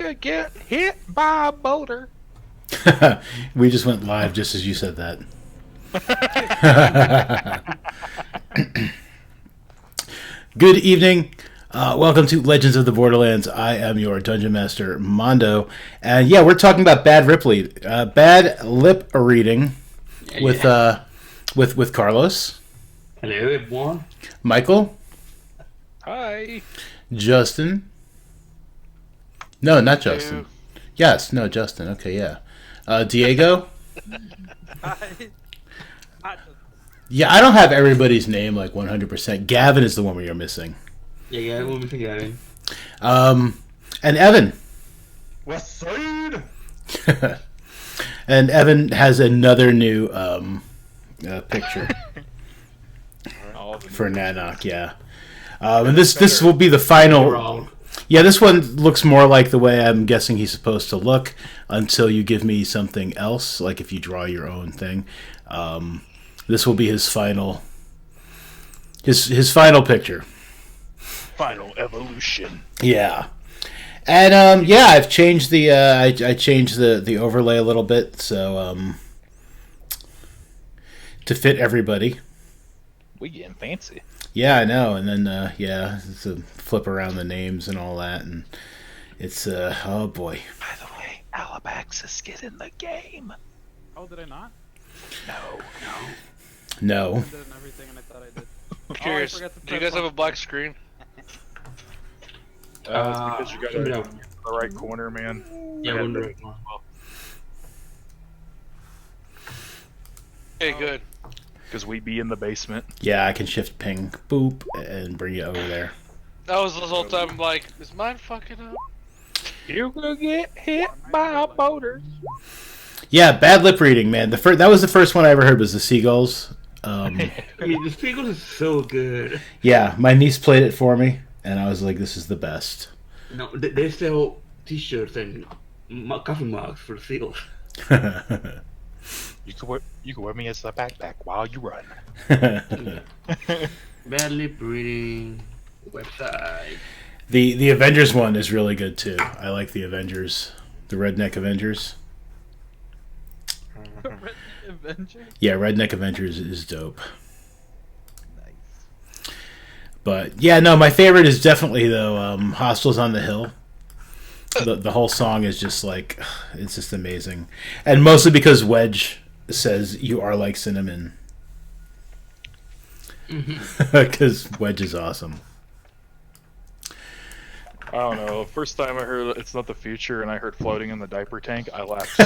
could get hit by a boulder. We just went live just as you said that. Good evening. Welcome to Legends of the Borderlands. I am your Dungeon Master, Mondo. And yeah, we're talking about bad bad lip reading with Carlos. Hello, everyone. Michael. Hi. Justin. No, not Justin. Yes, no, Justin. Okay, yeah. Diego. Yeah, I don't have everybody's name like 100%. Gavin is the one where you're missing. Yeah, we'll be together. And Evan. West Side. And Evan has another new picture for Nanok. Yeah. And this will be the final. Yeah, this one looks more like the way I'm guessing he's supposed to look until you give me something else, like if you draw your own thing. This will be his final his final picture. Final evolution. Yeah. And yeah, I've changed the I changed the overlay a little bit so to fit everybody. We getting fancy. Yeah, I know. And then yeah, it's a flip around the names and all that, and it's oh boy. By the way, Alabaxis, get in the game. Oh, did I not? No. I did everything and I thought I did. I'm curious, do you guys have a black screen? It's because you got it no. in the right corner, man. Yeah, Yeah, we'll do but- it. Okay, good. Because we be in the basement. Yeah, I can shift ping boop and bring you over there. That was the whole time. I'm like, is mine fucking up? You could get hit by a boulder. Yeah, bad lip reading, man. That was the first one I ever heard was the seagulls. I mean, the sequel is so good. Yeah, my niece played it for me, and I was like, this is the best. No, they sell T-shirts and coffee mugs for seals. You could wear me as a backpack while you run. Badly breeding website. The Avengers one is really good too. I like the Avengers, the Redneck Avengers. Avenger? Yeah, Redneck Avengers is dope. Nice. But yeah, no, my favorite is definitely though Hostels on the Hill. The whole song is just like it's just amazing, and mostly because Wedge says you are like cinnamon. Because Wedge is awesome. I don't know. The first time I heard It's Not the Future and I heard Floating in the Diaper Tank, I laughed.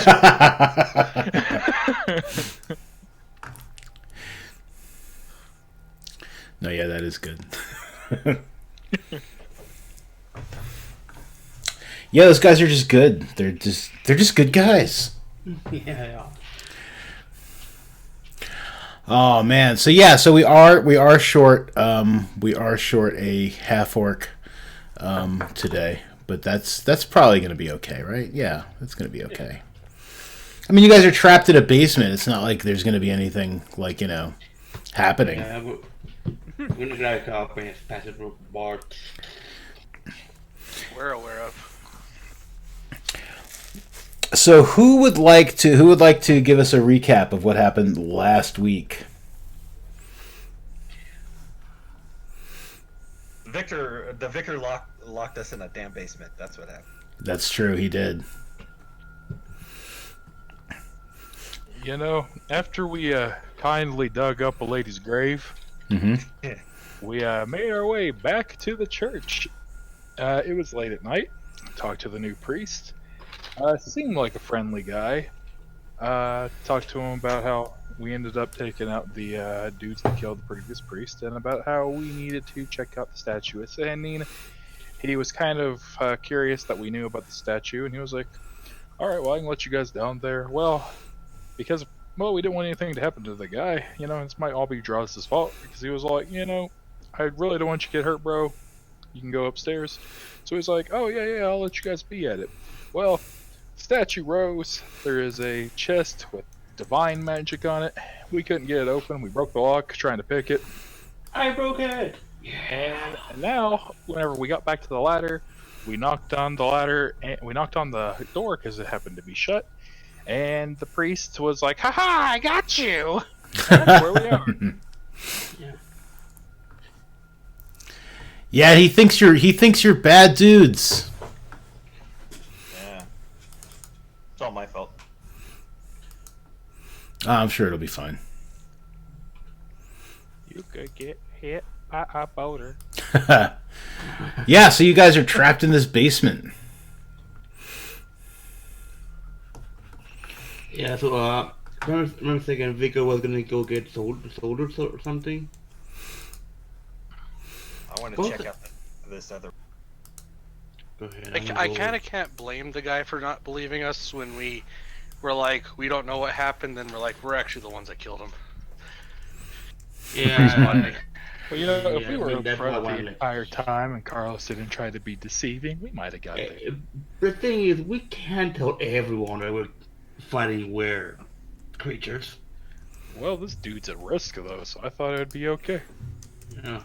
No, yeah, that is good. Yeah, those guys are just good. They're just good guys. Yeah. Oh man, so yeah, so we are short a half orc today, but that's probably gonna be okay, right? Yeah, that's gonna be okay. I mean, you guys are trapped in a basement. It's not like there's gonna be anything like happening. Yeah, we're gonna grab a copy and pass it through bar. We're aware of. So who would like to give us a recap of what happened last week? The vicar locked us in a damn basement. That's what happened. That's true, he did. You know, after we kindly dug up a lady's grave, Mm-hmm. we made our way back to the church. It was late at night. Talked to the new priest. Seemed like a friendly guy. Talked to him about how we ended up taking out the dudes that killed the previous priest, and about how we needed to check out the statue. And he was kind of curious that we knew about the statue, and he was like, "All right, well, I can let you guys down there." Well, because we didn't want anything to happen to the guy. This might all be Draws' fault, because he was like, I really don't want you to get hurt, bro. You can go upstairs. So he's like, "Oh yeah, I'll let you guys be at it." Well, statue rose. There is a chest with divine magic on it. We couldn't get it open. We broke the lock trying to pick it. I broke it. And now, whenever we got back to the ladder, We knocked on the ladder, and we knocked on the door because it happened to be shut. And the priest was like, "Ha ha! I got you." That's where we are. Yeah. Yeah, he thinks you're bad dudes. Yeah. It's all my fault. I'm sure it'll be fine. You could get hit by a boulder. Yeah, so you guys are trapped in this basement. Yeah, so, remember a second, Vicar was gonna go get soldered or something? I want to Both- check out this other. Go ahead. I kind of can't blame the guy for not believing us when we were like, we don't know what happened, then we're like, we're actually the ones that killed him. Yeah. Well, you know, if Yeah, we were I mean, that's upfront why I the like- entire time and Carlos didn't try to be deceiving, we might have got there. The thing is, we can't tell everyone that we're fighting weird creatures. Well, this dude's at risk though, so I thought it would be okay. Yeah.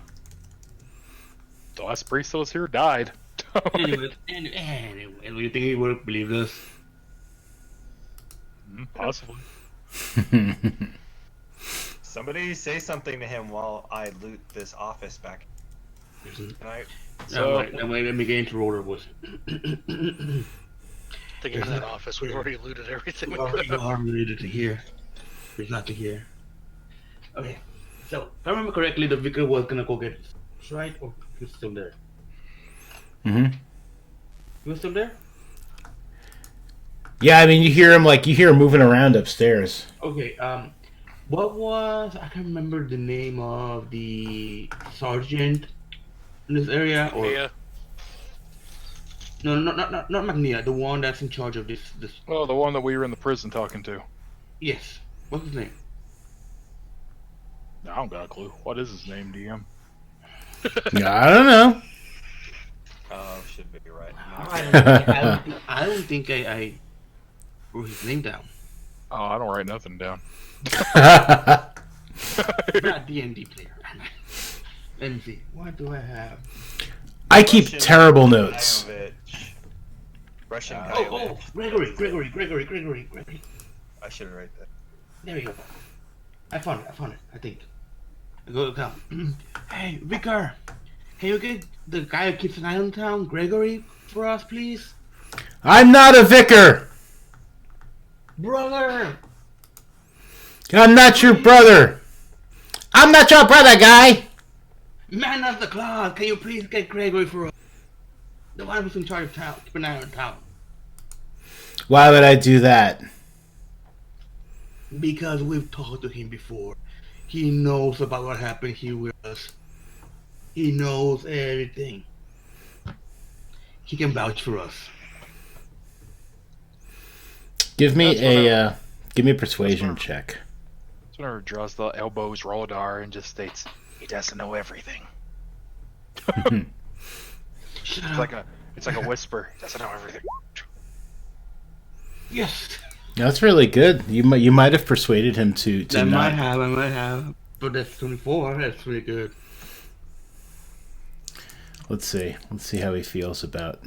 The last priest that was here died. Anyway, do you think he would have believed us? Possibly. Somebody say something to him while I loot this office back. Can I? So- Let me get into roller with. Thinking in that office, we've already looted everything. we You could have. are related to here. There's nothing here. Okay, so if I remember correctly, the vicar was gonna go get us, right? Or he's still there? Mm-hmm. He was still there? Yeah, I mean, you hear him moving around upstairs. Okay, what was, I can't remember the name of the sergeant in this area, or Yeah. no, not Magnia, the one that's in charge of this. Oh, the one that we were in the prison talking to. Yes, what's his name? I don't got a clue. What is his name, DM? I don't know. Oh, should be right. I don't think I wrote his name down. Oh, I don't write nothing down. Not D&D player. Let me see. What do I have? I keep Russian terrible notes. Kayovich. Russian Oh, Kayovich. Gregory. I should write that. There we go. I found it, I think. Go down. Hey, Vicar, can you get the guy who keeps an eye on town, Gregory, for us, please? I'm not a vicar. Brother! I'm not your brother. I'm not your brother, guy. Man of the cloud, can you please get Gregory for us? The one who's in charge of town, keep an eye on town. Why would I do that? Because we've talked to him before. He knows about what happened here with us. He knows everything. He can vouch for us. Give me That's a persuasion check. That's whenever he draws the elbows Roldar and just states, he doesn't know everything. Shut It's like a whisper. He doesn't know everything. Yes. That's really good. You might have persuaded him to I might not. have. But that's 24. That's really good. Let's see how he feels about.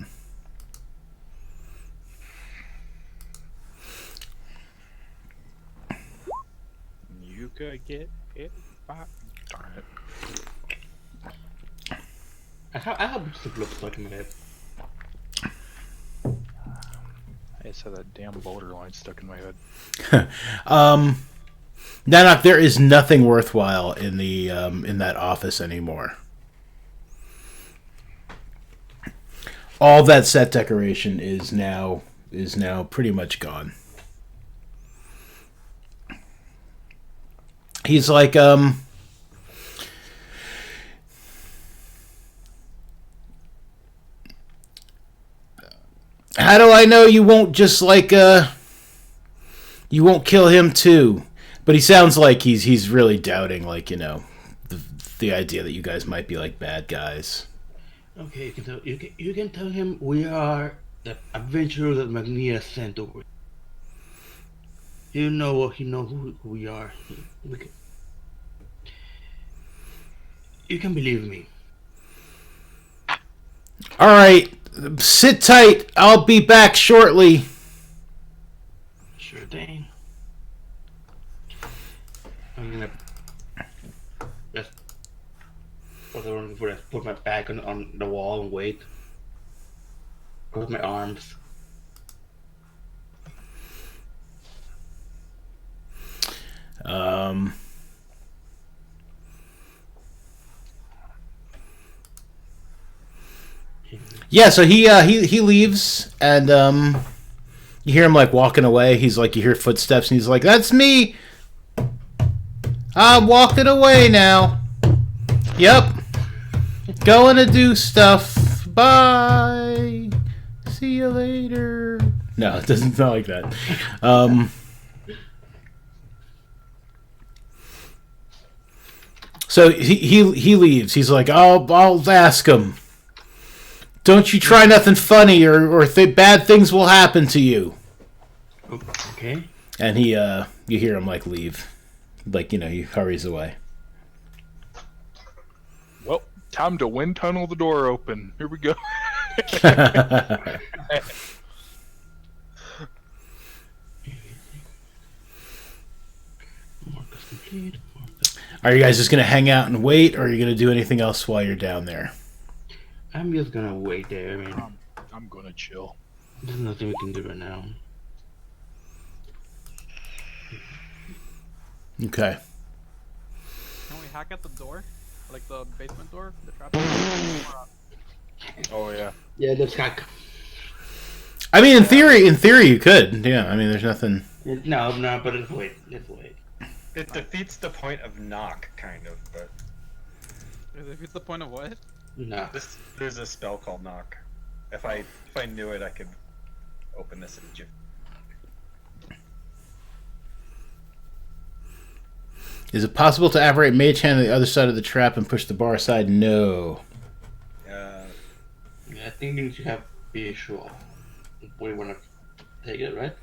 You could get hit by... Darn it. I have just a look stuck in my head. I just had that damn Borderlands stuck in my head. Nanak, there is nothing worthwhile in the in that office anymore. All that set decoration is now pretty much gone. He's like, how do I know you won't just like you won't kill him too? But he sounds like he's really doubting, like, you know, the idea that you guys might be like bad guys. Okay, you can tell him we are the adventurers that Magnia sent over. He knows who we are. You can believe me. All right, Sit tight. I'll be back shortly. Sure thing. I'm gonna just put my back on the wall and wait. Cross my arms. Yeah, so he leaves, and you hear him like walking away. He's like, you hear footsteps, and he's like, "That's me. I'm walking away now. Yep, going to do stuff. Bye. See you later." No, it doesn't sound like that. So he leaves. He's like, I'll ask him. Don't you try nothing funny, or bad things will happen to you. Okay. And you hear him like leave, like he hurries away. Well, time to wind tunnel the door open. Here we go. Are you guys just gonna hang out and wait, or are you gonna do anything else while you're down there? I'm just gonna wait there. I mean, I'm gonna chill. there's nothing we can do right now. Okay. Can we hack at the door? Like the basement door? The trap Oh yeah. Yeah, let's hack. I mean, in theory, you could. Yeah. I mean, there's nothing. No, but let's wait. Let's wait. It defeats the point of knock, kind of, but If it's the point of what? No. there's a spell called knock. If I knew it, I could open this in a jiff. Is it possible to operate Mage Hand on the other side of the trap and push the bar aside? No. Yeah, I think you should have be sure. We want to take it, right?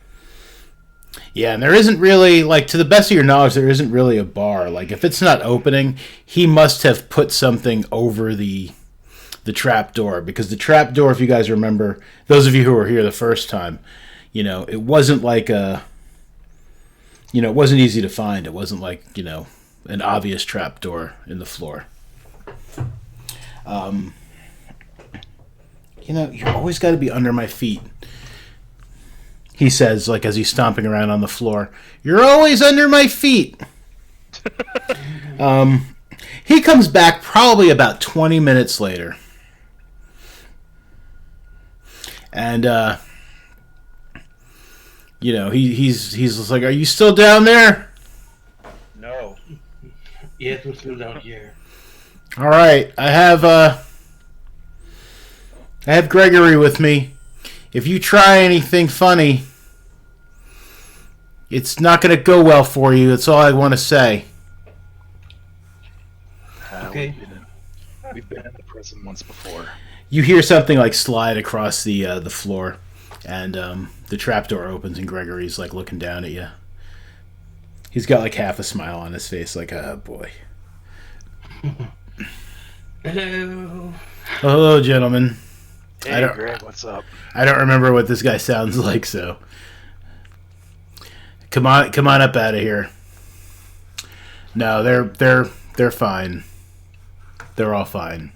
Yeah, and there isn't really, like, to the best of your knowledge, there isn't really a bar. Like, if it's not opening, he must have put something over the trap door, because the trap door, if you guys remember, those of you who were here the first time, it wasn't like it wasn't easy to find. It wasn't like, an obvious trap door in the floor. You always got to be under my feet. He says, like, as he's stomping around on the floor, "You're always under my feet." He comes back probably about 20 minutes later. And, he's just like, "Are you still down there?" No. Yes, we're still down here. All right, I have Gregory with me. If you try anything funny, it's not going to go well for you. That's all I want to say. Okay. We've been in the prison once before. You hear something like slide across the floor, and the trapdoor opens, and Gregory's like looking down at you. He's got like half a smile on his face, like, "Oh boy." Hello. Hello, gentlemen. Hey, Greg, what's up? I don't remember what this guy sounds like, so come on up out of here. No, they're fine. They're all fine.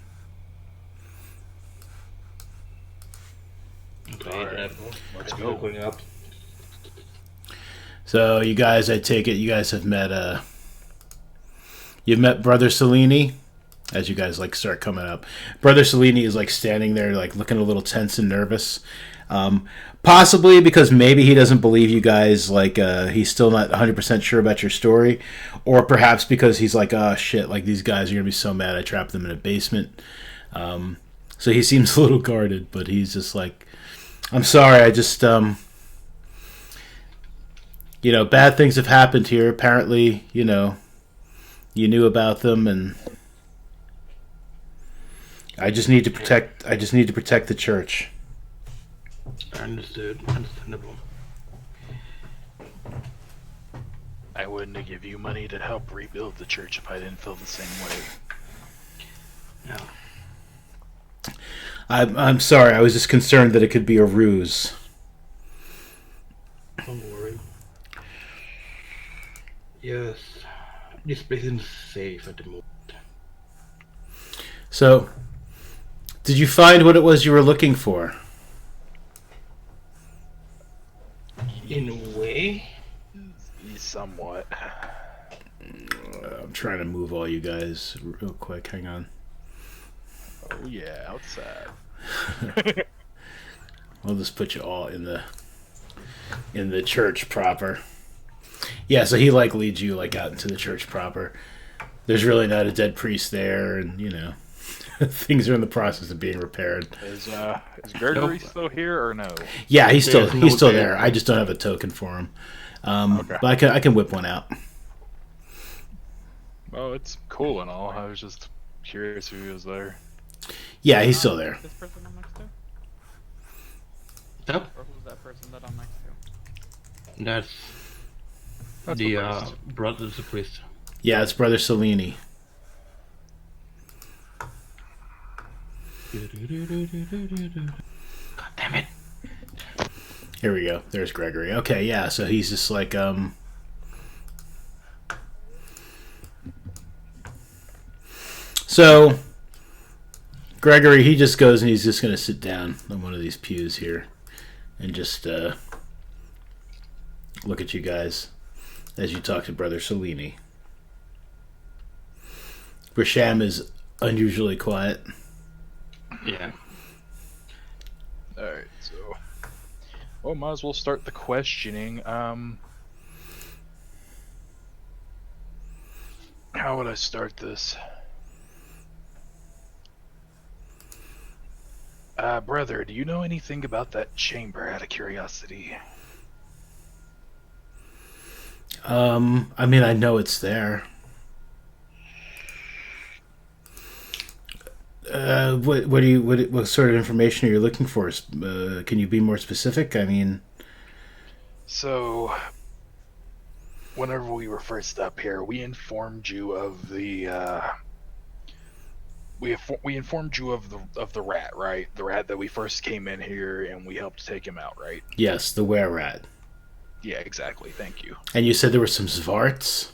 Okay, Let's go. Going up. So you guys, I take it you guys have met you've met Brother Cellini. As you guys like start coming up, Brother Cellini is like standing there, like looking a little tense and nervous. Possibly because maybe he doesn't believe you guys. Like he's still not 100% sure about your story, or perhaps because he's like, "Oh shit! Like these guys are gonna be so mad I trapped them in a basement." So he seems a little guarded, but he's just like, "I'm sorry. I just bad things have happened here. Apparently, you knew about them and." I just need to protect the church. Understood. Understandable. I wouldn't have give you money to help rebuild the church if I didn't feel the same way. No. I'm sorry. I was just concerned that it could be a ruse. Don't worry. Yes, this place isn't safe at the moment. So, did you find what it was you were looking for? In a way, Somewhat. I'm trying to move all you guys real quick. Hang on. Oh yeah, outside. I'll just put you all in the church proper. Yeah, so he like leads you like out into the church proper. There's really not a dead priest there, and you know things are in the process of being repaired. Is Gregory still here or no? Yeah, he's There's no still dead. there. I just don't have a token for him. Okay. But I can whip one out. Oh, it's cool and all. I was just curious who he was there. Yeah, he's still there. This person I'm next to? yep, Or who's that person that I'm next to? that's That's the the priest. brother's the priest. Yeah, it's Brother Cellini. God damn it! Here we go. There's Gregory. Okay, yeah, so he's just like, So, Gregory, he just goes and he's just going to sit down on one of these pews here and just look at you guys as you talk to Brother Cellini. Brisham is unusually quiet. Yeah. Alright, so... Well, might as well start the questioning. How would I start this? Brother, do you know anything about that chamber out of curiosity? I mean, I know it's there. What sort of information are you looking for? Can you be more specific? I mean, So, whenever we were first up here, we informed you of the, we informed you of the rat, right? The rat that we first came in here and we helped take him out, right? yes, the were-rat. Yeah, exactly. Thank you. And you said there were some Zvarts?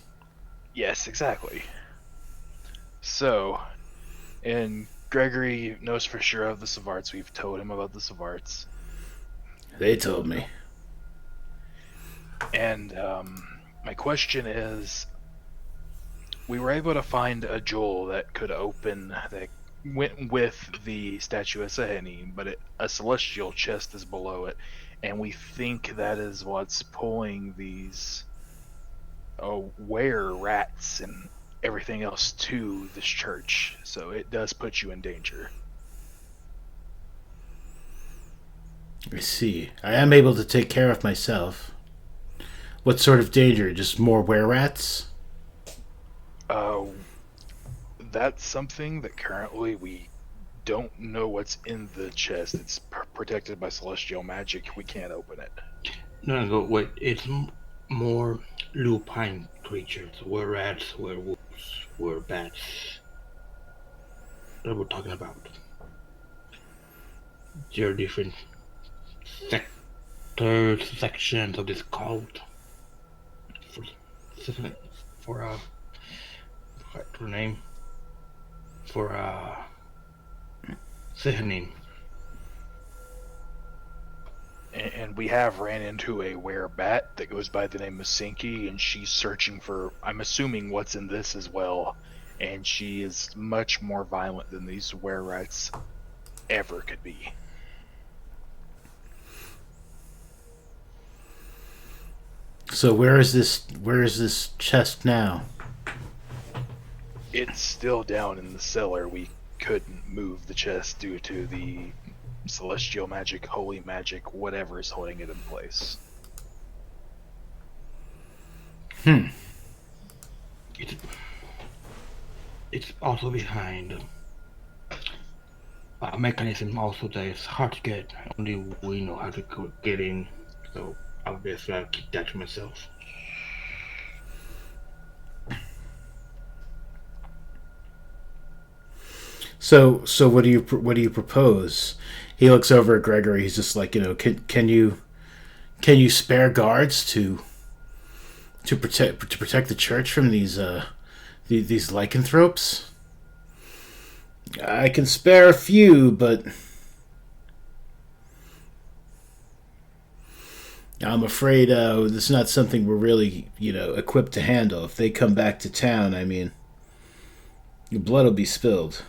Yes, exactly. So, and Gregory knows for sure of the Savarts. We've told him about the Savarts. They told me. And my question is, we were able to find a jewel that could open, that went with the statue of Sehenin, but a celestial chest is below it, and we think that is what's pulling these were-rats and everything else to this church. So it does put you in danger. I see. I am able to take care of myself. What sort of danger? Just more were-rats? That's something that currently we don't know what's in the chest. It's protected by celestial magic. We can't open it. No, wait. It's more lupine creatures. Were rats, were wolves, were bats. What we're talking about. There are different sectors, sections of this cult. For name. For Sehenin. And we have ran into a were-bat that goes by the name of Sinky, and she's searching for, I'm assuming, what's in this as well. And she is much more violent than these were-rats ever could be. So where is this chest now? It's still down in the cellar. We couldn't move the chest due to the celestial magic, holy magic, whatever is holding it in place. It's also behind a mechanism also that is hard to get. Only we know how to get in. So obviously I'll keep that to myself. So what do you propose? He looks over at Gregory. He's just like, can you spare guards to protect the church from these lycanthropes? I can spare a few, but I'm afraid this is not something we're really, equipped to handle. If they come back to town, I mean, your blood will be spilled,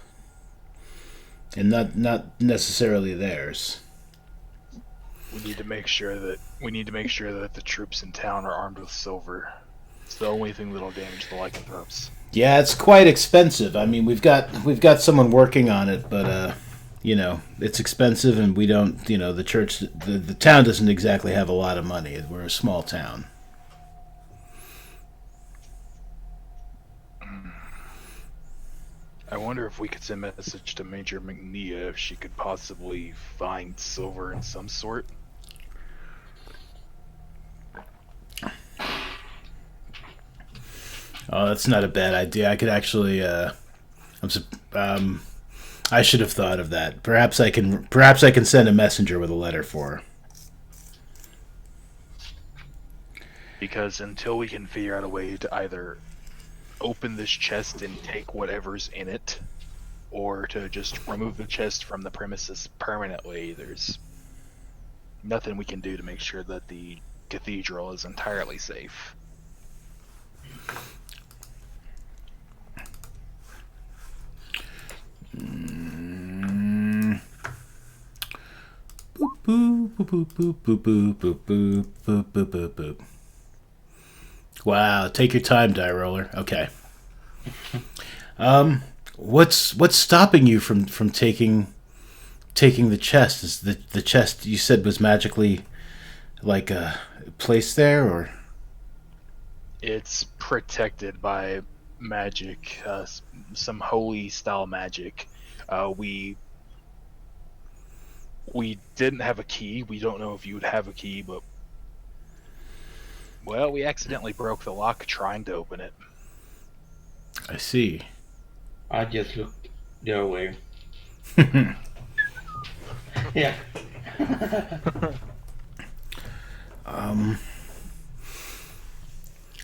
and not necessarily theirs. We need to make sure that the troops in town are armed with silver. It's the only thing that'll damage the lycanthropes. Yeah, it's quite expensive. I mean, we've got someone working on it, but it's expensive, and we don't. The church, the town doesn't exactly have a lot of money. We're a small town. I wonder if we could send a message to Major McNea if she could possibly find silver in some sort. Oh, that's not a bad idea. I could actually. I should have thought of that. Perhaps I can send a messenger with a letter for her. Because until we can figure out a way to either open this chest and take whatever's in it, or to just remove the chest from the premises permanently, there's nothing we can do to make sure that the cathedral is entirely safe. Boop boop boop boop boop boop boop boop boop boop boop boop. Wow, take your time, die roller. Okay. What's stopping you from taking the chest? Is the chest you said was magically like placed there, or? It's protected by magic, some holy style magic. We didn't have a key. We don't know if you would have a key, but well, we accidentally broke the lock trying to open it. I see. I just looked the other way. Yeah.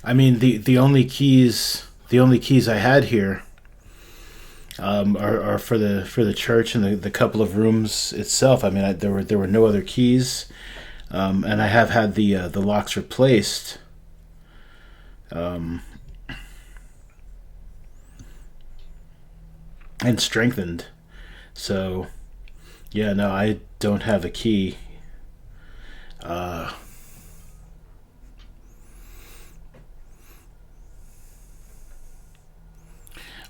I mean, the only keys I had here are for the church and the couple of rooms itself. I mean, there were no other keys, and I have had the locks replaced. And strengthened. So, yeah, no, I don't have a key.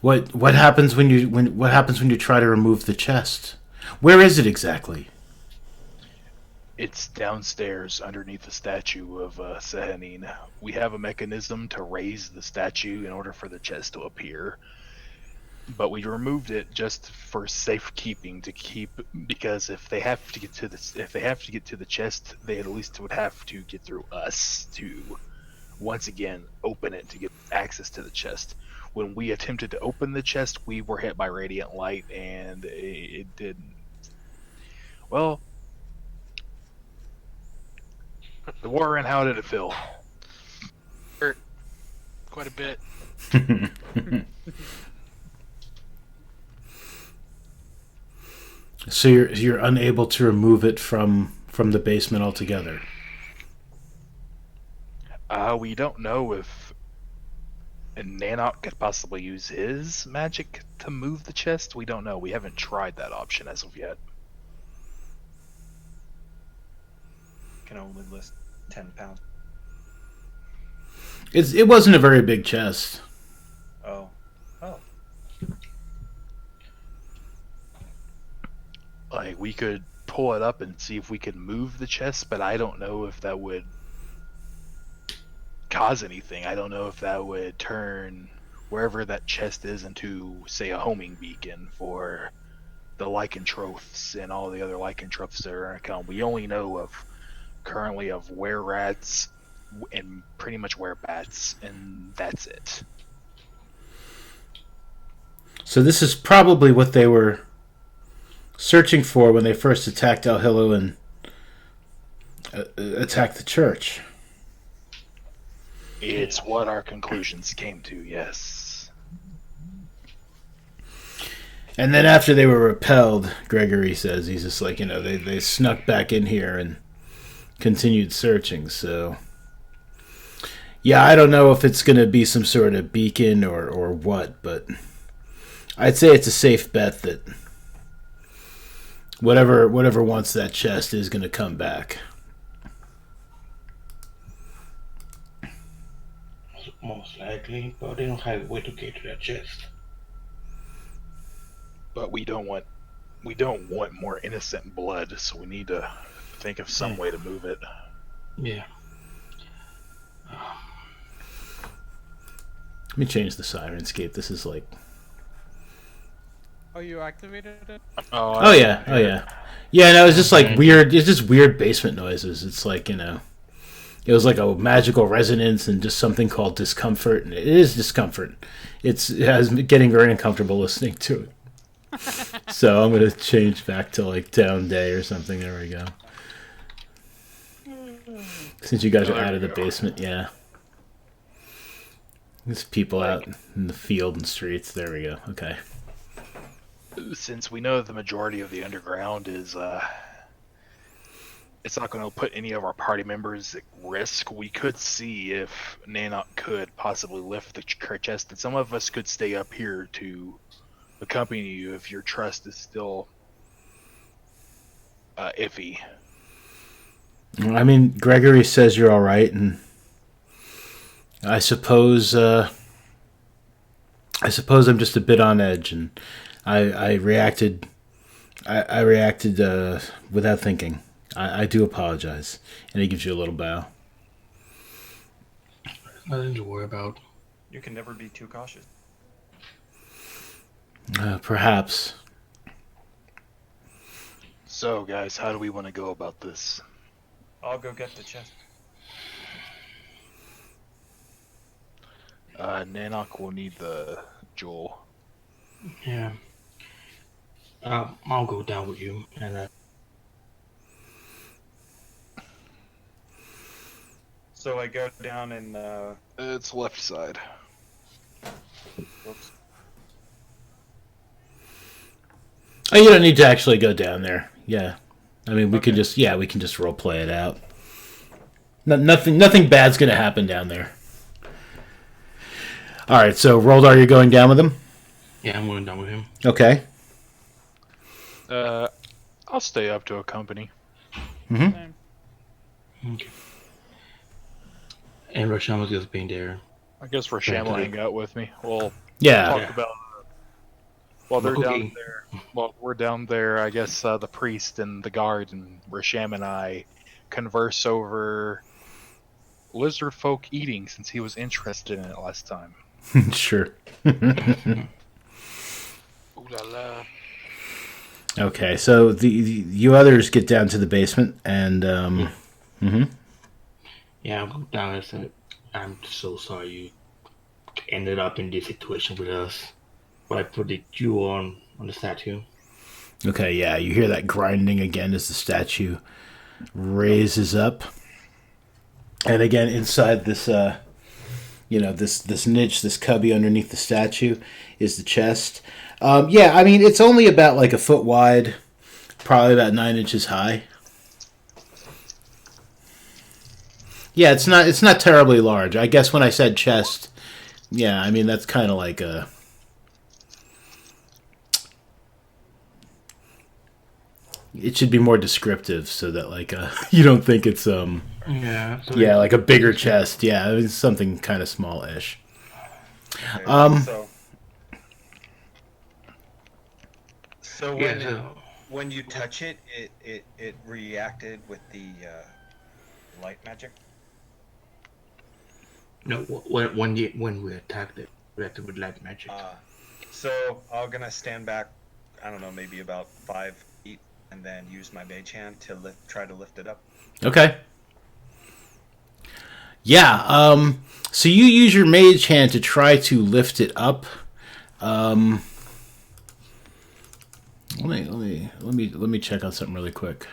What happens when you try to remove the chest? Where is it exactly? It's downstairs underneath the statue of Sehanin. We have a mechanism to raise the statue in order for the chest to appear. But we removed it just for safekeeping because if they have to get to the chest, they at least would have to get through us to once again open it to get access to the chest. When we attempted to open the chest, we were hit by radiant light, and it didn't. Well, the Warren, how did it feel? Hurt quite a bit. So you're unable to remove it from the basement altogether. We don't know if Nanok could possibly use his magic to move the chest. We don't know. We haven't tried that option as of yet. Can only list 10 pounds. It wasn't a very big chest. Oh. Like, we could pull it up and see if we could move the chest, but I don't know if that would cause anything. I don't know if that would turn wherever that chest is into, say, a homing beacon for the lycanthropes and all the other lycanthropes that are going to come. We only know currently of were rats and pretty much were bats, and that's it. So this is probably what they were searching for when they first attacked El Hilo and attacked the church. It's what our conclusions came to, yes. And then after they were repelled, Gregory says, he's just like, they snuck back in here and continued searching. So, yeah, I don't know if it's going to be some sort of beacon or what, but I'd say it's a safe bet that whatever wants that chest is going to come back. Most likely, but they don't have a way to get to that chest. But we don't want more innocent blood, so we need to think of some way to move it. Yeah. Let me change the Sirenscape. This is like... Oh, you activated it? Oh yeah. Yeah, no, it's just like weird. It's just weird basement noises. It's like, it was like a magical resonance and just something called discomfort. And it is discomfort. It has getting very uncomfortable listening to it. So I'm going to change back to like down day or something. There we go. Since you guys are out of the basement, yeah. There's people out in the field and streets. There we go. Okay. Since we know the majority of the underground is, it's not going to put any of our party members at risk, we could see if Nanok could possibly lift the chest, and some of us could stay up here to accompany you if your trust is still iffy. I mean, Gregory says you're all right, and I suppose I'm just a bit on edge, and I reacted without thinking. I do apologize, and he gives you a little bow. Nothing to worry about. You can never be too cautious. Perhaps. So, guys, how do we want to go about this? I'll go get the chest. Nanok will need the jewel. Yeah. I'll go down with you, and So I go down and It's left side. oops. Oh, you don't need to actually go down there. Yeah, I mean we Okay. can just role play it out. Nothing bad's gonna happen down there. All right, so Roldar, you're going down with him. yeah, I'm going down with him. Okay. I'll stay up to accompany. Mm-hmm. Same. Okay. And Roshan was just being there. I guess Rasham will hang out with me. We'll Yeah. talk about while they're down Cooking. there. While we're down there, I guess the priest and the guard and Rasham and I converse over lizard folk eating, since he was interested in it last time. Sure. Ooh la la. Okay, so you others get down to the basement, and mhm. Yeah, I'll go down and say, I'm so sorry you ended up in this situation with us. But I put the jewel on the statue. Okay, yeah, you hear that grinding again as the statue raises up, and again inside this, this niche, this cubby underneath the statue, is the chest. Yeah, I mean it's only about like a foot wide, probably about 9 inches high. Yeah, it's not terribly large. I guess when I said chest, yeah, I mean that's kind of like a. It should be more descriptive so that like you don't think it's Yeah. So yeah, like a bigger chest. Yeah, it's something kind of small-ish. Okay, so yeah, when so, when you touch it, it reacted with the light magic. no, when we attacked it, we acted with light magic. So I'm gonna stand back, I don't know, maybe about 5 feet, and then use my mage hand to try to lift it up. Okay. Yeah. So you use your mage hand to try to lift it up. Let me check on something really quick.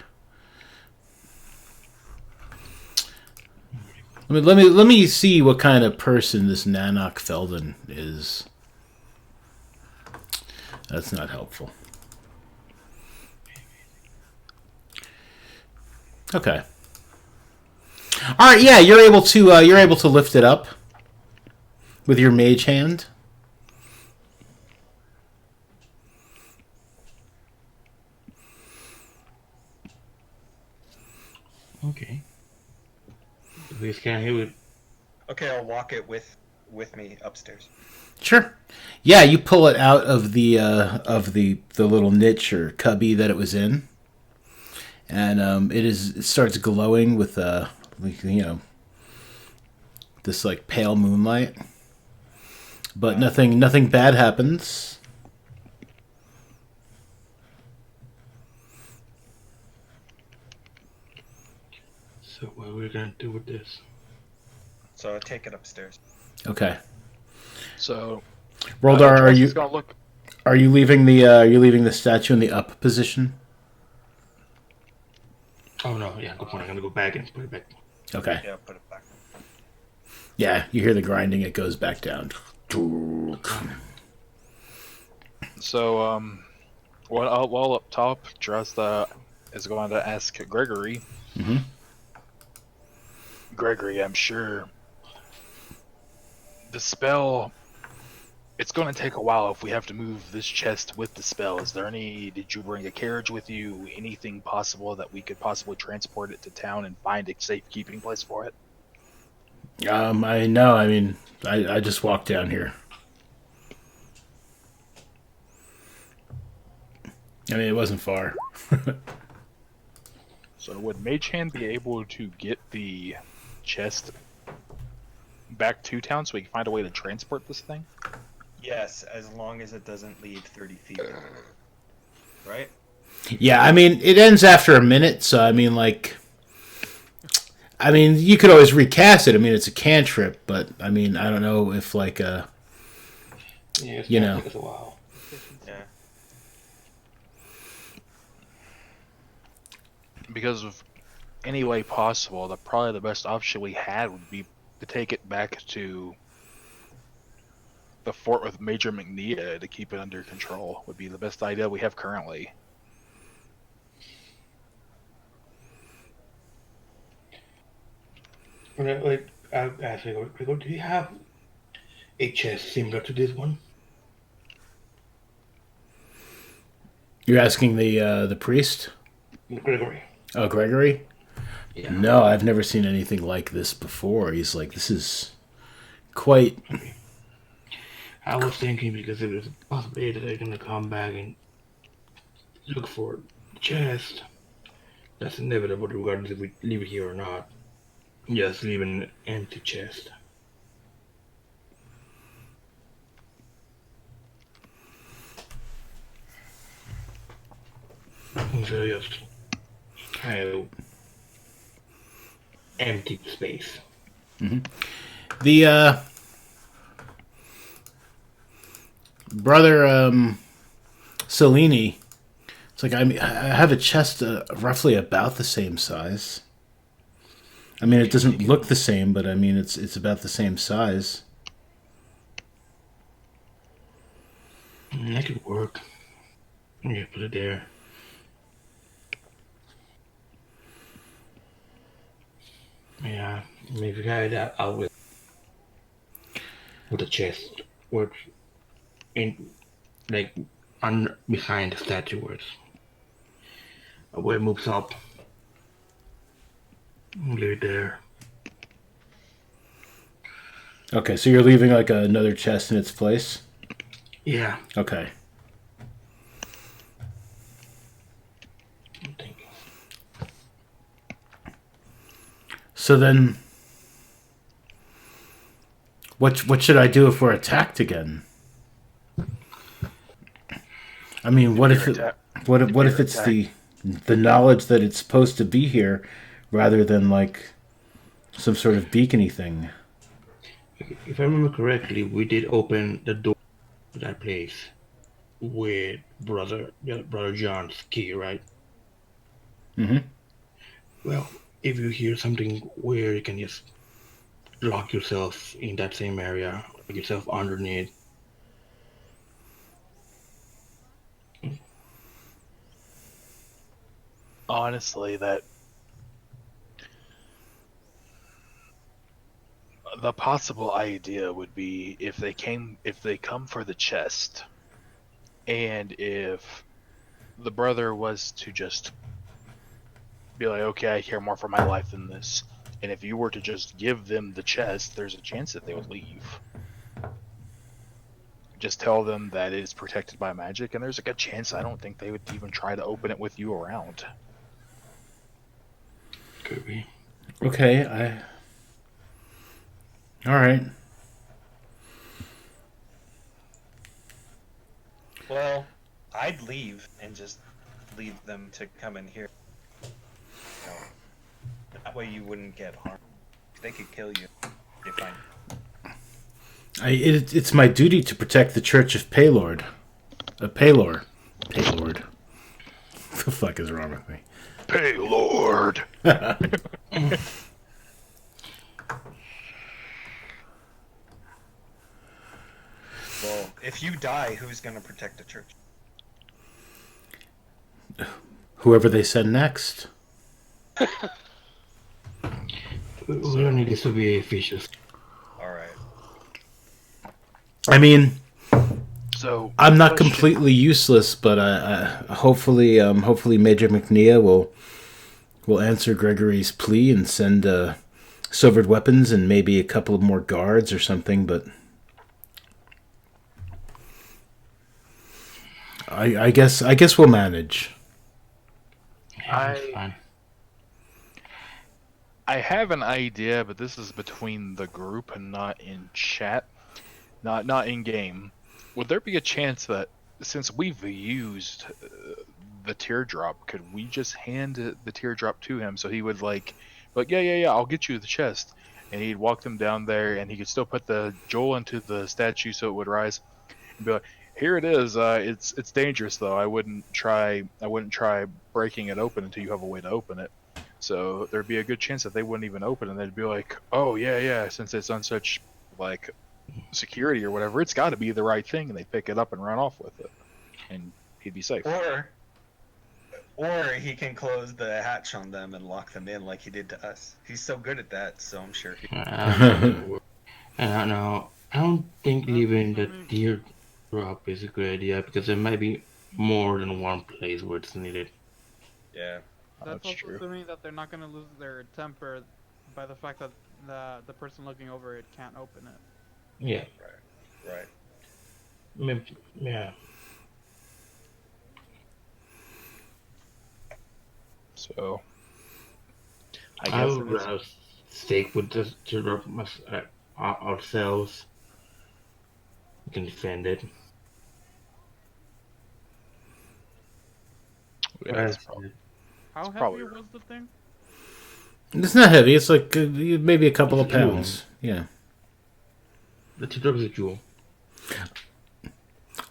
Let me see what kind of person this Nanok Felden is. That's not helpful. Okay. All right. Yeah, you're able to lift it up with your mage hand. Okay. We scan here with. Okay, I'll walk it with me upstairs. Sure. Yeah, you pull it out of the little niche or cubby that it was in, and it starts glowing with this like pale moonlight, but nothing bad happens. So what are we gonna do with this? So I'll take it upstairs. Okay. So, Roldar, Tress is gonna look. are you leaving the statue in the up position? Oh no, yeah, good point. I'm gonna go back and put it back. Okay. Yeah, put it back. Yeah, you hear the grinding. It goes back down. So, while up top, Dresta is going to ask Gregory. Mm-hmm. Gregory, I'm sure the spell. It's going to take a while if we have to move this chest with the spell. Is there any? Did you bring a carriage with you? Anything possible that we could possibly transport it to town and find a safekeeping place for it? I know. I mean, I just walked down here. I mean, it wasn't far. So would Mage Hand be able to get the chest back to town so we can find a way to transport this thing? Yes, as long as it doesn't leave 30 feet. Right? Yeah, I mean, it ends after a minute, so I mean, you could always recast it. I mean, it's a cantrip, but I mean, I don't know if Yeah, it's You gonna know. take us a while. Yeah. Because of any way possible, probably the best option we had would be to take it back to the fort with Major McNeia to keep it under control. Would be the best idea we have currently. Like, I'll ask you, do you have a chest similar to this one? you're asking the priest. Gregory. Oh, Gregory. Yeah. No, I've never seen anything like this before. He's like, this is quite. I was thinking because there's a possibility that they're gonna come back and look for the chest. That's inevitable regardless if we leave it here or not. Just leave an empty chest. So just kind of empty space. The brother Cellini. It's like I have a chest roughly about the same size. I mean, it doesn't look the same, but I mean, it's about the same size. That could work. Yeah, put it there. Yeah, maybe carry that out with the chest, where in like behind the statue, where it moves up. Leave it there. Okay, so you're leaving like another chest in its place. Yeah. Okay. I'm thinking. So then, what should I do if we're attacked again? I mean, what if it's the knowledge that it's supposed to be here, rather than like some sort of beacony thing? If I remember correctly, we did open the door to that place. with brother John's key, right? Mm-hmm. Well, if you hear something weird, you can just lock yourself in that same area, lock yourself underneath. Honestly, that the possible idea would be if they come for the chest, and if the brother was to just be like, okay, I care more for my life than this, and if you were to just give them the chest, there's a chance that they would leave. Just tell them that it is protected by magic, and there's a good chance I don't think they would even try to open it with you around. Could be. Okay, all right. Well, I'd leave and just leave them to come in here. You know, that way you wouldn't get harmed. They could kill you. They find It's my duty to protect the Church of Paylord. Paylor. Paylord. What the fuck is wrong with me? Hey, Lord. Well, if you die, who's gonna protect the church? Whoever they send next. We don't need this to be officious. All right. I mean, So I'm not question- completely useless, but hopefully Major McNeil will answer Gregory's plea and send silvered weapons and maybe a couple of more guards or something. But I guess we'll manage. Yeah, it's fine. I have an idea, but this is between the group and not in chat, not in game. Would there be a chance that since we've used the teardrop, could we just hand the teardrop to him so he would like yeah, I'll get you the chest, and he'd walk them down there, and he could still put the jewel into the statue so it would rise, and be like, here it is. It's dangerous though. I wouldn't try breaking it open until you have a way to open it. So there'd be a good chance that they wouldn't even open it, and they'd be like, oh yeah, since it's on such like security or whatever, it's got to be the right thing, and they pick it up and run off with it, and he'd be safe. Or he can close the hatch on them and lock them in like he did to us. He's so good at that, so I'm sure he. And I don't think leaving the teardrop is a good idea because there might be more than one place where it's needed. Yeah. That's That's also true. assuming that they're not going to lose their temper by the fact that the person looking over it can't open it. Yeah. Right. Maybe, yeah. So I I guess would it is- rather stick with the teardrop ourselves. We can defend it. yeah, Whereas it's probably- How heavy probably was the thing? It's not heavy. It's like maybe a couple of It's a jewel. pounds. Yeah. the teardrop is a jewel.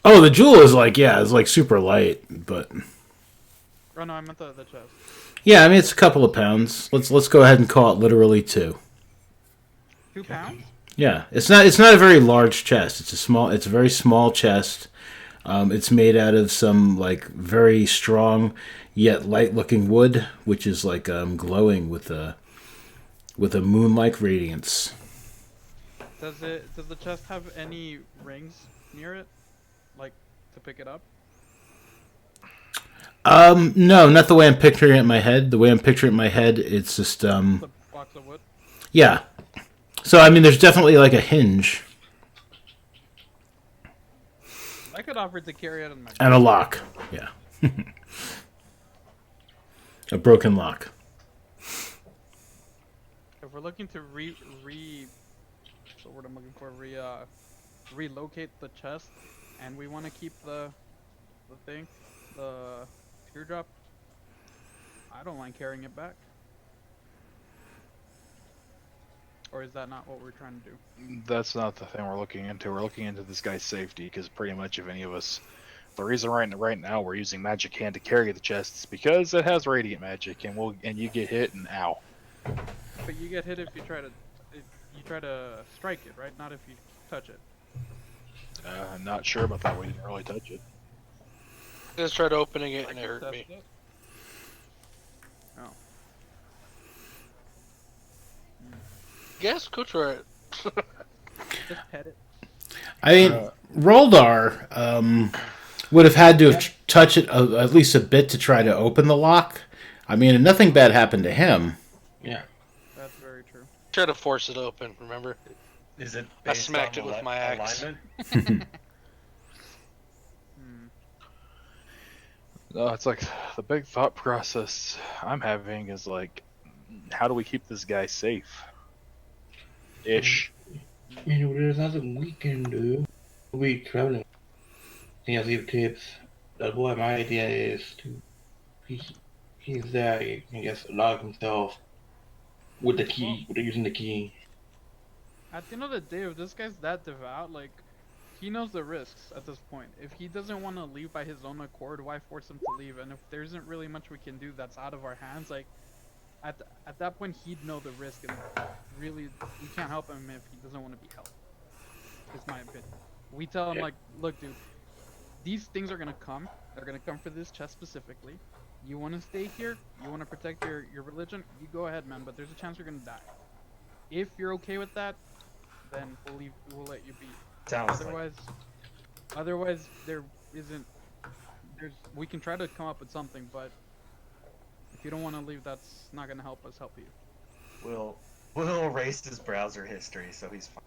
Oh, the jewel is it's like super light, but Oh no, I meant the chest. yeah, I mean it's a couple of pounds. Let's go ahead and call it literally 2. 2 pounds? Yeah, it's not a very large chest. It's a very small chest. It's made out of some like very strong yet light looking wood, which is like glowing with a moon-like radiance. Does the chest have any rings near it, like to pick it up? No, not the way I'm picturing it in my head. The way I'm picturing it in my head, it's just The box of wood. yeah. So I mean, there's definitely like a hinge I could offer to carry it in my. and a lock. Yeah, a broken lock. If we're looking to what's the word I'm looking for? Relocate the chest, and we want to keep the teardrop. I don't mind carrying it back. Or is that not what we're trying to do? that's not the thing we're looking into. We're looking into this guy's safety, because pretty much if any of us The reason right now we're using magic hand to carry the chest is because it has radiant magic, and you get hit and ow. But you get hit if you try to strike it, right? Not if you touch it. I'm not sure about that. We didn't really touch it. I just tried opening it I and it can hurt test me. it. Oh. Yes, go try it. Just pet it. I mean, Roldar would have had to have touched it at least a bit to try to open the lock. I mean, and nothing bad happened to him. Yeah. That's very true. Try to force it open, remember? Is it I based smacked on it with my axe. alignment? No, it's like the big thought process I'm having is like, how do we keep this guy safe? Ish. There's nothing we can do. We traveling. Can leave tips. That's why my idea is to he's there. He can just log himself with the key, with using the key. At the end of the day, if this guy's that devout, like, he knows the risks at this point. If he doesn't want to leave by his own accord, why force him to leave? And if there isn't really much we can do that's out of our hands, like, at that point, he'd know the risk, and really, we can't help him if he doesn't want to be helped. Is my opinion. We tell him, like, look, dude, these things are gonna come. They're gonna come for this chest specifically. You want to stay here? You want to protect your religion? You go ahead, man. But there's a chance you're gonna die. If you're okay with that, then we'll let you be. Sounds Otherwise, there isn't. We can try to come up with something, but if you don't want to leave, that's not gonna help us help you. We'll erase his browser history, so he's fine.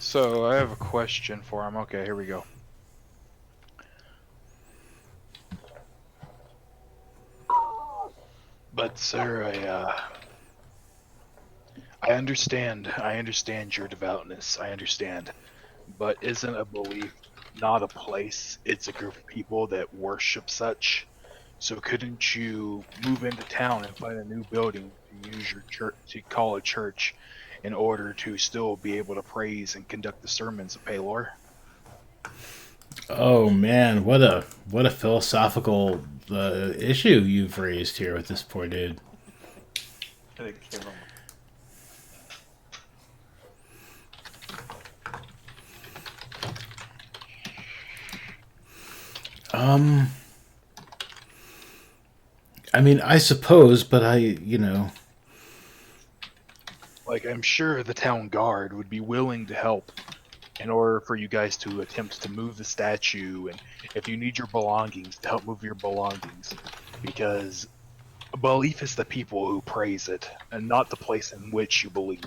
So I have a question for him. Okay, here we go. But sir, I understand your devoutness. I understand. But isn't a belief not a place? It's a group of people that worship such. So couldn't you move into town and find a new building to use your church to call a church in order to still be able to praise and conduct the sermons of Palor? Oh man, what a philosophical issue you've raised here with this poor dude. Gonna kill him. I mean, I suppose, but Like, I'm sure the town guard would be willing to help in order for you guys to attempt to move the statue, and if you need your belongings, to help move your belongings. Because belief is the people who praise it, and not the place in which you believe.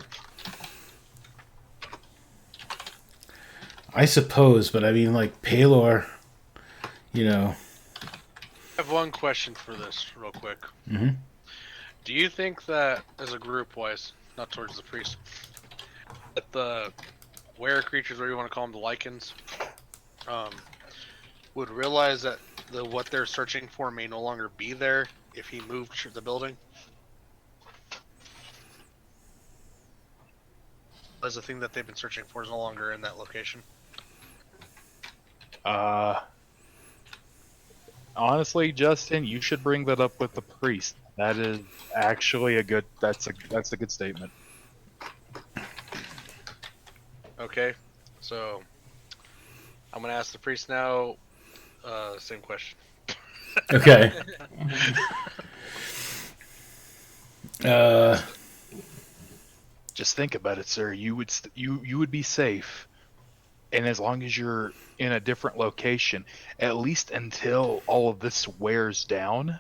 I suppose, but I mean, like, Palor, I have one question for this, real quick. Mm-hmm. Do you think that, as a group-wise, not towards the priest, that the were creatures, whatever you want to call them, the lichens, would realize that what they're searching for may no longer be there if he moved the building? As the thing that they've been searching for is no longer in that location. Honestly, Justin, you should bring that up with the priest. That is actually that's a good statement. Okay, so I'm gonna ask the priest now. Same question. okay. Just think about it, sir. You would be safe, and as long as you're in a different location, at least until all of this wears down.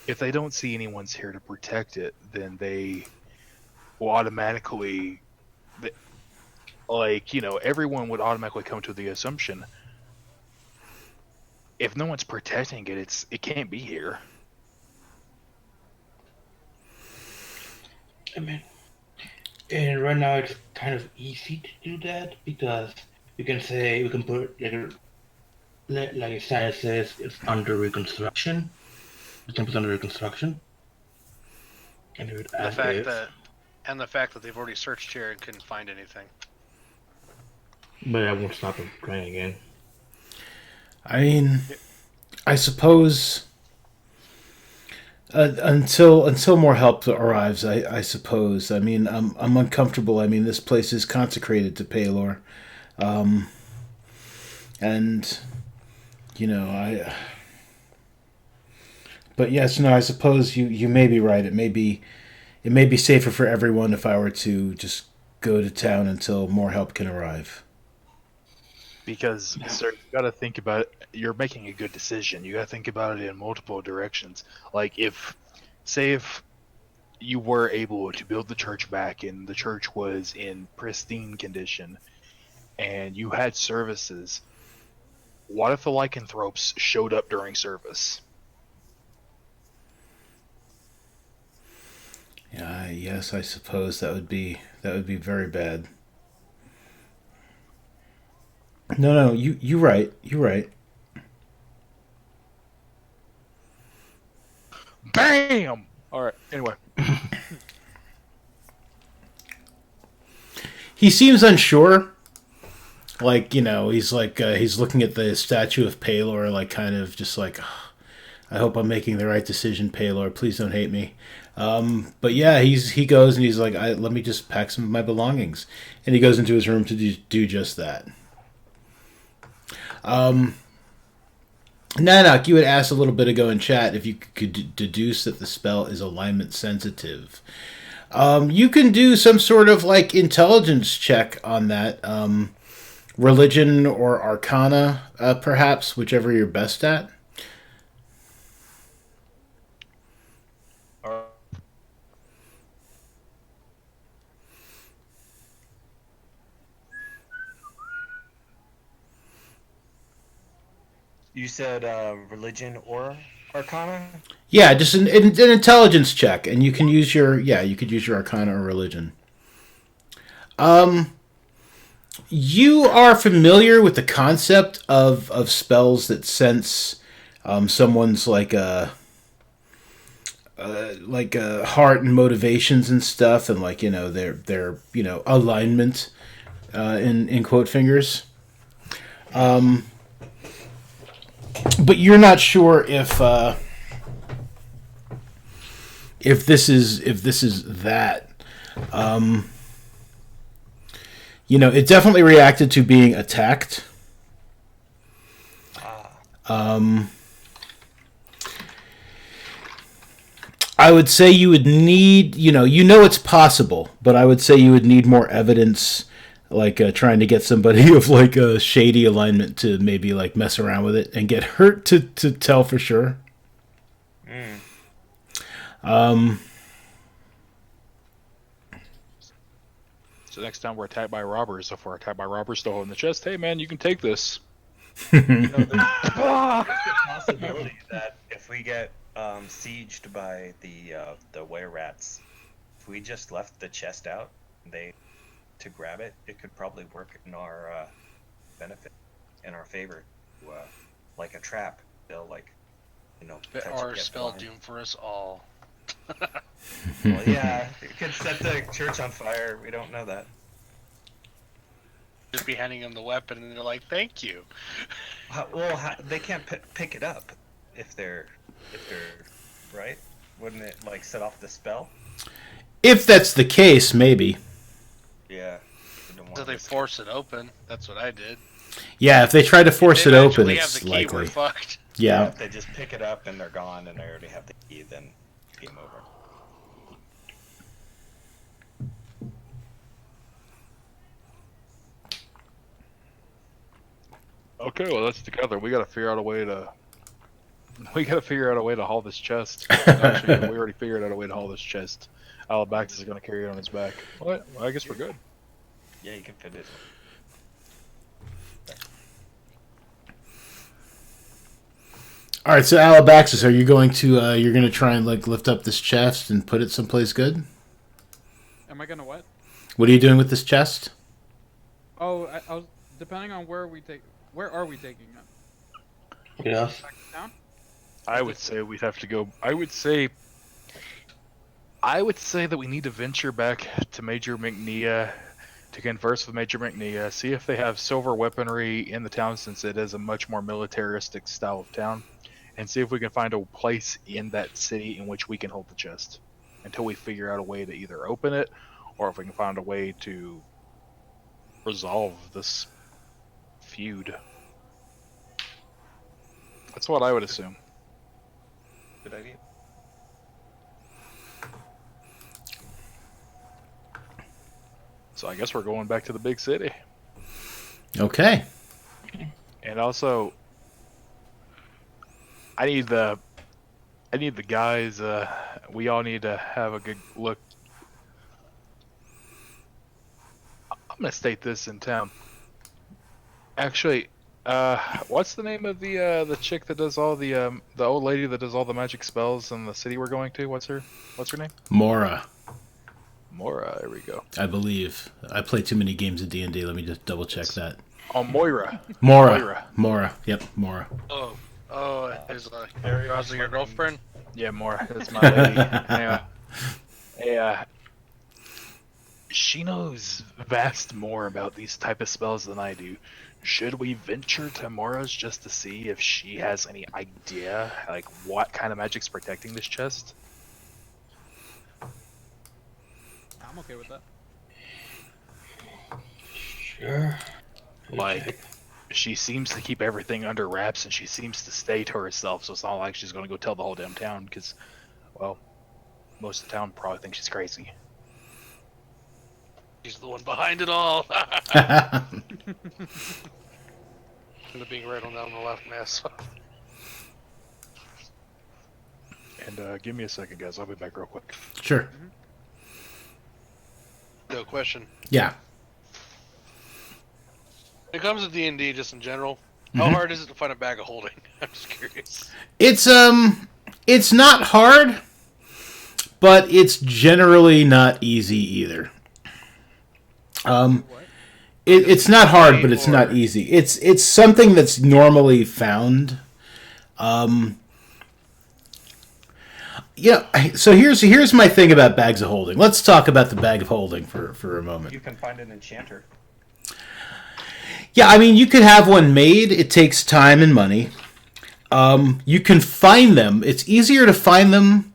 If they don't see anyone's here to protect it, then they will automatically, everyone would automatically come to the assumption, if no one's protecting it, it can't be here. I mean, and right now it's kind of easy to do that because we can put like a sign that says it's under reconstruction. We can put under reconstruction. And do it The as fact is. that they've already searched here and couldn't find anything. But I won't stop him trying again. I mean, I suppose until more help arrives, I suppose. I mean, I'm uncomfortable. I mean, this place is consecrated to Paylor, and you know I. But yes, no, I suppose you may be right. It may be safer for everyone if I were to just go to town until more help can arrive. Because, sir, you got to think about it. You're making a good decision. You got to think about it in multiple directions. Like, if you were able to build the church back and the church was in pristine condition and you had services, what if the lycanthropes showed up during service? Yeah, yes, I suppose that would be very bad. No, you right. You're right. Bam! Alright, anyway. He seems unsure. Like, he's like he's looking at the statue of Paylor, like kind of just like, "Ah, I hope I'm making the right decision, Paylor. Please don't hate me." But yeah, he goes and he's like, let me just pack some of my belongings, and he goes into his room to do just that. Nanak, you had asked a little bit ago in chat if you could deduce that the spell is alignment sensitive. You can do some sort of like intelligence check on that. Religion or Arcana, perhaps, whichever you're best at. You said religion or arcana? Yeah, just an intelligence check, and you can use you could use your Arcana or Religion. You are familiar with the concept of spells that sense someone's like a heart and motivations and stuff, and like their alignment in quote fingers. But you're not sure if this is that. It definitely reacted to being attacked. I would say you would need, it's possible, but I would say you would need more evidence, like trying to get somebody of like a shady alignment to maybe like mess around with it and get hurt to tell for sure. So next time we're attacked by robbers, if we're attacked by robbers still holding the chest, hey man, you can take this. There's a possibility that if we get sieged by the were rats, if we just left the chest out, to grab it, it could probably work in our benefit, in our favor, like a trap. They'll Bit our spell doom for us all. Well, yeah, it could set the church on fire. We don't know that. Just be handing them the weapon, and they're like, "Thank you." They can't pick it up if they're right. Wouldn't it like set off the spell? If that's the case, maybe. Yeah. So they force it open. That's what I did. Yeah, if they try to force it open, it's key, likely. we're fucked. Yeah. If they just pick it up and they're gone and they already have the key, then game over. Okay, well that's together. We gotta figure out a way to haul this chest. Actually, we already figured out a way to haul this chest. Alabax is gonna carry it on his back. Well, I guess we're good. Yeah, you can fit it. All right, so Alabaxis, are you going to you're going to try and like lift up this chest and put it someplace good? Am I gonna what? What are you doing with this chest? Oh, I was depending on where are we taking it? Yes. Back down? I would say we'd have to go. I would say that we need to venture back to Major McNea to converse with Major McNea, see if they have silver weaponry in the town, since it is a much more militaristic style of town, and see if we can find a place in that city in which we can hold the chest until we figure out a way to either open it, or if we can find a way to resolve this feud. That's what I would assume. Good idea. So I guess we're going back to the big city. Okay. And also, I need the guys. We all need to have a good look. I'm gonna state this in town. Actually, what's the name of the chick that does all the old lady that does all the magic spells in the city we're going to? What's her name? Mora, There we go. I believe. I play too many games of D&D. Let me just double check that. Oh, Moira. Mora. Yep, Mora. Is Rosie your girlfriend? Yeah, Moira. That's my lady. Anyway. Yeah. She knows vast more about these type of spells than I do. Should we venture to Mora's just to see if she has any idea, like, what kind of magic's protecting this chest? I'm okay with that. Sure. Like, she seems to keep everything under wraps, and she seems to stay to herself, so it's not like she's going to go tell the whole damn town, because, well, most of the town probably thinks she's crazy. He's the one behind it all. End up being right on down the left mess. And give me a second, guys. I'll be back real quick. Sure. No question. Yeah. When it comes to D&D, just in general, how hard is it to find a bag of holding? I'm just curious. It's not hard, but it's generally not easy either. It's not hard, but it's not easy. It's something that's normally found. So here's my thing about bags of holding. Let's talk about the bag of holding for a moment. You can find an enchanter. Yeah, I mean, you could have one made. It takes time and money. You can find them. It's easier to find them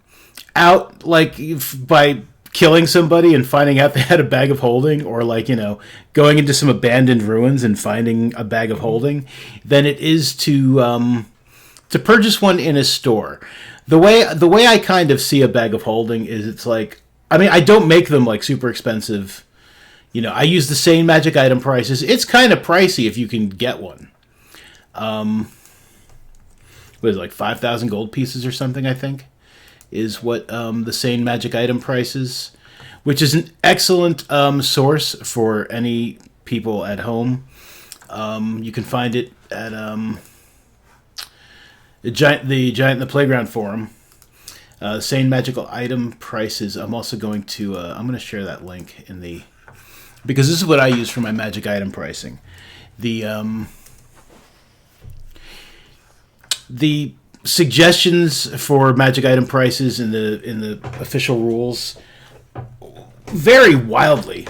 out, like, by killing somebody and finding out they had a bag of holding, or, like, going into some abandoned ruins and finding a bag of holding, than it is to purchase one in a store. The way I kind of see a bag of holding is, it's like, I mean, I don't make them like super expensive. I use the same magic item prices. It's kind of pricey if you can get one. What is it, like 5,000 gold pieces or something, I think, is what the same magic item prices, which is an excellent source for any people at home. You can find it at the Giant in the Playground forum. Same magical item prices. I'm also going to I'm going to share that link in the, because this is what I use for my magic item pricing. The suggestions for magic item prices in the official rules vary wildly.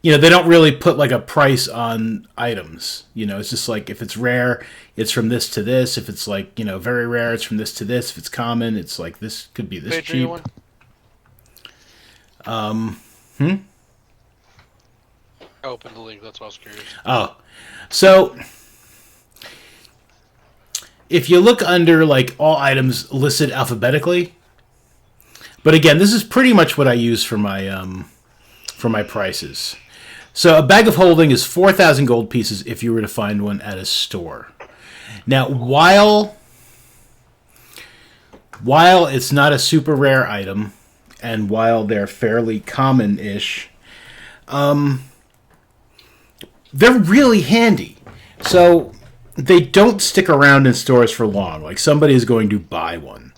They don't really put like a price on items. It's just like, if it's rare, it's from this to this. If it's like, very rare, it's from this to this. If it's common, it's like, this could be this cheap. I opened the link, that's why I was curious. Oh, so if you look under like all items listed alphabetically, but again, this is pretty much what I use for my prices. So a bag of holding is 4,000 gold pieces if you were to find one at a store. Now, while it's not a super rare item, and while they're fairly common-ish, they're really handy. So they don't stick around in stores for long. Like, somebody is going to buy one.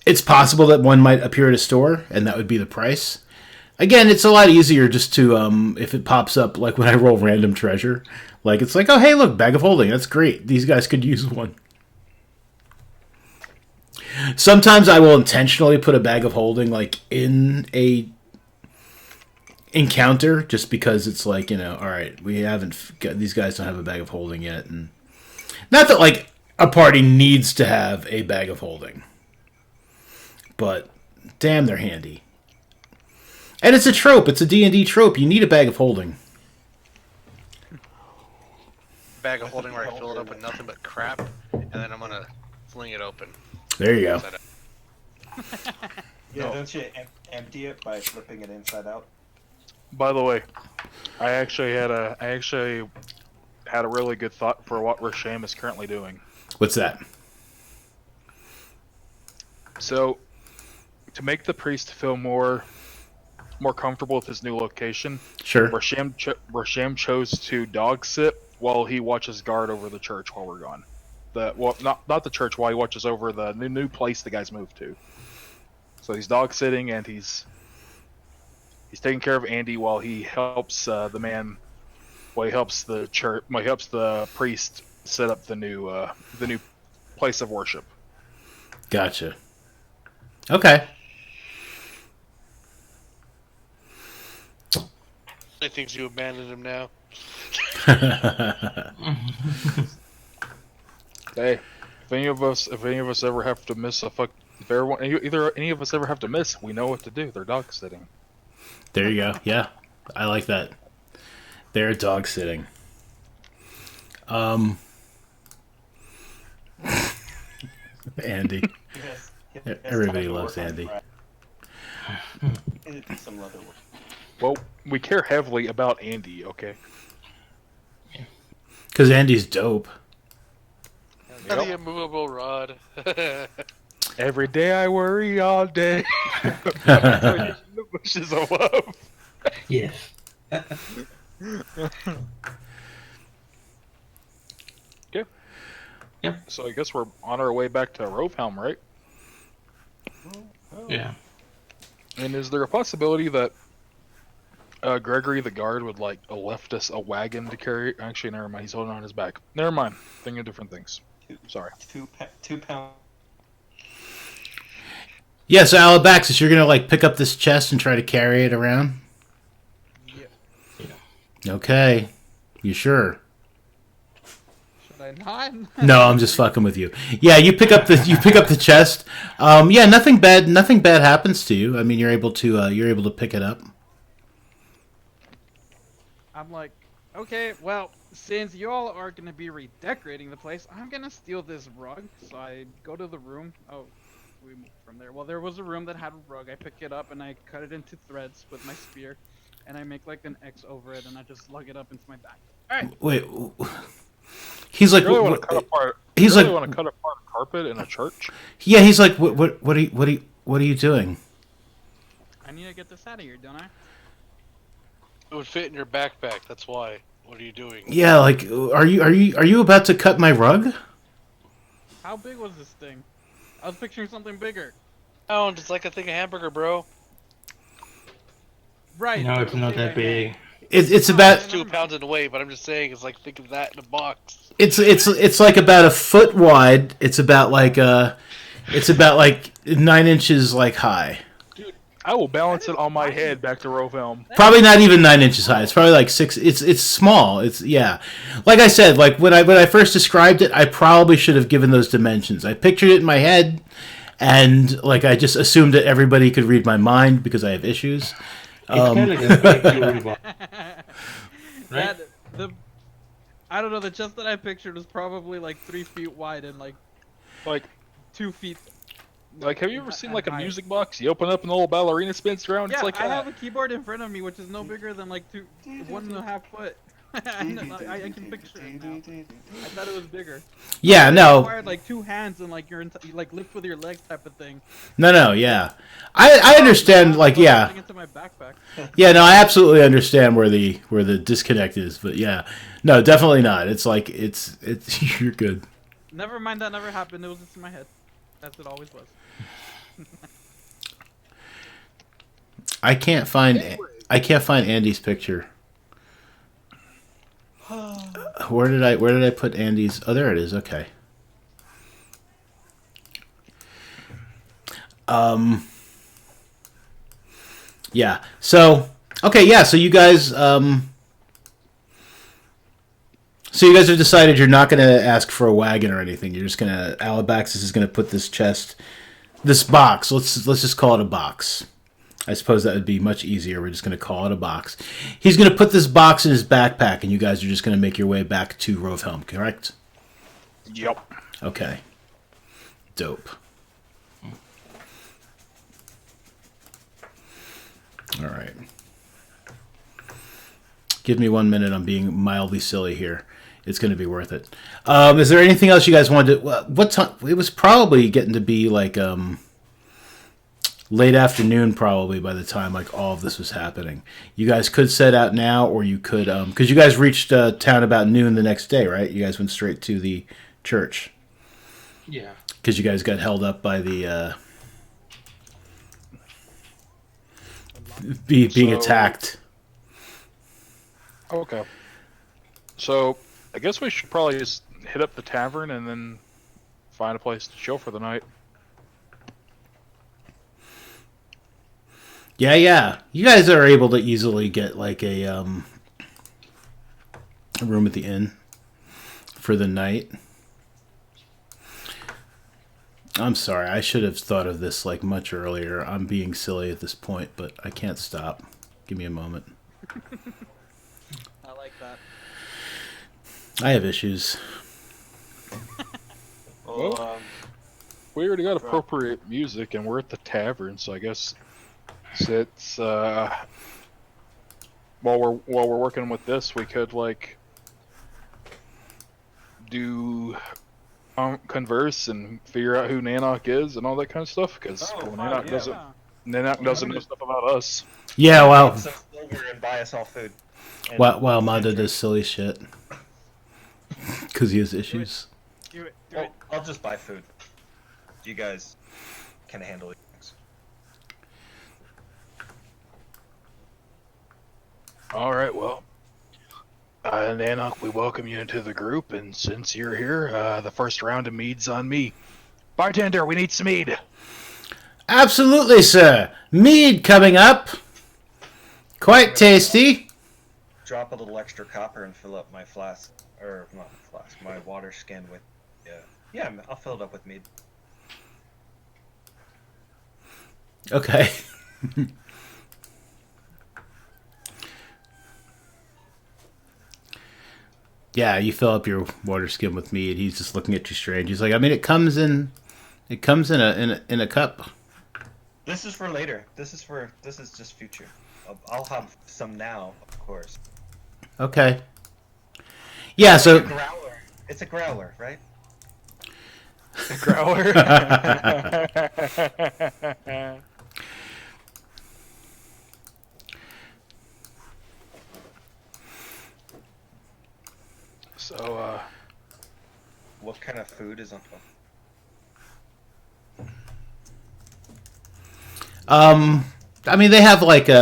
It's possible that one might appear at a store, and that would be the price. Again, it's a lot easier just to, if it pops up, like when I roll random treasure, like, it's like, oh, hey, look, bag of holding, that's great. These guys could use one. Sometimes I will intentionally put a bag of holding like in a encounter just because it's like, all right, we haven't got, these guys don't have a bag of holding yet, and not that like a party needs to have a bag of holding, but damn, they're handy. And it's a trope. It's a D&D trope. You need a bag of holding. Bag of holding where I fill it up with nothing but crap, and then I'm gonna fling it open. There you go. Inside out. Yeah, don't you empty it by flipping it inside out? By the way, I actually had a really good thought for what Rasham is currently doing. What's that? So, to make the priest feel more comfortable with his new location, Sure. Rasham chose to dog sit while he watches guard over the church while we're gone. Not the church, while he watches over the new place the guys moved to. So he's dog sitting and he's taking care of Andy while he helps the priest set up the new place of worship. Gotcha. Okay. He thinks you abandoned him now. Hey, if any of us ever have to miss any of us ever have to miss, we know what to do. They're dog sitting. There you go. Yeah, I like that. They're dog sitting. Andy. Yes. Everybody loves Andy. Some leather work. Well, we care heavily about Andy, okay? Because Andy's dope. And the immovable rod. Every day I worry all day. Which is a love. Yes. Okay. Yep. So I guess we're on our way back to Rovehelm, right? Yeah. And is there a possibility that Gregory the guard would like left us a wagon to carry? Actually, never mind. He's holding on his back. Never mind. Thinking of different things. Sorry. 2 pounds. Yeah, so Alabaxis, you're gonna like pick up this chest and try to carry it around? Yeah. Okay. You sure? Should I not? No, I'm just fucking with you. Yeah, you pick up the chest. Yeah, nothing bad happens to you. I mean, you're able to pick it up. I'm like, okay, well, since you all are gonna be redecorating the place, I'm gonna steal this rug. So I go to the room. Oh, we moved from there. Well, there was a room that had a rug. I pick it up and I cut it into threads with my spear, and I make like an X over it, and I just lug it up into my back. All right. Wait, he's like, You really want to cut apart? He's you really like, want to cut apart a carpet in a church? yeah, he's like, what are you doing? I need to get this out of here, don't I? It would fit in your backpack. That's why. What are you doing? Yeah, like, are you about to cut my rug? How big was this thing? I was picturing something bigger. Oh, it's like a thing of hamburger, bro. Right. No, it's not that big. It's about It's 2 pounds in weight, but I'm just saying, it's like, think of that in a box. it's like about a foot wide. It's about like 9 inches like high. I will balance it on my head back to Rovehelm. Probably not even 9 inches high. It's probably like 6. It's small. It's yeah. Like I said, like when I first described it, I probably should have given those dimensions. I pictured it in my head, and like I just assumed that everybody could read my mind because I have issues. It's kind of like a big jewelry box. Right? I don't know, the chest that I pictured was probably like 3 feet wide and like Like, 2 feet. have you ever seen like a high. music box? You open up and the little ballerina spins around. Yeah, It's like I that. have a keyboard in front of me, which is no bigger than like 1.5 foot. I can picture it now. I thought it was bigger. Yeah, It no, required like 2 hands and like you like lift with your legs type of thing. no, yeah. I understand. Like, yeah, Putting it into my backpack. yeah. No, I absolutely understand where the disconnect is. But yeah, no, definitely not. It's like it's you're good. Never mind, that never happened. It was just in my head. As it always was. I can't find Andy's picture. Where did I put Andy's? Oh, there it is. Okay. Yeah. So okay. Yeah. So you guys. So you guys have decided you're not going to ask for a wagon or anything. You're just going to Alabaxis is going to put this chest, this box. Let's just call it a box. I suppose that would be much easier. We're just going to call it a box. He's going to put this box in his backpack, and you guys are just going to make your way back to Rovehelm, correct? Yep. Okay. Dope. All right. Give me 1 minute. I'm being mildly silly here. It's going to be worth it. Is there anything else you guys wanted to... what time? It was probably getting to be like late afternoon probably by the time like all of this was happening. You guys could set out now, or you could... because you guys reached town about noon the next day, right? You guys went straight to the church. Yeah. Because you guys got held up by the... being attacked. Okay. So, I guess we should probably just hit up the tavern and then find a place to chill for the night. Yeah. You guys are able to easily get like a room at the inn for the night. I'm sorry, I should have thought of this like much earlier. I'm being silly at this point, but I can't stop. Give me a moment. I like that. I have issues. Well, we already got appropriate music, and we're at the tavern, so I guess it's while we're working with this, we could like do converse and figure out who Nanok is and all that kind of stuff. Because Nanok doesn't know stuff about us. Yeah, well, Some silver and buy us all food. And while Mando does silly shit because he has issues. Do it. I'll just buy food. You guys can handle it. All right, well, Nanok, we welcome you into the group, and since you're here, the first round of mead's on me. Bartender, we need some mead. Absolutely, sir. Mead coming up. Quite tasty. Drop a little extra copper and fill up my flask, or not flask, my water skin with. Yeah, I'll fill it up with mead. Okay. Yeah, you fill up your water skin with mead. He's just looking at you strange. He's like, I mean, it comes in a cup. This is for later. This is just future. I'll have some now, of course. Okay. Yeah, so It's a growler. It's a growler, right? Growler. So, What kind of food is on top? I mean, they have like we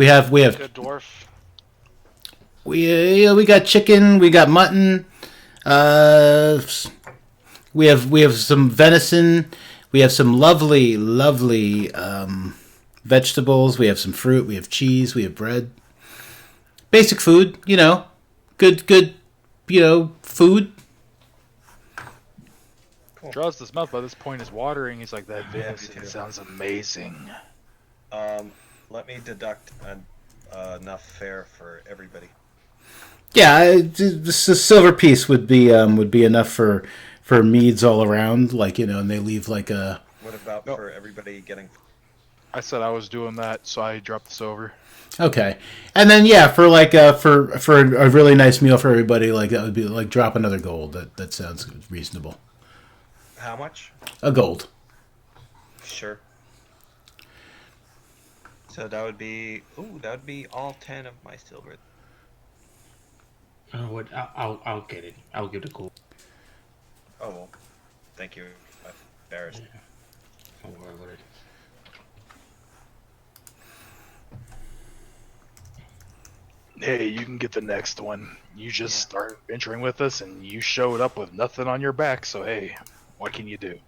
have Good dwarf. we got chicken, we got mutton, we have some venison, we have some lovely vegetables, we have some fruit, we have cheese, we have bread. Basic food, good food. draws his mouth by this point is watering. He's like, that Yeah, me venison too. sounds amazing. Let me deduct enough fare for everybody. Yeah, this a silver piece would be enough for meads all around, like and they leave like a. What about No. for everybody getting? I said I was doing that, so I dropped this over. Okay, and then for like for a really nice meal for everybody, like that would be like drop another gold. That sounds reasonable. How much? A gold. Sure. So that would be all 10 of my silver. You know what? I'll get it. I'll give the gold. Oh well, thank you. I'm embarrassed. Don't worry about it. Hey, you can get the next one. You just started venturing with us, and you showed up with nothing on your back. So hey, what can you do?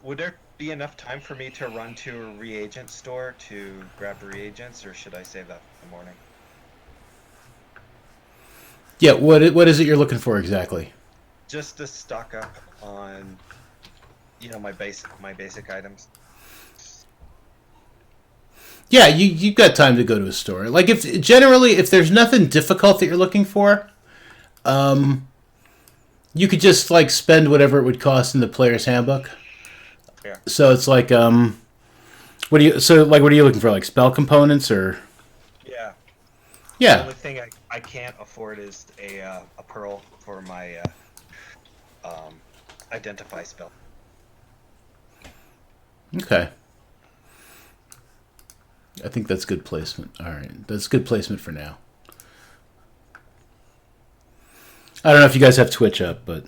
Would there be enough time for me to run to a reagent store to grab reagents, or should I save that for the morning? Yeah, what is it you're looking for exactly? Just to stock up on, my basic items. Yeah, you've got time to go to a store. Like if there's nothing difficult that you're looking for, you could just like spend whatever it would cost in the player's handbook. Yeah. So it's like what are you looking for, like spell components or? Yeah. The Yeah. only thing I can't afford is a pearl for my identify spell. Okay. I think that's good placement. All right, that's good placement for now. I don't know if you guys have Twitch up, but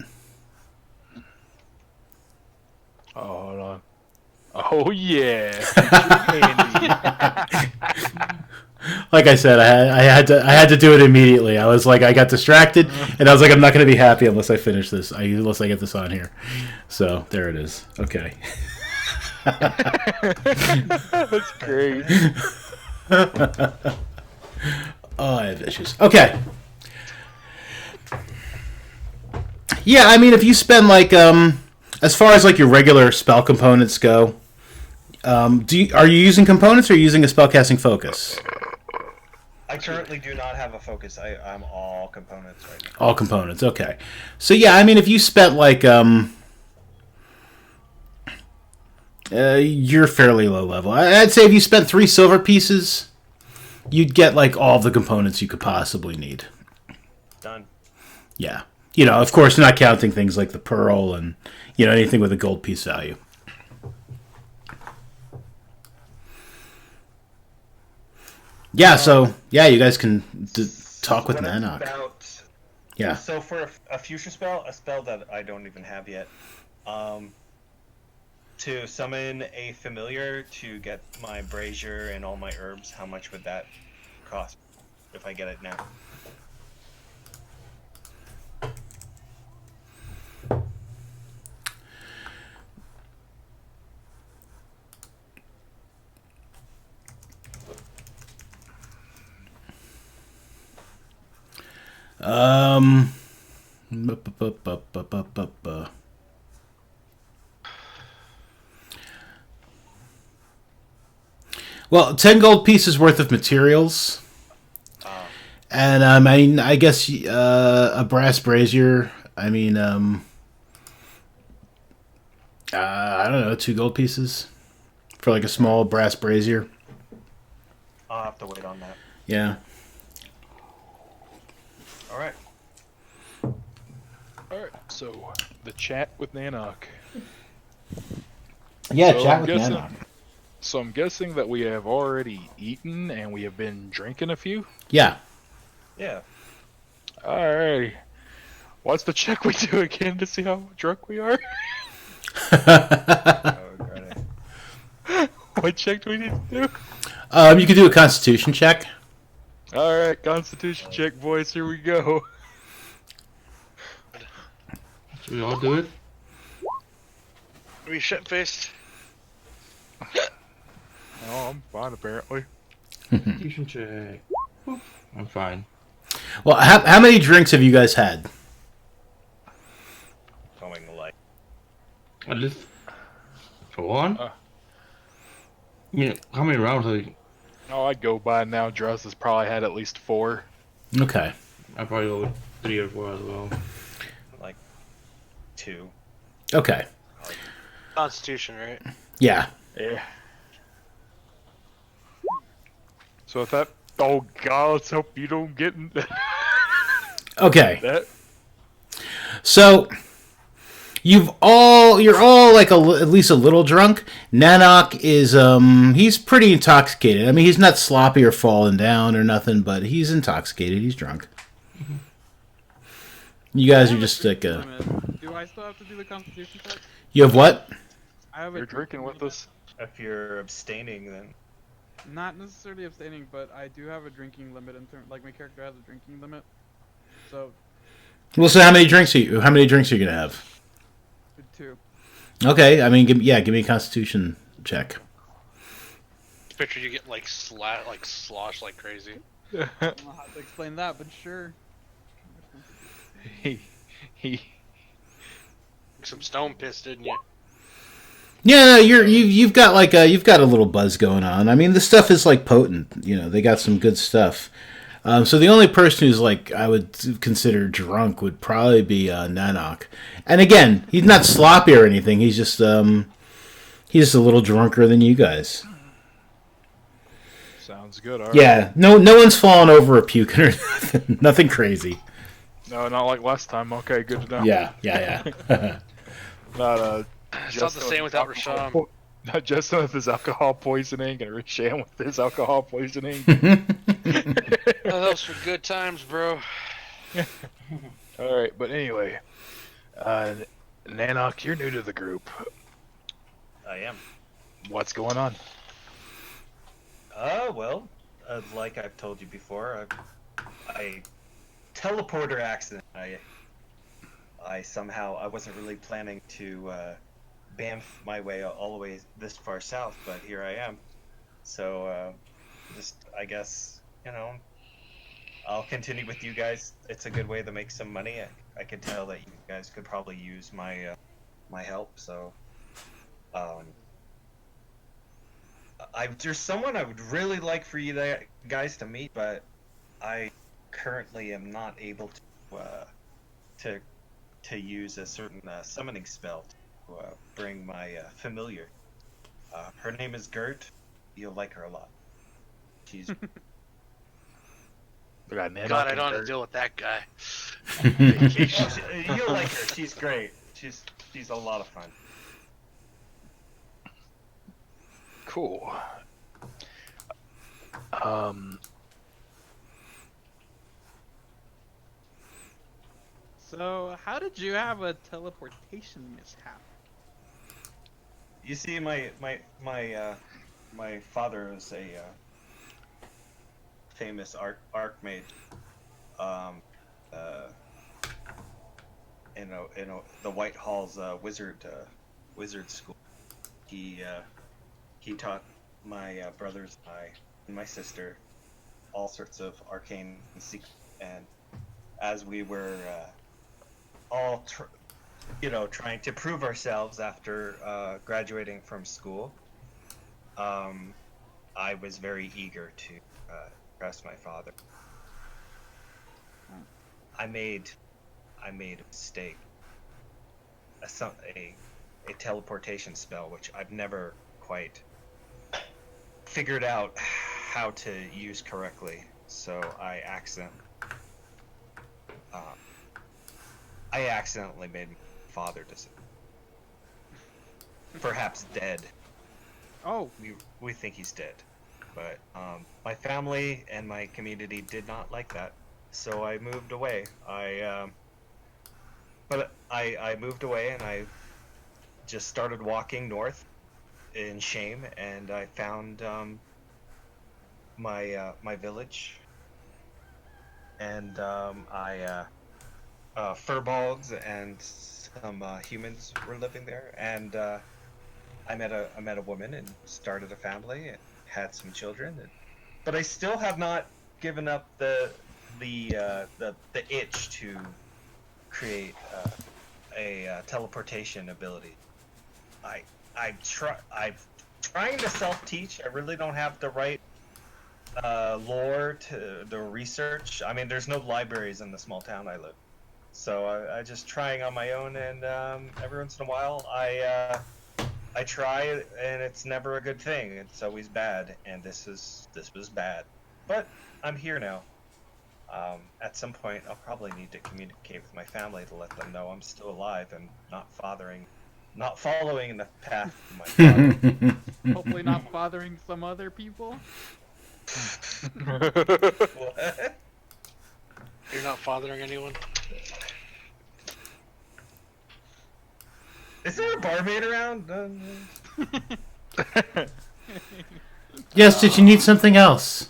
Oh, hold on. Oh yeah. like I said, I had to do it immediately. I was like, I got distracted, and I was like, I'm not going to be happy unless I finish this. Unless I get this on here. So there it is. Okay. That's great. Oh, I have issues. Okay. Yeah, I mean, if you spend like as far as like your regular spell components go, are you using components or are you using a spellcasting focus? I currently do not have a focus. I'm all components right now. All components. Okay. So yeah, I mean, if you spent like you're fairly low level. I'd say if you spent 3 silver pieces, you'd get like all the components you could possibly need. Done. Yeah. Of course, not counting things like the pearl and, anything with a gold piece value. Yeah, so, yeah, you guys can talk with What Nanok. about, Yeah. So for a future spell, a spell that I don't even have yet, to summon a familiar to get my brazier and all my herbs, how much would that cost if I get it now? Um. bu- bu- bu- bu- bu- bu- bu- bu. Well, 10 gold pieces worth of materials. And I mean, I guess a brass brazier. I mean, I don't know, 2 gold pieces for like a small brass brazier. I'll have to wait on that. Yeah. All right. Alright, so the chat with Nanok. Yeah, So chat I'm with guessing- Nanok. So I'm guessing that we have already eaten and we have been drinking a few? Yeah. Yeah. Alright. What's the check we do again to see how drunk we are? I regret it. What check do we need to do? You could do a Constitution check. Alright, Constitution check, boys, here we go. Should we all do it? Are we shit faced? Oh, I'm fine apparently. Constitution check. Boop. I'm fine. Well, how many drinks have you guys had? Going like. At least for one. Uh. How many rounds? Oh, I'd go by now. Druss has probably had at least 4. Okay. I probably go with 3 or 4 as well. Like 2. Okay. Constitution, right? Yeah. Yeah. So if that... Oh god, let's hope you don't get in Okay. that. So you're all like at least a little drunk. Nanok is he's pretty intoxicated. I mean, he's not sloppy or falling down or nothing, but he's intoxicated. He's drunk. Mm-hmm. You guys I are have a just like drinking limit. Do I still have to do the Constitution check? you have what? I have a You're drinking with limit. us? If you're abstaining, then. Not necessarily abstaining, but I do have a drinking limit in terms. Like my character has a drinking limit. So Well, so how many drinks are you gonna have? 2. Okay, I mean, give me a Constitution check. Picture you get like slosh like crazy. I don't know how to explain that, but sure. he Some stone piss, didn't you? Yeah, no, you've got you've got a little buzz going on. I mean, the stuff is like potent. You know, they got some good stuff. So the only person who's like I would consider drunk would probably be Nanok. And again, he's not sloppy or anything. He's just a little drunker than you guys. sounds good. All right. Yeah, no one's fallen over or puking or nothing. Nothing crazy. No, not like last time. Okay, good to know. Yeah. Not It's not the same without Rasham. Not Justin with his alcohol poisoning and Rasham with his alcohol poisoning. Those for good times, bro. All right, but anyway, Nanok, you're new to the group. I am. What's going on? Well, like I've told you before, I teleporter accident. I somehow I wasn't really planning to bamf my way all the way this far south, but here I am. So just I guess I'll continue with you guys. It's a good way to make some money. I could tell that you guys could probably use my my help. So there's someone I would really like for you guys to meet, but I currently am not able to use a certain summoning spell to bring my familiar. Her name is Gert. You'll like her a lot. She's God, I don't have to deal with that guy. you'll like her. She's great. She's a lot of fun. Cool. So, how did you have a teleportation mishap? You see, my father is a famous archmage. In the White Hall's wizard school. He taught my brothers and my sister all sorts of arcane secrets, and as we were all trying to prove ourselves after graduating from school, I was very eager to impress my father. I made a mistake, a teleportation spell which I've never quite figured out how to use correctly. So I accidentally made my father perhaps dead. Oh, We think he's dead, but my family and my community did not like that, so I moved away. I moved away and I just started walking north in shame, and I found my village, and furbolgs and some humans were living there, and I met a woman and started a family and had some children, but I still have not given up the itch to create a teleportation ability. I'm trying to self-teach. I really don't have the right lore to the research. I mean, there's no libraries in the small town I live, so I just trying on my own, and every once in a while I try, and it's never a good thing. It's always bad, and this was bad. But I'm here now. At some point, I'll probably need to communicate with my family to let them know I'm still alive and not following the path of my father. hopefully not bothering some other people. What? You're not fathering anyone? Is there a barmaid around? Yes, did you need something else?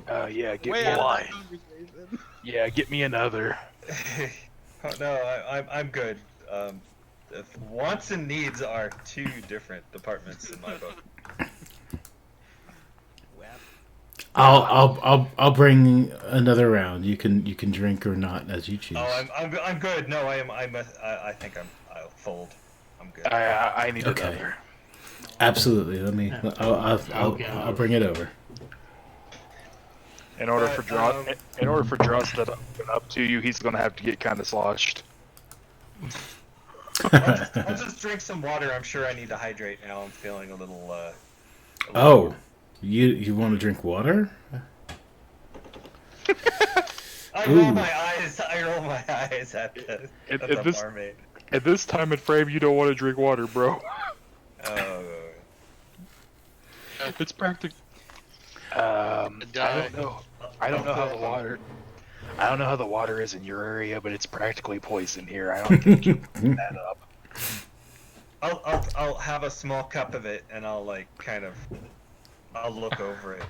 Yeah, get Way me out of one. the conversation. Yeah, get me another. Oh, no, I'm good. If wants and needs are two different departments in my book. I'll bring another round. You can drink or not as you choose. Oh, I'm good. No, I think I'll fold. I'm good. I need Okay. another. Absolutely. Let me. Okay. I'll bring it over. In order But, for Dross to open up to you, he's gonna have to get kind of sloshed. I'll just drink some water. I'm sure I need to hydrate now. I'm feeling a little. Oh, you want to drink water? I Ooh. roll my eyes. I roll my eyes at the barmaid. At this time and frame, you don't want to drink water, bro. Oh. It's practical. I don't know. I don't know how the water. I don't know how the water is in your area, but it's practically poison here. I don't think you can pick that up. I'll have a small cup of it, and I'll I'll look over it.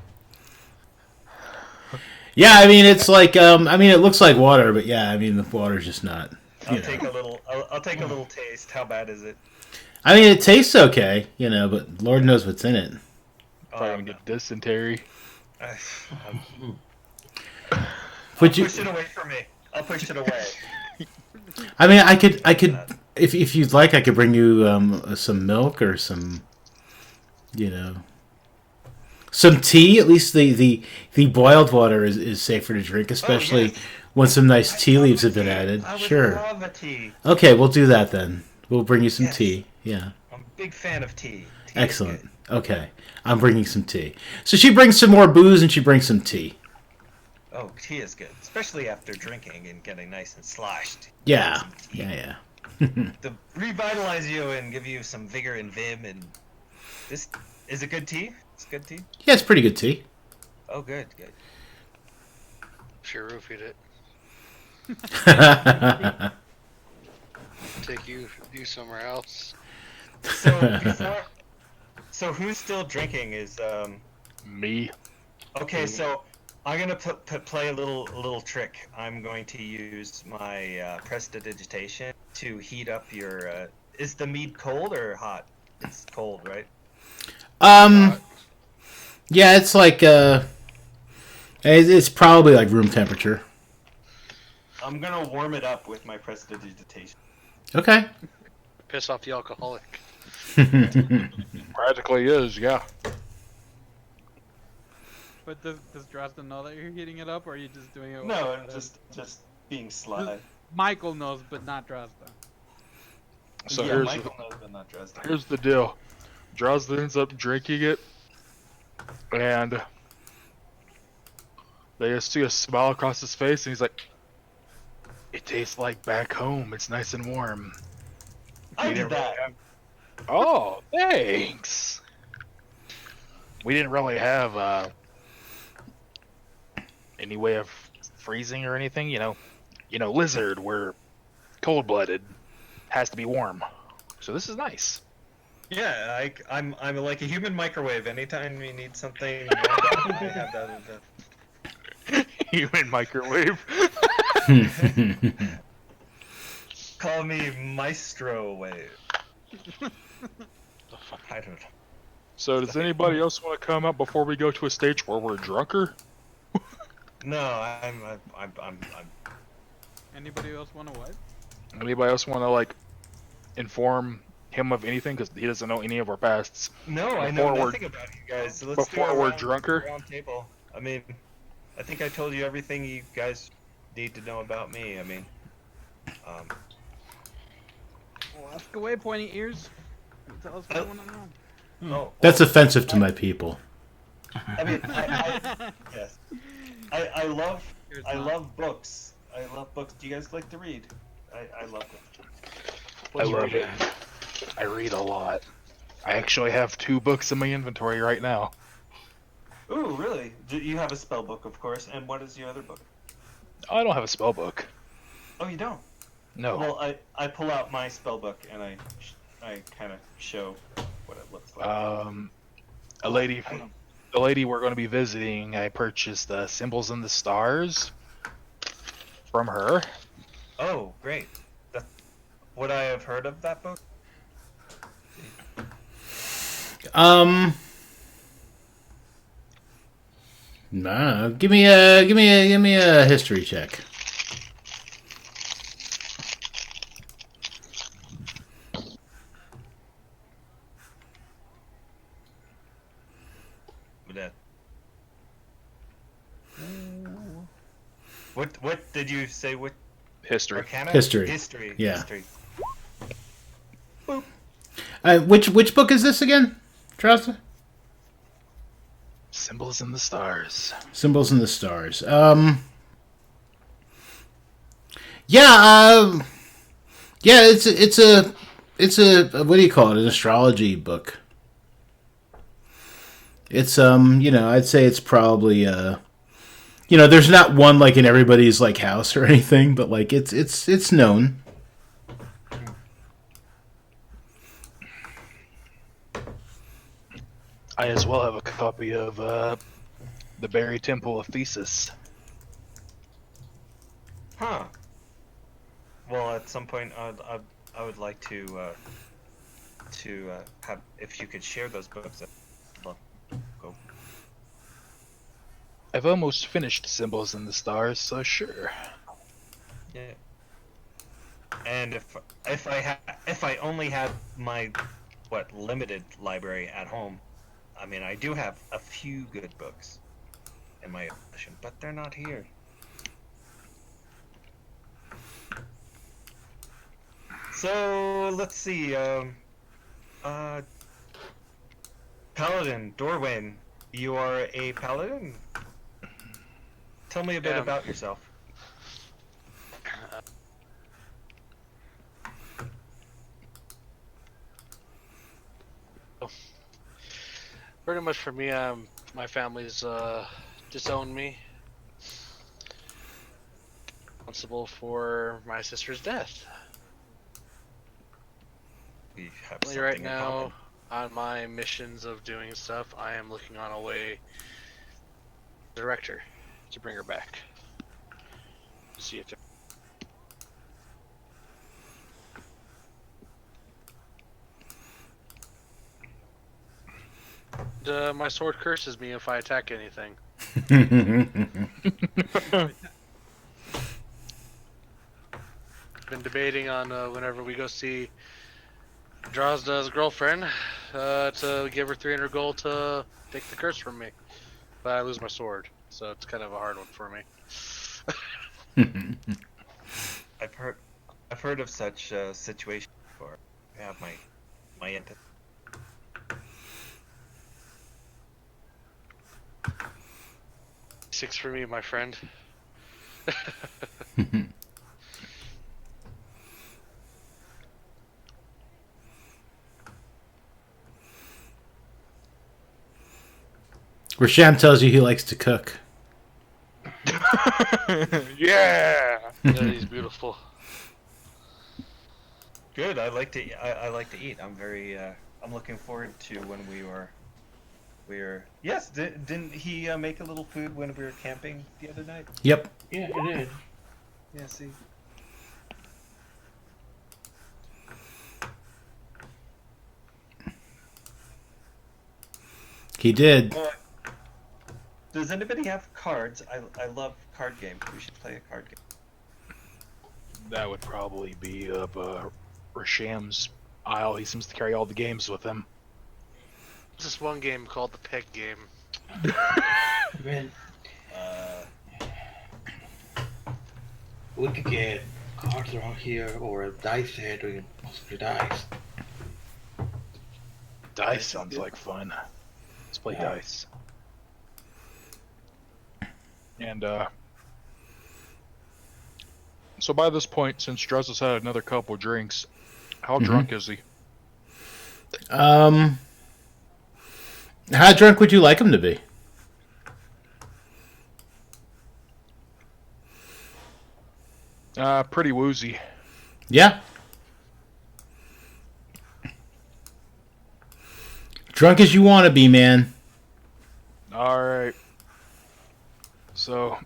Yeah, I mean it's like it looks like water, but yeah, I mean the water's just not. I'll take a little. I'll take a little taste. How bad is it? I mean it tastes okay, but Lord knows what's in it. Probably gonna get dysentery. Would you? Push it away from me. I'll push it away. I mean, I could, if you'd like, I could bring you some milk or some, some tea. At least the boiled water is safer to drink, especially yes. when some nice tea leaves have been added. I would Sure. love a tea. Okay, we'll do that then. We'll bring you some Yes. tea. Yeah. I'm a big fan of tea. Tea is Excellent. good. Okay, I'm bringing some tea. So she brings some more booze and she brings some tea. Oh, tea is good, especially after drinking and getting nice and sloshed. Yeah. Some tea Yeah. to revitalize you and give you some vigor and vim. And this is it good tea? It's good tea. Yeah, it's pretty good tea. Oh, good. Sure roofied it. Take you somewhere else. So who's still drinking? Is Me. okay. So I'm gonna play a little trick. I'm going to use my prestidigitation to heat up your. Is the mead cold or hot? It's cold, right? Yeah, it's like it's probably like room temperature. I'm gonna warm it up with my prestidigitation. Okay. Piss off the alcoholic. Practically is, yeah. But does Drosden know that you're heating it up, or are you just doing it? No, I'm just being sly. Michael knows, but not Drosden. So yeah, Michael knows, but not Dresden. here's the deal. Drosden ends up drinking it, and they just see a smile across his face, and he's like, "It tastes like back home. It's nice and warm." I We did didn't really that. have- Oh, thanks. We didn't really have any way of freezing or anything, lizard, we're cold-blooded, has to be warm. So this is nice. Yeah, I'm like a human microwave. Anytime you need something, warmed up, I have that. Human microwave. Call me Maestro Wave. I don't know. So does anybody else want to come up before we go to a stage where we're drunker? No, I'm. Anybody else want to what? Anybody else want to inform him of anything, because he doesn't know any of our pasts? No, I know Before we're- nothing about you guys. So let's before do a we're round- drunker? round table. I mean, I think I told you everything you guys need to know about me. I mean, Well, ask away, pointy ears. Tell us what you want to know. oh, That's offensive to my people. I mean, yes. I love Here's I not. love books. I love books. Do you guys like to read? I love them. I love it. I read a lot. I actually have 2 books in my inventory right now. Ooh, really? Do you have a spell book, of course. And what is your other book? I don't have a spell book. Oh, you don't? No. Well, I pull out my spell book and I kind of show what it looks like. A lady we're going to be visiting, I purchased Symbols in the Stars from her. Oh, great. Would I have heard of that book? Nah, give me a history check. Would that- What did you say? What History. Arcana? History. History. Yeah. History. Which book is this again, Trouser? Symbols in the stars. Symbols in the Stars. Yeah, yeah. It's a what do you call it? An astrology book. It's I'd say it's probably there's not one like in everybody's like house or anything, but like it's known. I as well have a copy of the Buried Temple of Thesis. Huh. Well, at some point, I would like to have, if you could share those books. I'd love to go. I've almost finished Symbols in the Stars, so sure. Yeah. And if I only had my limited library at home, I mean, I do have a few good books in my possession, but they're not here. So let's see. Paladin, Dorwyn, you are a paladin. Tell me a bit about yourself. Pretty much for me, my family's disowned me. Responsible for my sister's death. We have Right something in now, common. on my missions of doing stuff, I am looking on a way director to bring her back. See if my sword curses me if I attack anything. Been debating on whenever we go see Drozda's girlfriend to give her 300 gold to take the curse from me, but I lose my sword, so it's kind of a hard one for me. I've heard of such situations before. I have my empathy. Six for me, my friend. Rasham tells you he likes to cook. Yeah! Yeah, he's beautiful. Good. I like to eat. I'm very. I'm looking forward to when we were. Yes. Didn't he make a little food when we were camping the other night? Yep. Yeah, it did. Yeah. See. He did. Does anybody have cards? I love card games. We should play a card game. That would probably be up Rasham's aisle. He seems to carry all the games with him. There's this one game called the Peg Game. Man, Uh, we could get cards around here or a dice set. We can possibly dice. Dice sounds like fun. Let's play Yeah. dice. And so by this point, since Dress has had another couple drinks, how drunk is he? How drunk would you like him to be? Pretty woozy. Yeah. Drunk as you want to be, man. All right. So,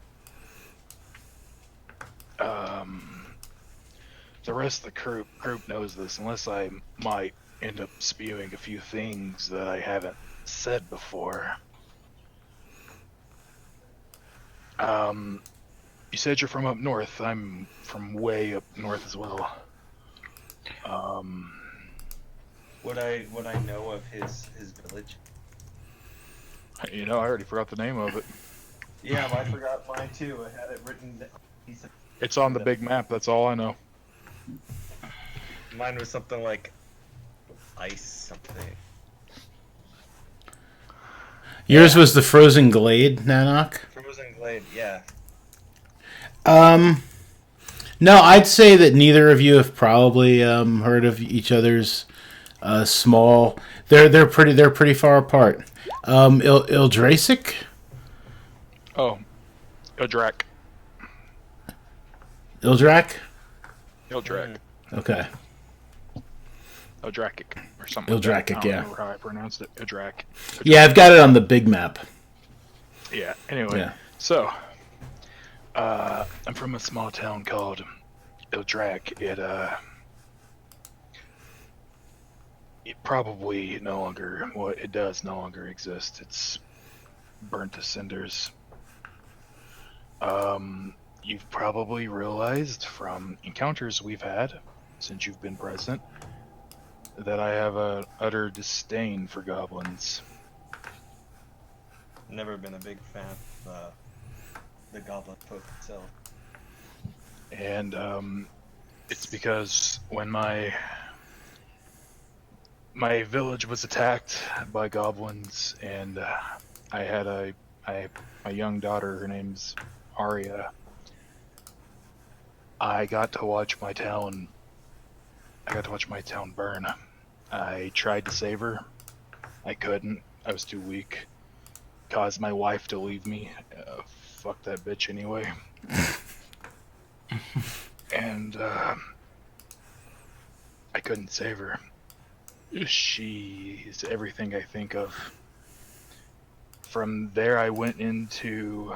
the rest of the group knows this, unless I might end up spewing a few things that I haven't said before. You said you're from up north. I'm from way up north as well. Would I know of his village? I already forgot the name of it. Yeah, I forgot mine too. I had it written. It's on the big map. That's all I know. Mine was something like ice something. Yours was the Frozen Glade, Nanok? Frozen Glade, yeah. No, I'd say that neither of you have probably heard of each other's small. They're pretty far apart. Ildrasic? Oh, Ildrak. Ildrak? Ildrak. Okay. Eldrakic or something. Eldrakic, like that. I don't yeah. remember how I pronounced it. Eldrak. Yeah, I've got it on the big map. Yeah. Anyway, Yeah. so I'm from a small town called Ildrak. It probably no longer. Well, it does no longer exist. It's burnt to cinders. You've probably realized from encounters we've had since you've been present that I have a utter disdain for goblins. Never been a big fan of the goblin folk itself. And it's because when my village was attacked by goblins, and I had a young daughter. Her name's Arya. I got to watch my town burn. I tried to save her. I couldn't. I was too weak. Caused my wife to leave me. Fuck that bitch anyway. And I couldn't save her. She's everything I think of. From there I went into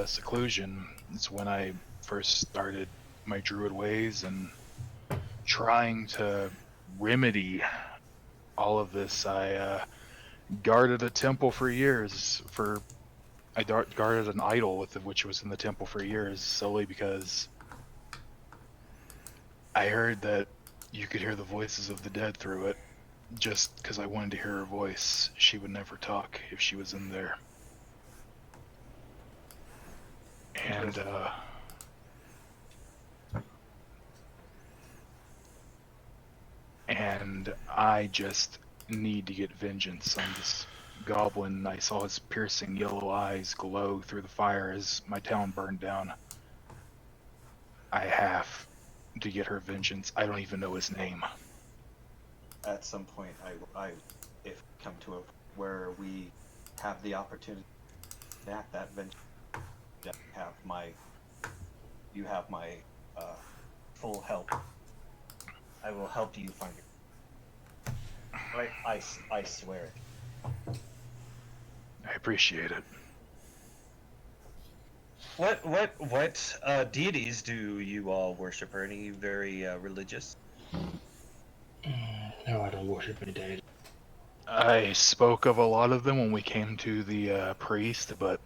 seclusion. It's when I first started my druid ways and trying to remedy all of this. I guarded a temple for years. I guarded an idol which was in the temple for years, solely because I heard that you could hear the voices of the dead through it. Just because I wanted to hear her voice. She would never talk if she was in there. And I just need to get vengeance on this goblin. I saw his piercing yellow eyes glow through the fire as my town burned down. I have to get her vengeance. I don't even know his name. At some point, I if come to a where we have the opportunity to enact that vengeance, you have my full help. I will help you find it. I swear it. I appreciate it. What deities do you all worship? Are any very religious? No, I don't worship any deity. I spoke of a lot of them when we came to the priest, but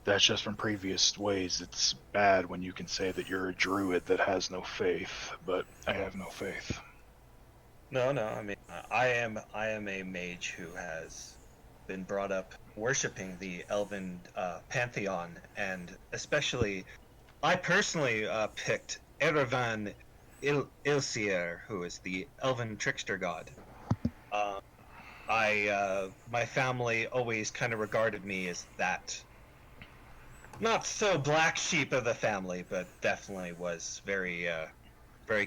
that's just from previous ways. It's bad when you can say that you're a druid that has no faith, but I have no faith. No. I mean, I am a mage who has been brought up worshiping the elven pantheon, and especially, I personally picked Erevan Ilsier, who is the elven trickster god. My family always kind of regarded me as that. Not so black sheep of the family, but definitely was very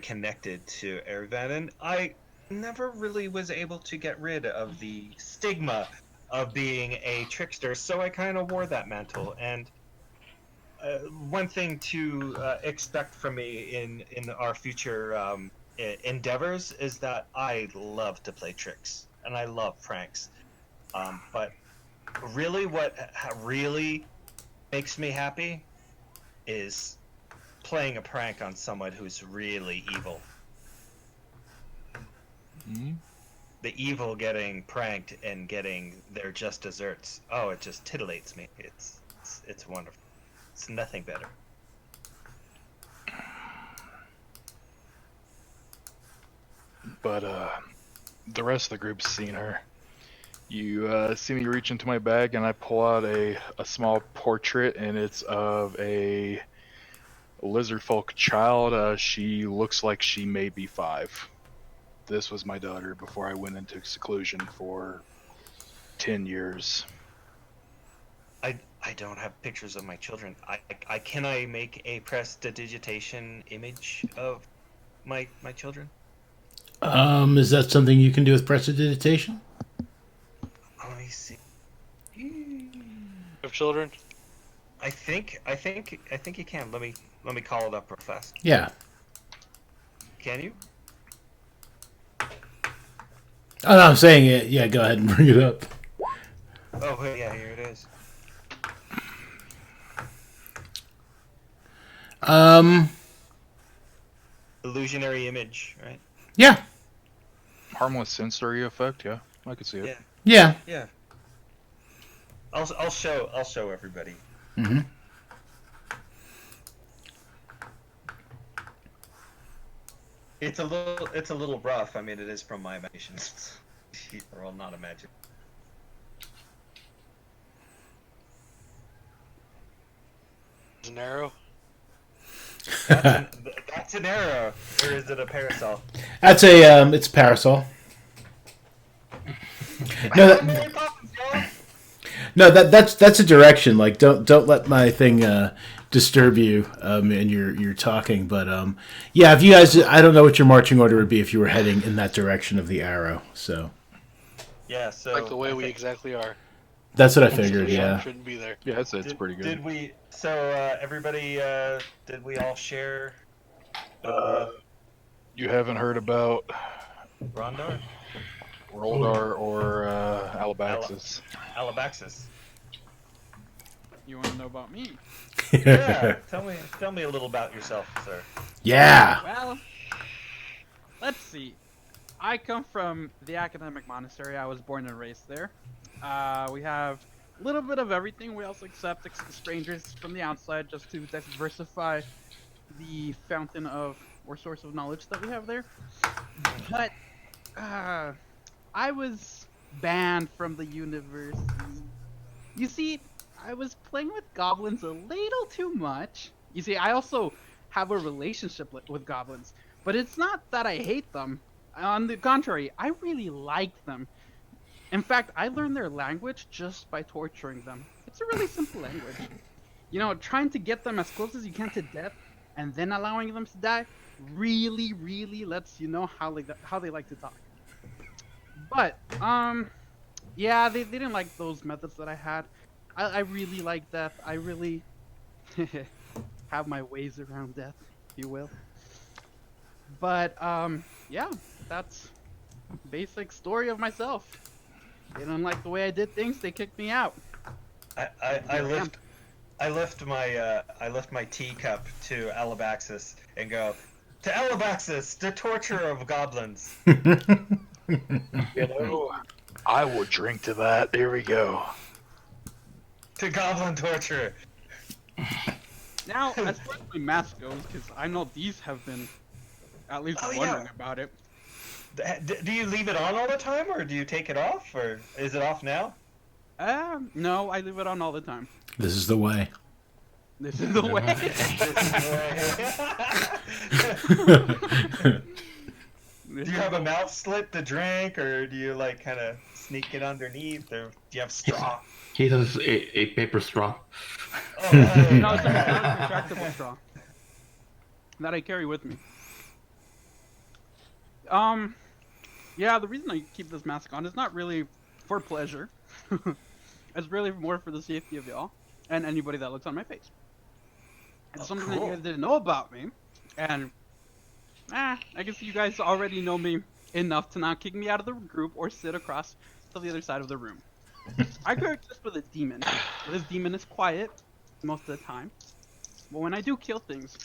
connected to Erevan, and I never really was able to get rid of the stigma of being a trickster, so I kind of wore that mantle. And one thing to expect from me in our future endeavors is that I love to play tricks and I love pranks. But really, what really makes me happy is playing a prank on someone who's really evil. Hmm? The evil getting pranked and getting their just desserts. Oh, it just titillates me. It's wonderful. It's nothing better. But the rest of the group's seen her. You see me reach into my bag and I pull out a small portrait, and it's of a lizard folk child. She looks like she may be 5. This was my daughter before I went into seclusion for 10 years. I don't have pictures of my children. Can I make a prestidigitation image of my children? Is that something you can do with prestidigitation? Let me see. Of children? I think you can. Let me call it up real fast. Yeah. Can you? Oh, no, I'm saying it. Yeah, go ahead and bring it up. Oh yeah, here it is. Illusionary image, right? Yeah. Harmless sensory effect, yeah. I could see it. Yeah. Yeah. Yeah. I'll show everybody. Mm-hmm. It's a little rough. I mean, it is from my imagination. Or well, not imagine. It's an arrow. That's an arrow, or is it a parasol? That's a it's a parasol. No, that's a direction. Like don't let my thing disturb you and you're talking. But yeah, if you guys, I don't know what your marching order would be if you were heading in that direction of the arrow. So Yeah, so Like the way we exactly are. that's what I figured. Yeah. Shouldn't be there. Yeah, it's pretty good. Did we? So everybody, did we all share? You haven't heard about Rondar, Roldar or Alabaxis? Alabaxis. You want to know about me? Yeah, tell me a little about yourself, sir. Yeah. Well, let's see. I come from the academic monastery. I was born and raised there. We have a little bit of everything. We also accept strangers from the outside just to diversify the fountain of or source of knowledge that we have there. But I was banned from the university. You see, I was playing with goblins a little too much. You see, I also have a relationship with goblins, but it's not that I hate them. On the contrary, I really like them. In fact, I learned their language just by torturing them. It's a really simple language. You know, trying to get them as close as you can to death and then allowing them to die really, really lets you know how they like to talk. But, yeah, they didn't like those methods that I had. I really like death. I really have my ways around death, if you will. But, yeah, that's basic story of myself. They didn't like the way I did things. They kicked me out. I lift my teacup to Alabaxis and go, to Alabaxis, the torturer of goblins. You know, I will drink to that. There we go. To goblin torture. Now, as far as my mask goes, because I know these have been at least wondering about it. Do you leave it on all the time, or do you take it off, or is it off now? No, I leave it on all the time. This is the way. This is the way. Do you have a mouth slit to drink, or do you like kind of sneak it underneath, or do you have straw? He has a paper straw. Oh, No, it's a retractable straw that I carry with me. Yeah, the reason I keep this mask on is not really for pleasure. It's really more for the safety of y'all and anybody that looks on my face. It's something that you guys didn't know about me, and I guess you guys already know me enough to not kick me out of the group or sit across to the other side of the room. I coexist with a demon. This demon is quiet most of the time. But when I do kill things,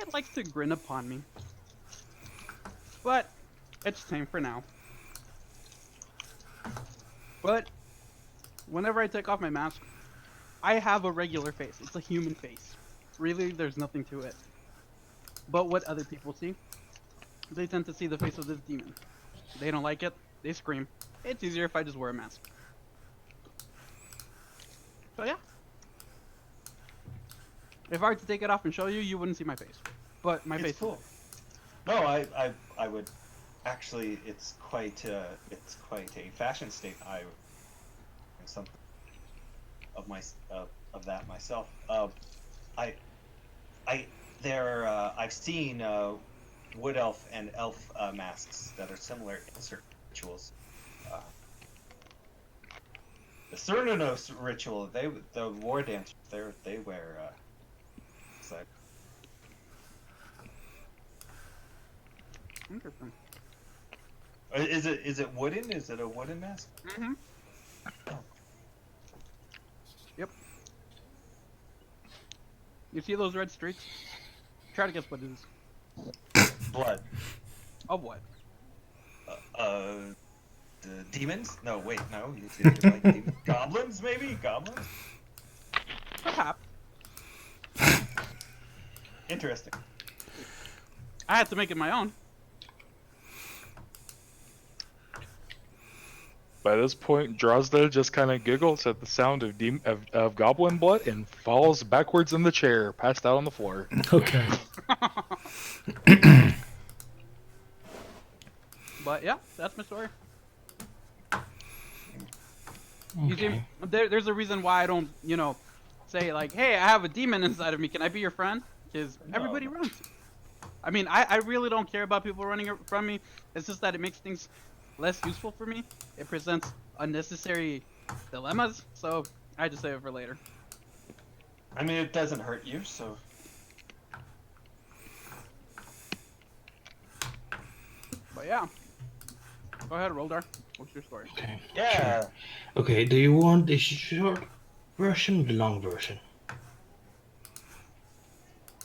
it likes to grin upon me. But it's tame for now. But whenever I take off my mask, I have a regular face. It's a human face. Really, there's nothing to it. But what other people see, they tend to see the face of this demon. They don't like it, they scream. It's easier if I just wear a mask. So yeah. If I were to take it off and show you, you wouldn't see my face. But my It's face cool. No, I would actually. It's quite a fashion statement. Something of that myself. I've seen wood elf and elf masks that are similar in certain rituals. The Cernanos ritual, the war dancers, they wear. Interesting. Is it wooden? Is it a wooden mask? Mm-hmm. Oh. Yep. You see those red streaks? Try to guess what it is. Blood. Of what? The demons? No, wait, no. You like demons? Goblins, maybe? Goblins? Perhaps. Interesting. I had to make it my own. By this point, Drozda just kind of giggles at the sound of goblin blood and falls backwards in the chair, passed out on the floor. Okay. But yeah, that's my story. You see, Okay. there's a reason why I don't, say like, hey, I have a demon inside of me. Can I be your friend? Because everybody runs. I mean, I really don't care about people running from me. It's just that it makes things less useful for me. It presents unnecessary dilemmas, so I just save it for later. I mean, it doesn't hurt you, so. But yeah. Go ahead, Roldar. What's your story? Okay. Yeah. Sure. Okay, do you want the short version or the long version?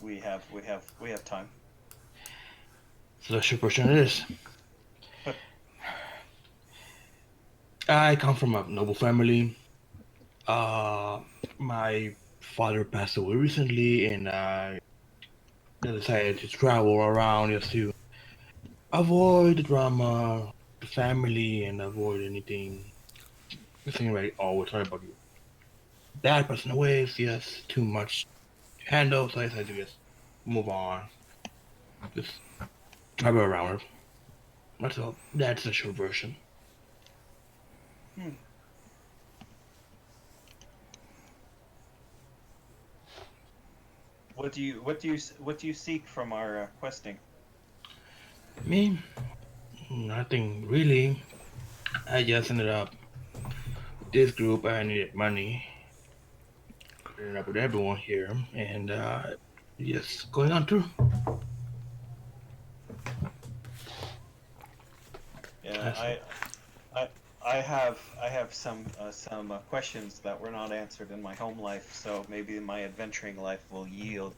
We have time. So the short version it is. I come from a noble family. My father passed away recently, and I decided to travel around just to avoid the drama, the family, and avoid anything. Right, always sorry about you. Dad passing away is just too much to handle, so I decided to just move on. Just travel around. That's all. That's the short version. What do you seek from our questing? Me? Nothing really. I just ended up with this group. I needed money. Ended up with everyone here, and just going on through. Yeah, I have some questions that were not answered in my home life, so maybe my adventuring life will yield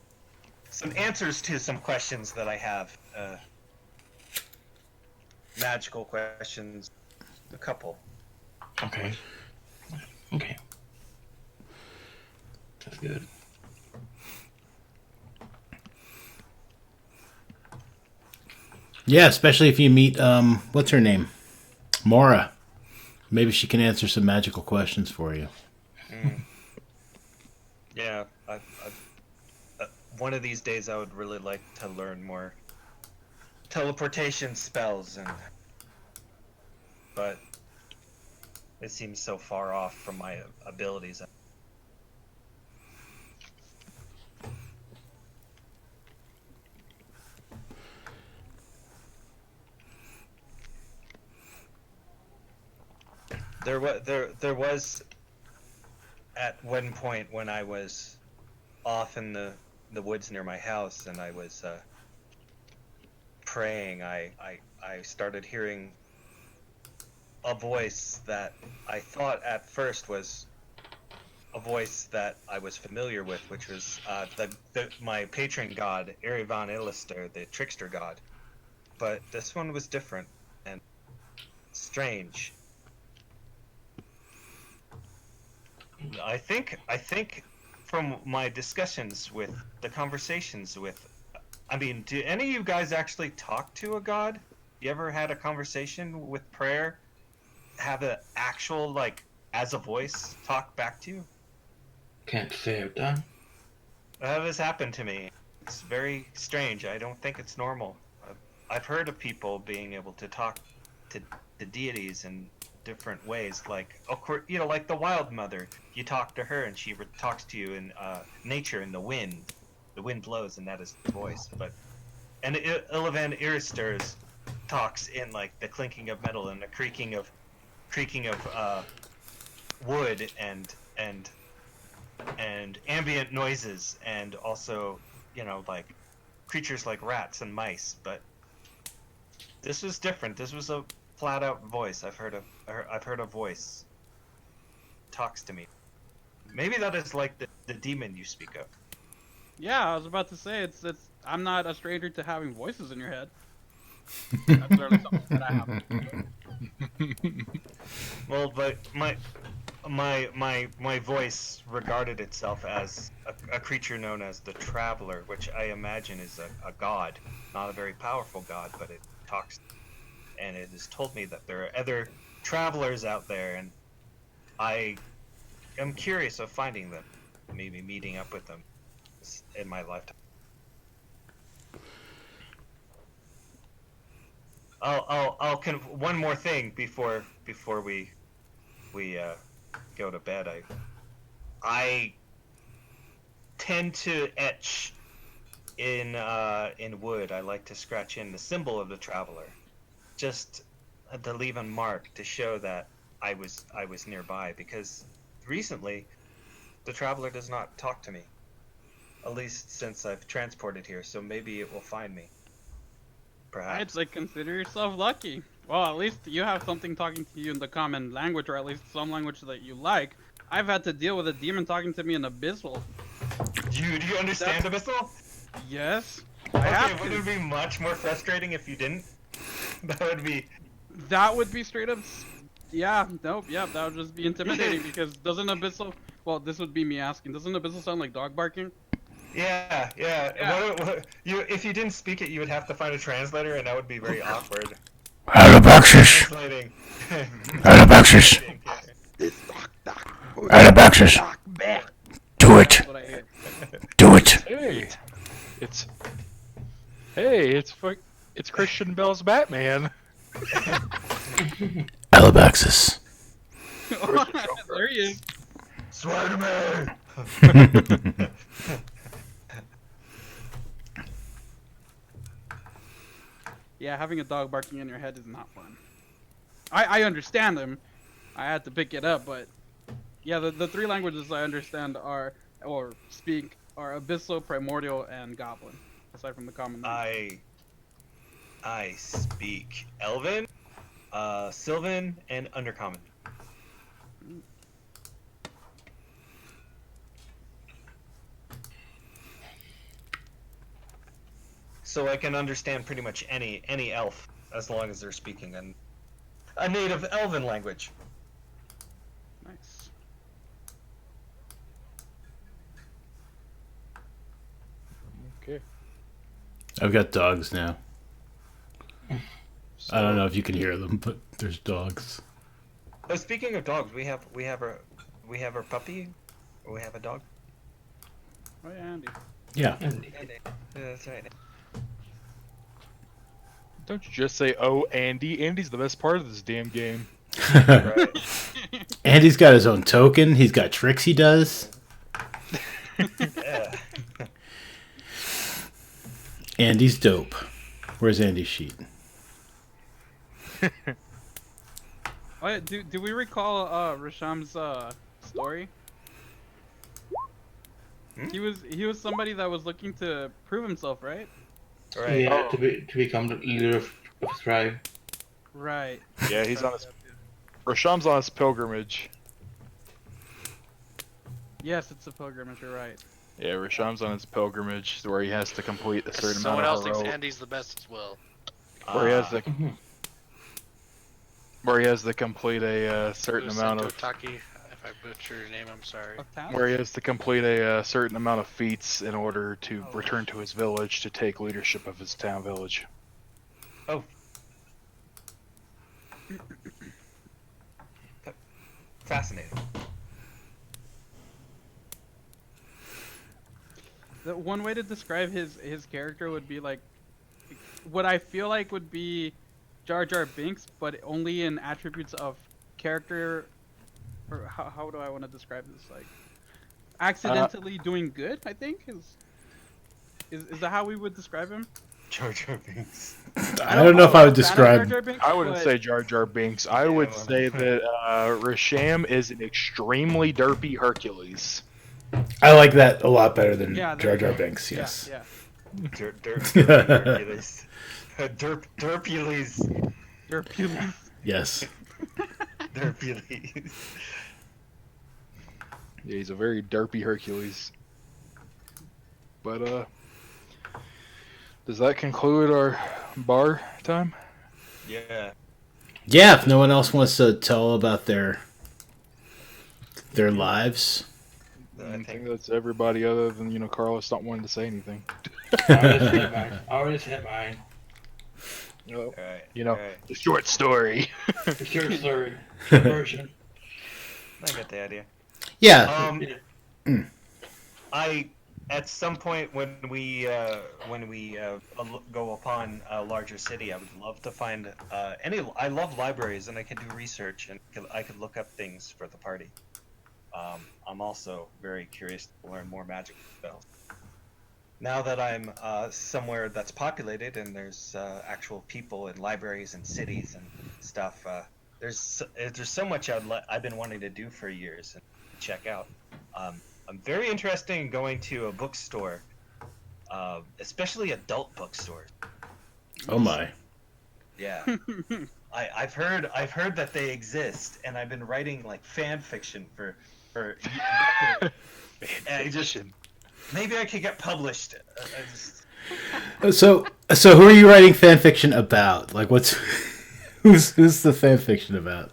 some answers to some questions that I have. Magical questions, a couple. Okay. Okay. That's good. Yeah, especially if you meet what's her name? Mora. Maybe she can answer some magical questions for you. Yeah, one of these days I would really like to learn more teleportation spells, but it seems so far off from my abilities. There was at one point when I was off in the woods near my house and I was praying. I started hearing a voice that I thought at first was a voice that I was familiar with, which was my patron god, Erivan Illister, the trickster god. But this one was different and strange. I think from my discussions with the conversations with, I mean, do any of you guys actually talk to a god? You ever had a conversation with prayer? Have an actual, like, as a voice talk back to you? Can't say I've done. That has happened to me. It's very strange. I don't think it's normal. I've heard of people being able to talk to deities in different ways, like, of course, you know, like the Wild Mother. You talk to her, and she talks to you in nature, in the wind. The wind blows, and that is the voice. And Illivan Iristers talks in like the clinking of metal and the creaking of wood and ambient noises, and also, you know, like creatures like rats and mice. But this was different. This was a flat out voice. I've heard a voice talks to me. Maybe that is like the demon you speak of. Yeah, I was about to say it's. I'm not a stranger to having voices in your head. That's certainly something that I have. Well, but my voice regarded itself as a creature known as the Traveler, which I imagine is a god, not a very powerful god, but it talks, and it has told me that there are other travelers out there, and I am curious of finding them, maybe meeting up with them in my lifetime. One more thing before we go to bed. I tend to etch in wood. I like to scratch in the symbol of the Traveler, just to leave a mark to show that I was nearby, because recently the Traveler does not talk to me, at least since I've transported here. So maybe it will find me. Perhaps. I'd say consider yourself lucky. Well, at least you have something talking to you in the common language, or at least some language that you like. I've had to deal with a demon talking to me in Abyssal. Do you understand Abyssal? Yes. Okay, would it be much more frustrating if you didn't? That would be straight up. Yeah, nope, yeah, that would just be intimidating because doesn't Abyssal. Well, this would be me asking. Doesn't Abyssal sound like dog barking? Yeah. If you didn't speak it, you would have to find a translator, and that would be very awkward. Alabaxis. Translating. Alabaxis. Alabaxis. Do it. That's what I hear. Do it. It's Christian Bale's Batman. Alabaxis. There he is. Spider-Man! Yeah, having a dog barking in your head is not fun. I understand them. I had to pick it up, but yeah, the three languages I understand or speak are Abyssal, Primordial, and Goblin, aside from the common language. I speak Elven, Sylvan, and Undercommon. So I can understand pretty much any elf, as long as they're speaking a native Elven language. Nice. Okay. I've got dogs now. I don't know if you can hear them, but there's dogs. Oh, speaking of dogs, we have a puppy, or we have a dog. Oh yeah, Andy. Yeah. Yeah, that's right. Don't you just say, "Oh, Andy"? Andy's the best part of this damn game. Right. Andy's got his own token. He's got tricks he does. Yeah. Andy's dope. Where's Andy's sheet? Oh yeah, do we recall Rasham's story? He was somebody that was looking to prove himself, right? Right. Yeah, to become the leader of his tribe. Right. Yeah, he's on his. Rasham's on his pilgrimage. Yes, it's a pilgrimage. You're right. Yeah, Rasham's on his pilgrimage where he has to complete a certain Someone amount else of thinks heroic. Andy's the best as well. Where he has Ah, to where he has to complete a certain amount of Taki. If I butcher your name, I'm sorry. Of town? where he has to complete a certain amount of feats in order to return to his village to take leadership of his town village. oh. Fascinating. The one way to describe his character would be like what I feel like would be Jar Jar Binks, but only in attributes of character. Or how do I want to describe this? Like accidentally doing good. I think is that how we would describe him? Jar Jar Binks. I don't know if I would I'm a fan of Jar describe. Jar Binks, I wouldn't but- say Jar Jar Binks. I would well, say that Rasham is an extremely derpy Hercules. I like that a lot better than Yeah, Jar Jar there you go. Binks. Yes. Yeah. Derpules. Derpules. Hercules. Yes. Derpules. Yeah, he's a very derpy Hercules. But does that conclude our bar time? Yeah. Yeah. If no one else wants to tell about their lives. I think that's everybody other than Carlos not wanting to say anything. I already said mine. All right. You know, All right. the short story. The short story. Short version. I get the idea. Yeah. I at some point when we go upon a larger city, I would love to find I love libraries and I can do research and I could look up things for the party. I'm also very curious to learn more magic spells. Now that I'm somewhere that's populated and there's actual people and libraries and cities and stuff, there's so much I've been wanting to do for years and check out. I'm very interested in going to a bookstore, especially adult bookstores. Oh my. Yeah, I've heard that they exist, and I've been writing like fan fiction for and just maybe I could get published. So who are you writing fan fiction about? Like, what's who's the fan fiction about?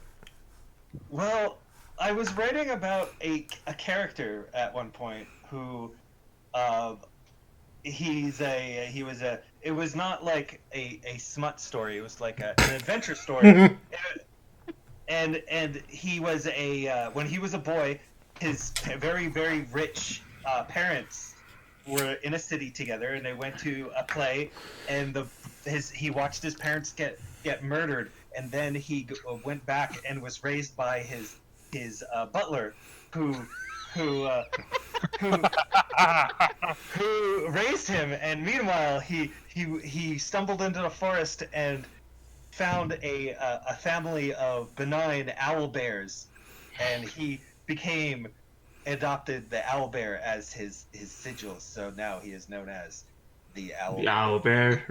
Well, I was writing about a character at one point who, it was not like a smut story. It was like an adventure story. and he was when he was a boy, his very, very rich parents were in a city together, and they went to a play, and he watched his parents get murdered, and then he went back and was raised by his butler, who raised him. And meanwhile, he stumbled into the forest and found a family of benign owl bears, and he adopted the owl bear as his sigil. So now he is known as the owl. The owl bear.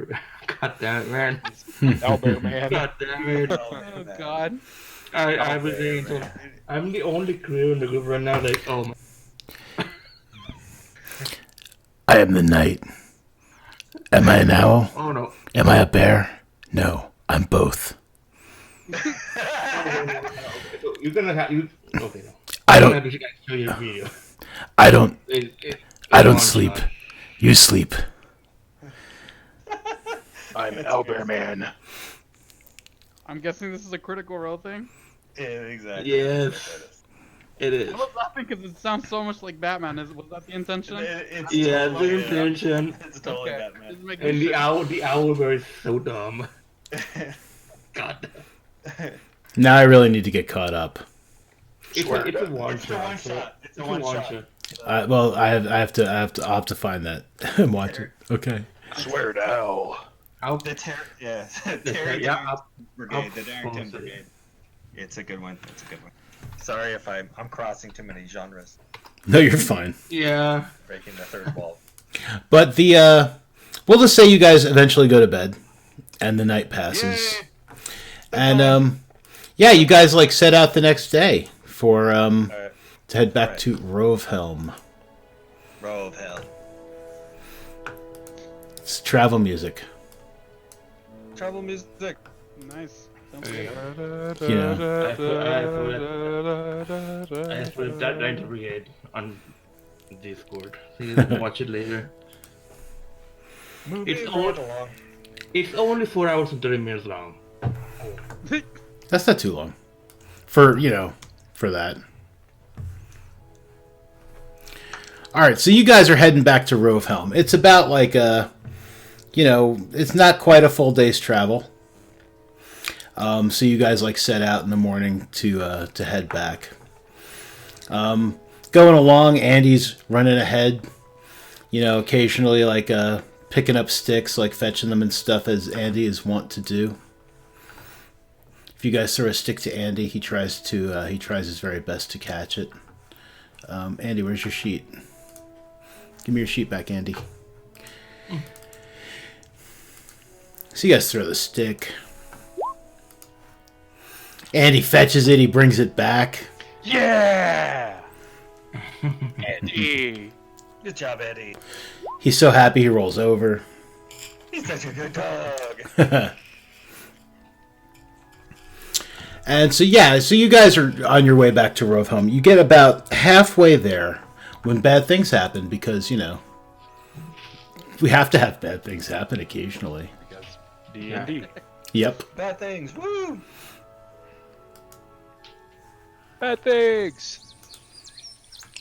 God damn it, man. Albert, man. God damn it. Oh God. I was saying, so I'm the only crew in the group right now. Like, oh my. I am the knight. Am I an owl? Oh no. Am I a bear? No, I'm both. You're gonna have you. Okay, no. I I'm gonna don't. have to show you a video. I don't. It's I don't one sleep. shot. You sleep. I'm Albert, man. I'm guessing this is a Critical Role thing. Yeah, exactly. Yes. It is. I was laughing because it sounds so much like Batman. Was that the intention? It's Yeah, totally, the intention. It's totally Okay. Batman. Just making And sure. the owl bear is so dumb. God. Now I really need to get caught up. It's a one It's a shot. one shot. It's a It's one a one shot. shot. Well, I'll have to find that and watch it. Okay. Swear to hell. The Terry yeah, Darrington Brigade. I'll The Darrington post it. Brigade. It's a good one. It's a good one. Sorry if I'm crossing too many genres, No, you're fine. Yeah. breaking the third wall. But we'll just say you guys eventually go to bed, and the night passes, Yay! and yeah, you guys like set out the next day for Alright. to head back Right. to Rovehelm. Row of hell. It's travel music. Travel music. Nice. Sounds good. I put that Dino Brigade on Discord. So you can watch it later. Moving It's right all- along. It's only 4 hours and 30 minutes long. That's not too long. For that. Alright, so you guys are heading back to Rovehelm. It's about like it's not quite a full day's travel. So you guys like set out in the morning to head back. Going along, Andy's running ahead. Occasionally like picking up sticks, like fetching them and stuff, as Andy is wont to do. If you guys throw a stick to Andy, he tries his very best to catch it. Andy, where's your sheet? Give me your sheet back, Andy. So you guys throw the stick. Andy fetches it. He brings it back. Yeah! Eddie! Good job, Eddie. He's so happy he rolls over. He's such a good dog. And so you guys are on your way back to Rovehelm. You get about halfway there when bad things happen, because we have to have bad things happen occasionally. Because D&D. Yep. Bad things. Woo! Bad things.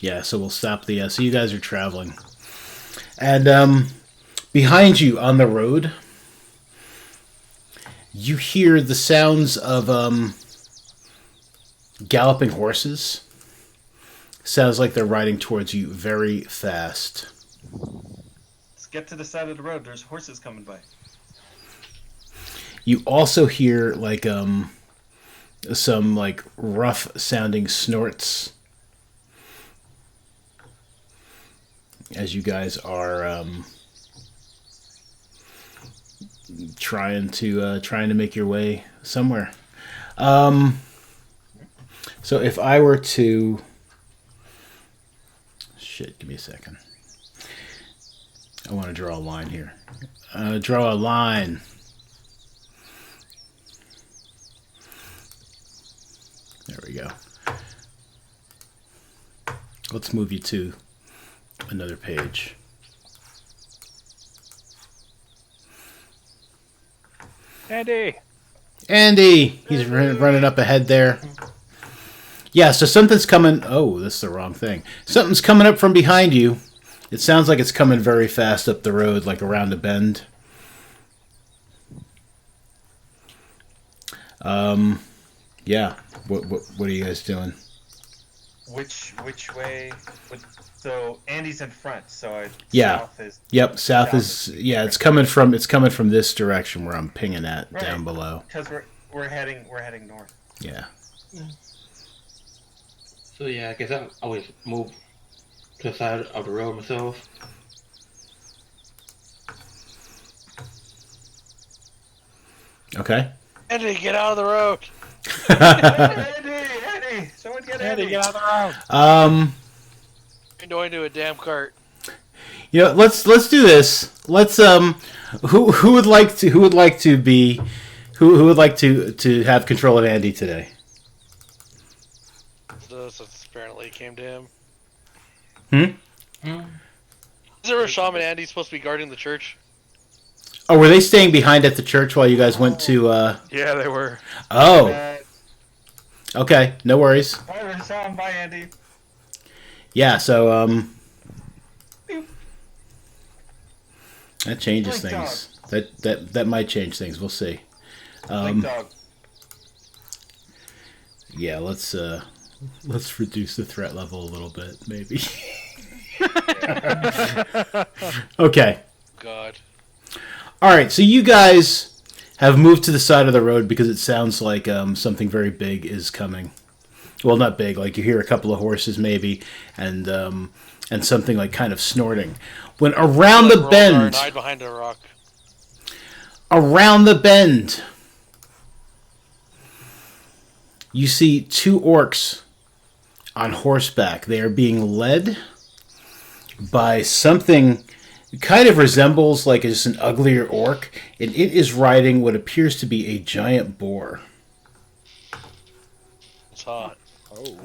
Yeah, so we'll stop the. So you guys are traveling, and behind you on the road, you hear the sounds of galloping horses. Sounds like they're riding towards you very fast. Let's get to the side of the road. There's horses coming by. You also hear like some like rough sounding snorts as you guys are trying to make your way somewhere. So if I were to give me a second. I want to draw a line here. Draw a line. There we go. Let's move you to another page. Andy. Andy! He's running up ahead there. Yeah, so something's coming. Oh, that's the wrong thing. Something's coming up from behind you. It sounds like it's coming very fast up the road, like around a bend. Yeah. What are you guys doing? Which way? So Andy's in front. So Yeah. south is South is It's coming from this direction where I'm pinging at Right. down below. because we're heading north. Yeah. So yeah, I guess I always move to the side of the road myself. Okay. Eddie, get out of the road! Andy, someone get Andy. Andy, get out of the road. You're going to a damn cart. Let's do this. Let's who would like to have control of Andy today? Since apparently it came to him. Hmm? Is there a shaman Andy supposed to be guarding the church? Oh, were they staying behind at the church while you guys went to Yeah, they were. Oh. Okay, no worries. I saw him. Bye, Andy. Yeah, so that changes Blink things. That might change things. We'll see. Blink dog. Yeah, let's reduce the threat level a little bit, maybe. Okay. God. All right, so you guys have moved to the side of the road because it sounds like something very big is coming. Well, not big, like you hear a couple of horses maybe, and something like kind of snorting. When around the bend, Hide behind a rock. around the bend, you see two orcs on horseback. They are being led by something kind of resembles like just an uglier orc, and it is riding what appears to be a giant boar. It's hot. Oh.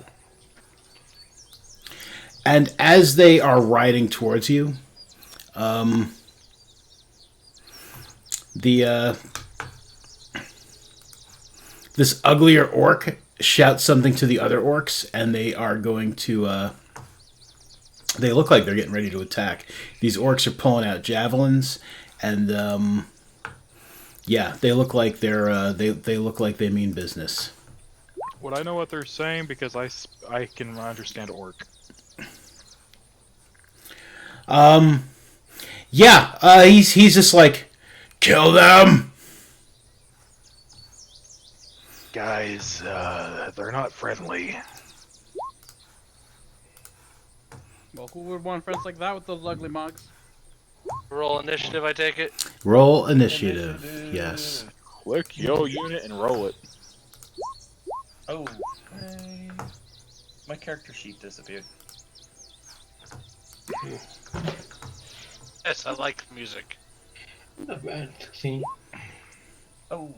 And as they are riding towards you, this uglier orc shouts something to the other orcs, and they are going to. They look like they're getting ready to attack. These orcs are pulling out javelins, and yeah, they look like they look like they mean business. Would I know what they're saying because I can understand orc? Yeah, he's just like, kill them. Guys, they're not friendly. Well, who would want friends like that with those ugly mugs? Roll initiative, I take it. Roll initiative. Yes. Click yo unit and roll it. Oh, my character sheet disappeared. Yes, I like music. Not bad. 16. Oh,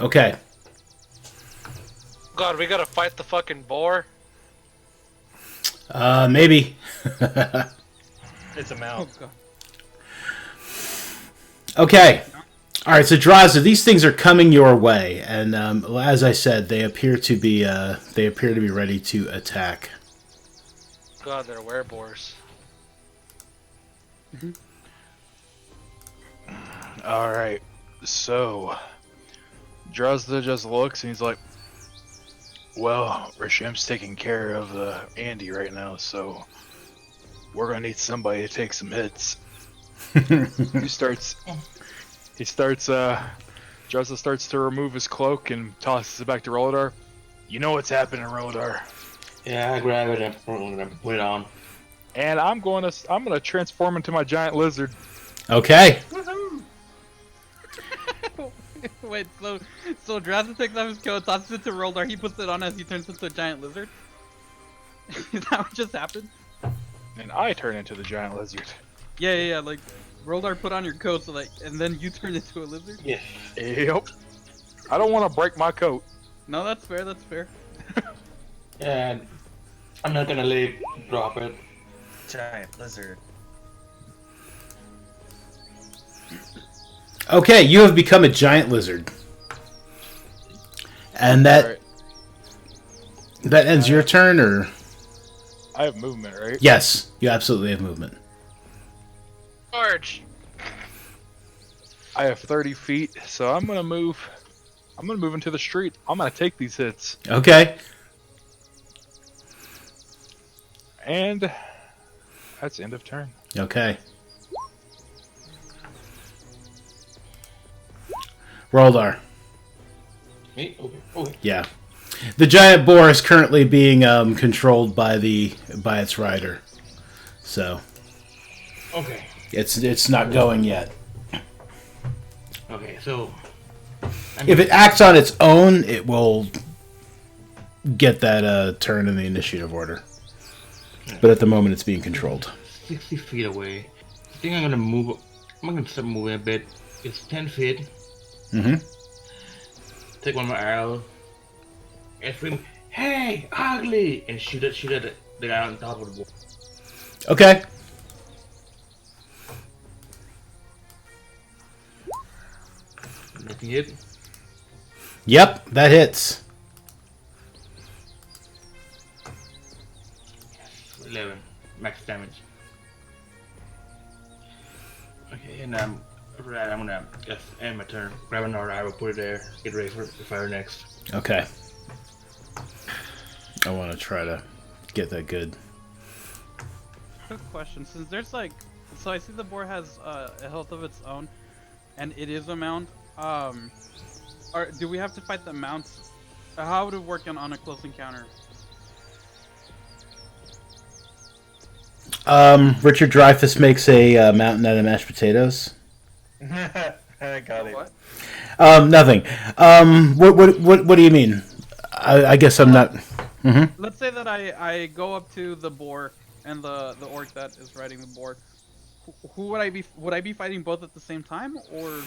Okay. God, we gotta fight the fucking boar. Maybe. it's a mount. God. Okay. All right. So Draza, these things are coming your way, and as I said, they appear to be ready to attack. God, they're wereboars. All right, so Drozda just looks and he's like, "Well, Rashim's taking care of Andy right now, so we're gonna need somebody to take some hits." Drozda starts to remove his cloak and tosses it back to Rolodar. You know what's happening, Rolodar. Yeah, I grab it and put it on. And I'm gonna transform into my giant lizard. Okay. Wait, so Drazen takes off his coat, tosses it to Roldar, he puts it on as he turns into a giant lizard? Is that what just happened? And I turn into the giant lizard. Yeah, like, Roldar put on your coat so that, and then you turn into a lizard? Yeah. Yep. I don't want to break my coat. No, that's fair, that's fair. And I'm not gonna let it drop it. Giant lizard. Okay, you have become a giant lizard, and that Alright. that ends your turn, or I have movement, right? yes, you absolutely have movement. Charge! I have 30 feet, so I'm gonna move. I'm gonna move into the street. I'm gonna take these hits, Okay. and that's end of turn. Okay. Roldar. Me? Okay. Yeah. The giant boar is currently being controlled by its rider, so Okay. it's not going yet. Okay, so... If it acts on its own, it will get that turn in the initiative order. But at the moment, it's being controlled. 60 feet away. I think I'm gonna move... I'm gonna start moving a bit. It's 10 feet. Mm-hmm. Take one of my arrows. And scream, "Hey, ugly!" And shoot at the guy on top of the wall. Okay. Making it. Yep, that hits. 11 max damage. Okay, and after that, I'm gonna just end my turn. Grab another arrow, put it there, get ready for fire next. Okay. I want to try to get that good. Quick question, since there's like, so I see the boar has a health of its own, and it is a mount. Do we have to fight the mounts? How would it work on a close encounter? Richard Dreyfuss makes a mountain out of mashed potatoes. I got it. What? Nothing. What do you mean? I guess I'm not. Let's say that I go up to the boar and the orc that is riding the boar. Who would I be? Would I be fighting both at the same time, or?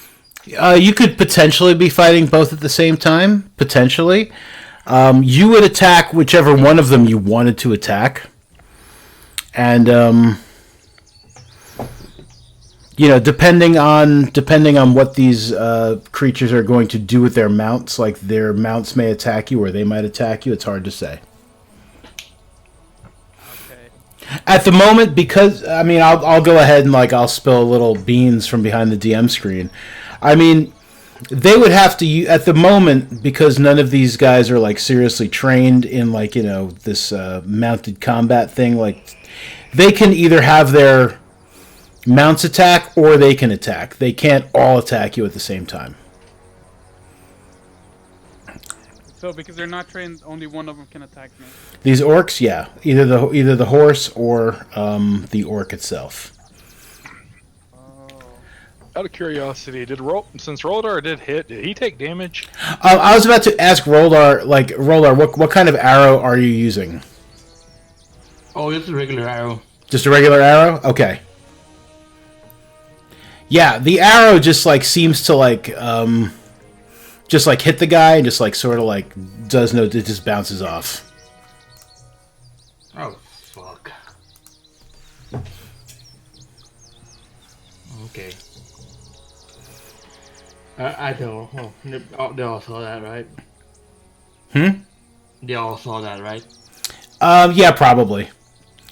You could potentially be fighting both at the same time. Potentially, you would attack whichever one of them you wanted to attack, and depending on what these creatures are going to do with their mounts, like their mounts may attack you or they might attack you. It's hard to say. Okay. At the moment, because I'll go ahead and I'll spill a little beans from behind the DM screen. I mean, they would have to at the moment, because none of these guys are seriously trained in this mounted combat thing. They can either have their mounts attack or they can attack. They can't all attack you at the same time. So because they're not trained, only one of them can attack me. These orcs, yeah, either the horse or the orc itself. Out of curiosity, since Roldar did hit, did he take damage? I was about to ask Roldar, what kind of arrow are you using? Oh, it's a regular arrow. Just a regular arrow? Okay. Yeah, the arrow just seems to just hit the guy and just sort of does no, it just bounces off. Oh, fuck. Okay. I don't. They all saw that, right? They all saw that, right? Yeah, probably.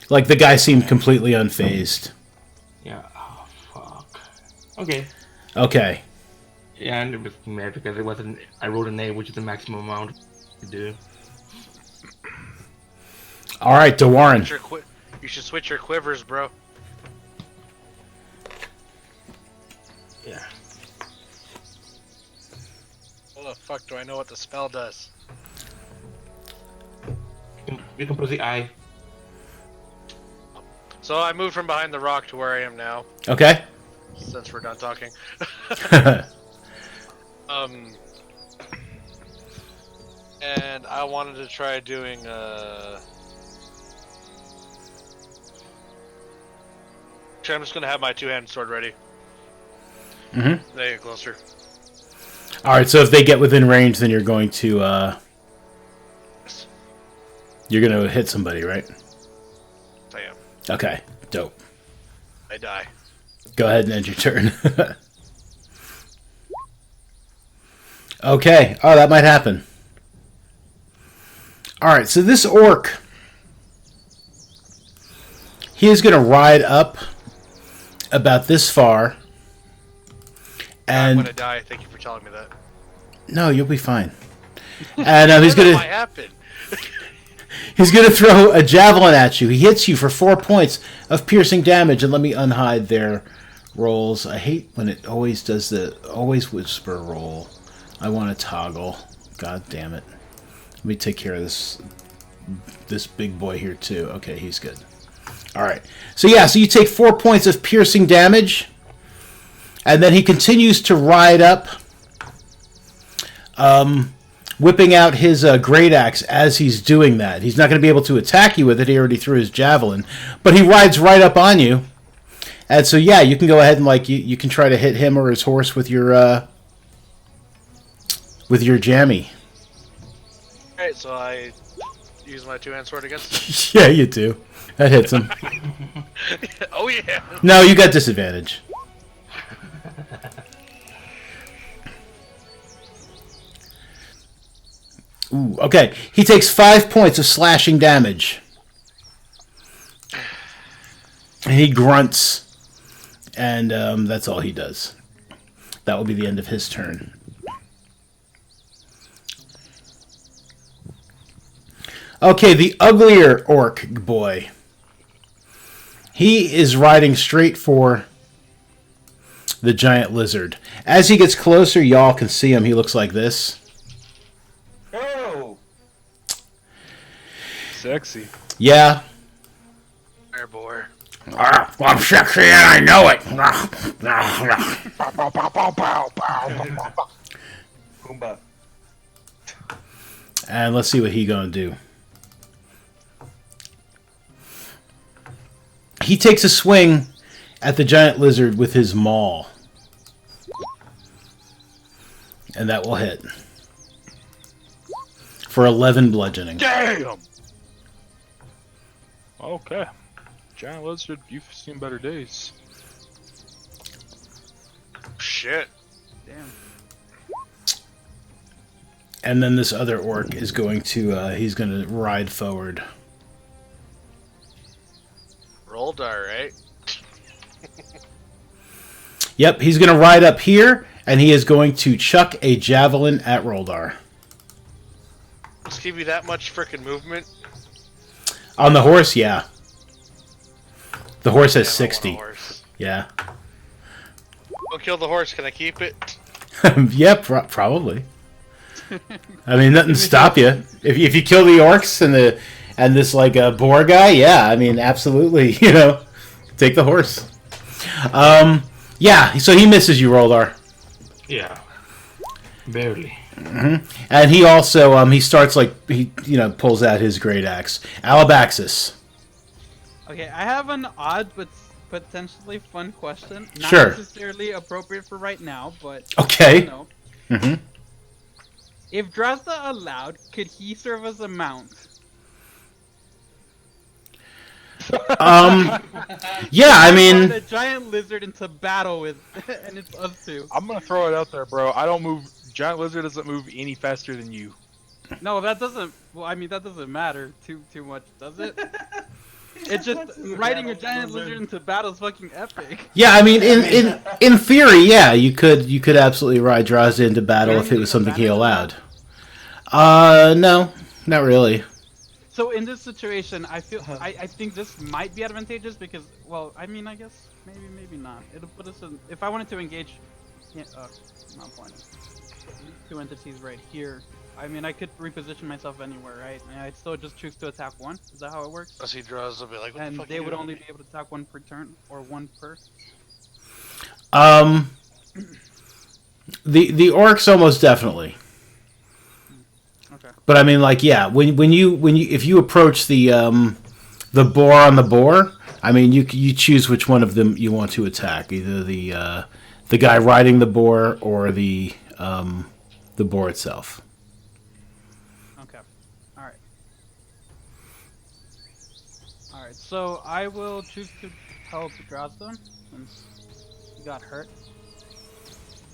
The guy seemed completely unfazed. Yeah. Oh, fuck. Okay. Okay. Yeah, and it was mad because it wasn't. I rolled an 8, which is the maximum amount to do. All right, DeWarren. You should switch your quivers, bro. Yeah. How the fuck do I know what the spell does? You can press the I. So I moved from behind the rock to where I am now, Okay. since we're done talking. And I wanted to try doing Actually, I'm just gonna have my two-handed sword ready. Mm-hmm. They get closer. All right, so if they get within range, then you're going to hit somebody, right? I am. Okay, dope. I die. Go ahead and end your turn. Okay. Oh, that might happen. All right, so this orc, he is going to ride up about this far. And I'm gonna die. Thank you for telling me that. no, you'll be fine. And he's That going might to happen. he's going to throw a javelin at you. He hits you for 4 points of piercing damage. And let me unhide their rolls. I hate when it always does the always whisper roll. I want to toggle. God damn it. Let me take care of this big boy here too. Okay, he's good. All right. So yeah, so you take 4 points of piercing damage, and then he continues to ride up, whipping out his great axe as he's doing that. He's not going to be able to attack you with it. He already threw his javelin, but he rides right up on you. And so yeah, you can go ahead and you can try to hit him or his horse with your jammy. Alright, so I use my two-hand sword against Yeah, you do. That hits him. him. Oh yeah! No, you got disadvantage. Ooh, okay. He takes 5 points of slashing damage. And he grunts. And that's all he does. That will be the end of his turn. Okay, the uglier orc boy. He is riding straight for the giant lizard. As he gets closer, y'all can see him. He looks like this. Oh! Sexy. Yeah. Airborne. I'm sexy and I know it. Pumbaa. And let's see what he gonna do. He takes a swing at the giant lizard with his maul. And that will hit. For 11 bludgeoning. Damn! Okay. Giant lizard, you've seen better days. Shit. Damn. And then this other orc is going to, he's going to ride forward. Roll die, right? Yep, he's going to ride up here, and he is going to chuck a javelin at Roldar. Let's give you that much freaking movement. On the horse, yeah. The horse has Damn, I want a 60. horse. Yeah. Don't kill the horse. Can I keep it? Yeah, probably. I mean, nothing stop you. If you kill the orcs and this like boar guy, yeah, I mean, absolutely, you know, take the horse. Yeah, so he misses you, Roldar. Yeah. Barely. And he also he starts like he pulls out his great axe. Alabaxis. Okay, I have an odd but potentially fun question. Not Sure. necessarily appropriate for right now, but Okay. you know. Mhm. If Drazda allowed, could he serve as a mount? Yeah, I mean, The giant lizard into battle with, and it's us two. I'm gonna throw it out there, bro. I don't move. Giant lizard doesn't move any faster than you. No, that doesn't. Well, I mean that doesn't matter too much, does it? It's just riding a giant lizard into battle is fucking epic. yeah, I mean, in theory, yeah, you could absolutely ride Drazda into battle if it was something he allowed. No, not really. So in this situation, I think this might be advantageous because, well, I mean, I guess maybe not. It'll put us in. If I wanted to engage, yeah, not pointing. Two entities right here. I mean, I could reposition myself anywhere, right? And I'd still just choose to attack one. Is that how it works? As he draws, I'll be like, what And the fuck they you would doing? only be able to attack one per turn or one per. The orcs almost definitely. Okay. But I mean, like, yeah, when you if you approach the boar on the boar, I mean, you choose which one of them you want to attack, either the guy riding the boar or the boar itself. Okay. All right. All right. So I will choose to help Drazda since he got hurt.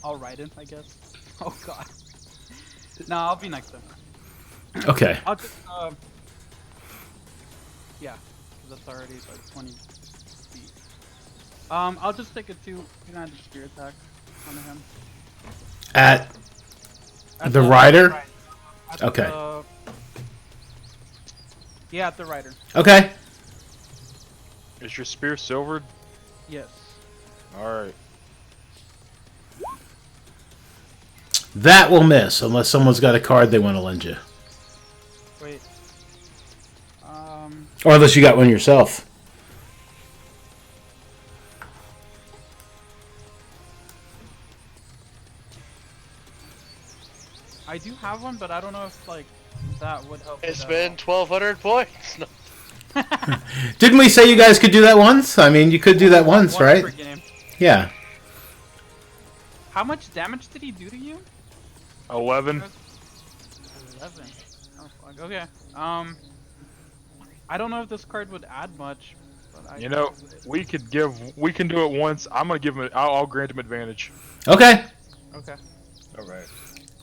I'll ride him, I guess. Oh God. No, I'll be next to him. Okay. I'll just yeah, 'cause that's already like 20 feet. I'll just take a two-handed spear attack on him. At At the rider? right. At Okay. Yeah, at the rider. Okay. Is your spear silvered? Yes. All right. That will miss unless someone's got a card they want to lend you, Wait. or unless you got one yourself. I do have one, but I don't know if like that would help. It's with been that 1,200 points. No. Didn't we say you guys could do that once? I mean, you could do that once, One right? per game. Yeah. How much damage did he do to you? 11. 11. Oh fuck. Okay. I don't know if this card would add much, but You know, we can do it once. I'm gonna give him. I'll grant him advantage. Okay. Okay. All right.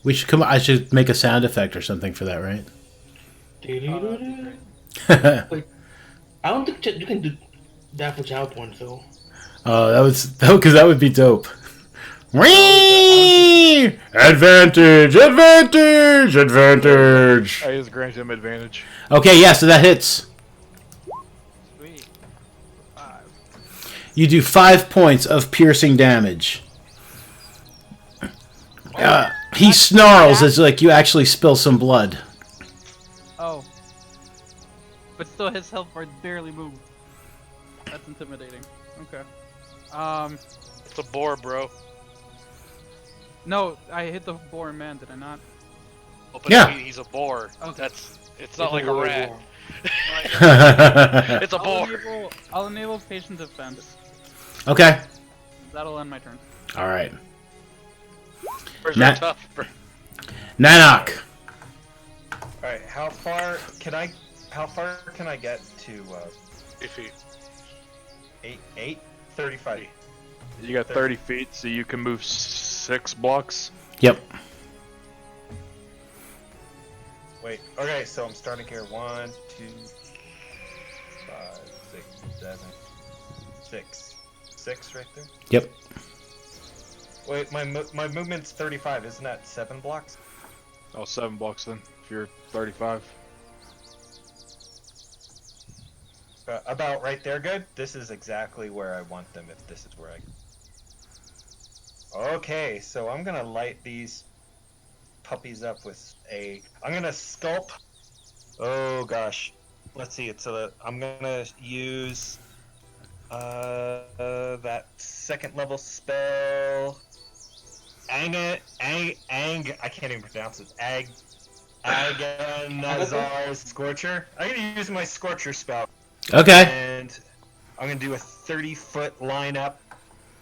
We should come. I should make a sound effect or something for that, right? I don't think you can do that for child points, though. Oh, that would be dope. Whee! Advantage! Advantage! Advantage! I just grant him advantage. Okay, yeah, so that hits. Sweet. 5. You do 5 points of piercing damage. He snarls as like you actually spill some blood. Oh. But still, his health bar barely moved. That's intimidating. Okay. It's a boar, bro. No, I hit the boar man, did I not? Oh, but Yeah. he's a boar. Okay. It's not like a rat. It's a boar. I'll enable patient defense. Okay. That'll end my turn. All right. Where's Nah. that tough? Nanok. All right, how far can I get to 8 feet. 35? You got 30 feet, so you can move 6 blocks. Yep. Wait, okay, so I'm starting here. 1, 2, 5, 6, 7, 6. 6 right there? Yep. Wait, my movement's 35, isn't that 7 blocks? Oh, 7 blocks then, if you're 35. About right there, good? This is exactly where I want them, if this is where I... Okay, so I'm gonna light these puppies up with I'm gonna sculpt... Oh gosh. Let's see, I'm gonna use... that second level spell... I can't even pronounce it. Aganazar's Scorcher. I'm gonna use my Scorcher spell. Okay. And I'm gonna do a 30-foot lineup,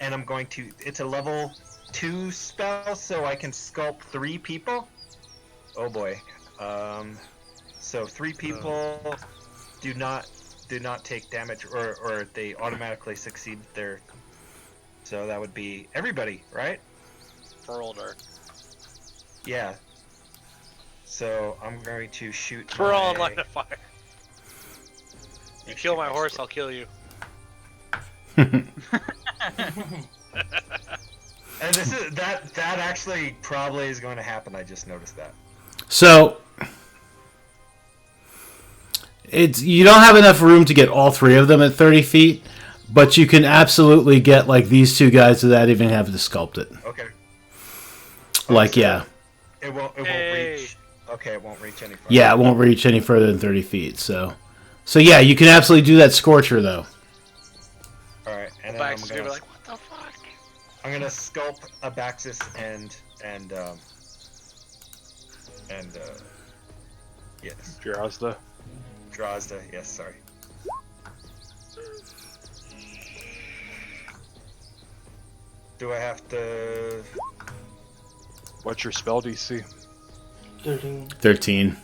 and I'm going to. It's a level 2 spell, so I can sculpt 3 people. Oh boy. So 3 people do not take damage, or they automatically succeed their. So that would be everybody, right? For older. Yeah. So I'm going to shoot. We're all in my- line of fire. You kill my horse, I'll kill you. And that actually probably is going to happen. I just noticed that. So you don't have enough room to get all 3 of them at 30 feet, but you can absolutely get like these 2 guys without even having to sculpt it. Okay. Like, yeah. It won't Hey. reach. Okay, it won't reach any further. Yeah, it won't reach any further than 30 feet. So yeah, you can absolutely do that Scorcher though. All right, and then Back to like, what the fuck? I'm gonna sculpt Abaxis and yes, Drozda. Drozda. Yes, sorry. Do I have to? What's your spell DC? 13. 13.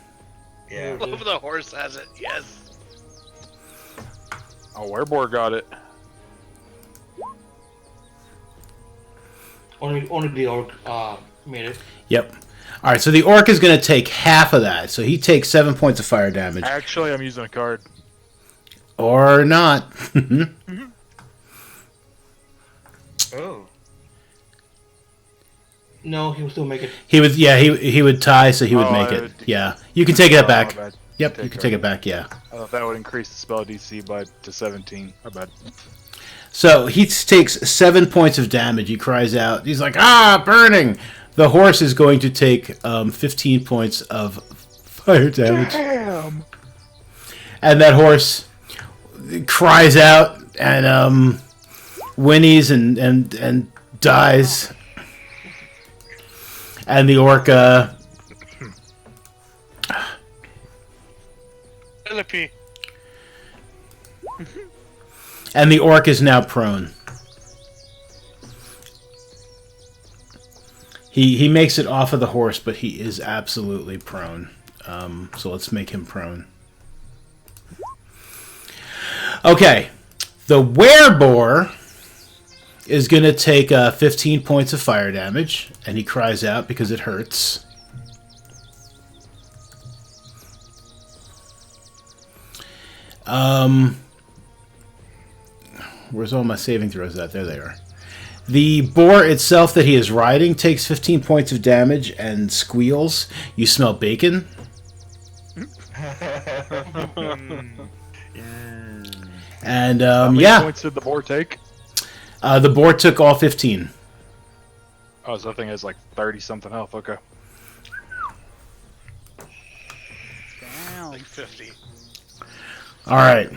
Yeah. Love the horse has it, yes. Oh, Werebore got it. Only the orc made it. Yep. All right, so the orc is going to take half of that. So he takes 7 points of fire damage. Actually, I'm using a card. Or not. Oh. No, he will still make it. He would tie, so he would Oh, make I it. would- Yeah. You can take it Oh, back. my bad. Yep, Take you can it. take it back, yeah. I thought that would increase the spell DC to 17. My bad. So he takes 7 points of damage. He cries out. He's like, "Ah, burning!" The horse is going to take 15 points of fire damage. Damn! And that horse cries out and whinnies and dies. And the orc Philippi. is now prone. He makes it off of the horse, but he is absolutely prone. So let's make him prone. Okay. The werebore is going to take 15 points of fire damage, and he cries out because it hurts. Where's all my saving throws at? There they are. The boar itself that he is riding takes 15 points of damage and squeals. You smell bacon. And How many yeah, points did the boar take? the boar took all 15. Oh, so that thing has like 30 something health. Okay. Damn. Like 50. All right.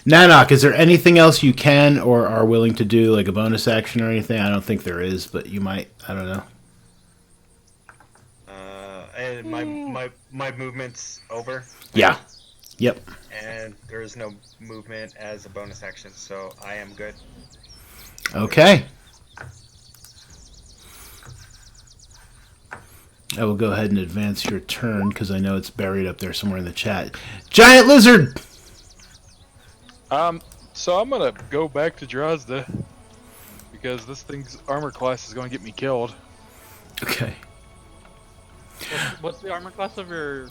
Nanok, is there anything else you can or are willing to do, like a bonus action or anything? I don't think there is, but you might. I don't know. And my movement's over. Yeah. Yep. And there is no movement as a bonus action, so I am good. Okay. I will go ahead and advance your turn because I know it's buried up there somewhere in the chat. Giant lizard. So I'm gonna go back to Drozda because this thing's armor class is gonna get me killed. Okay. What's the armor class of your?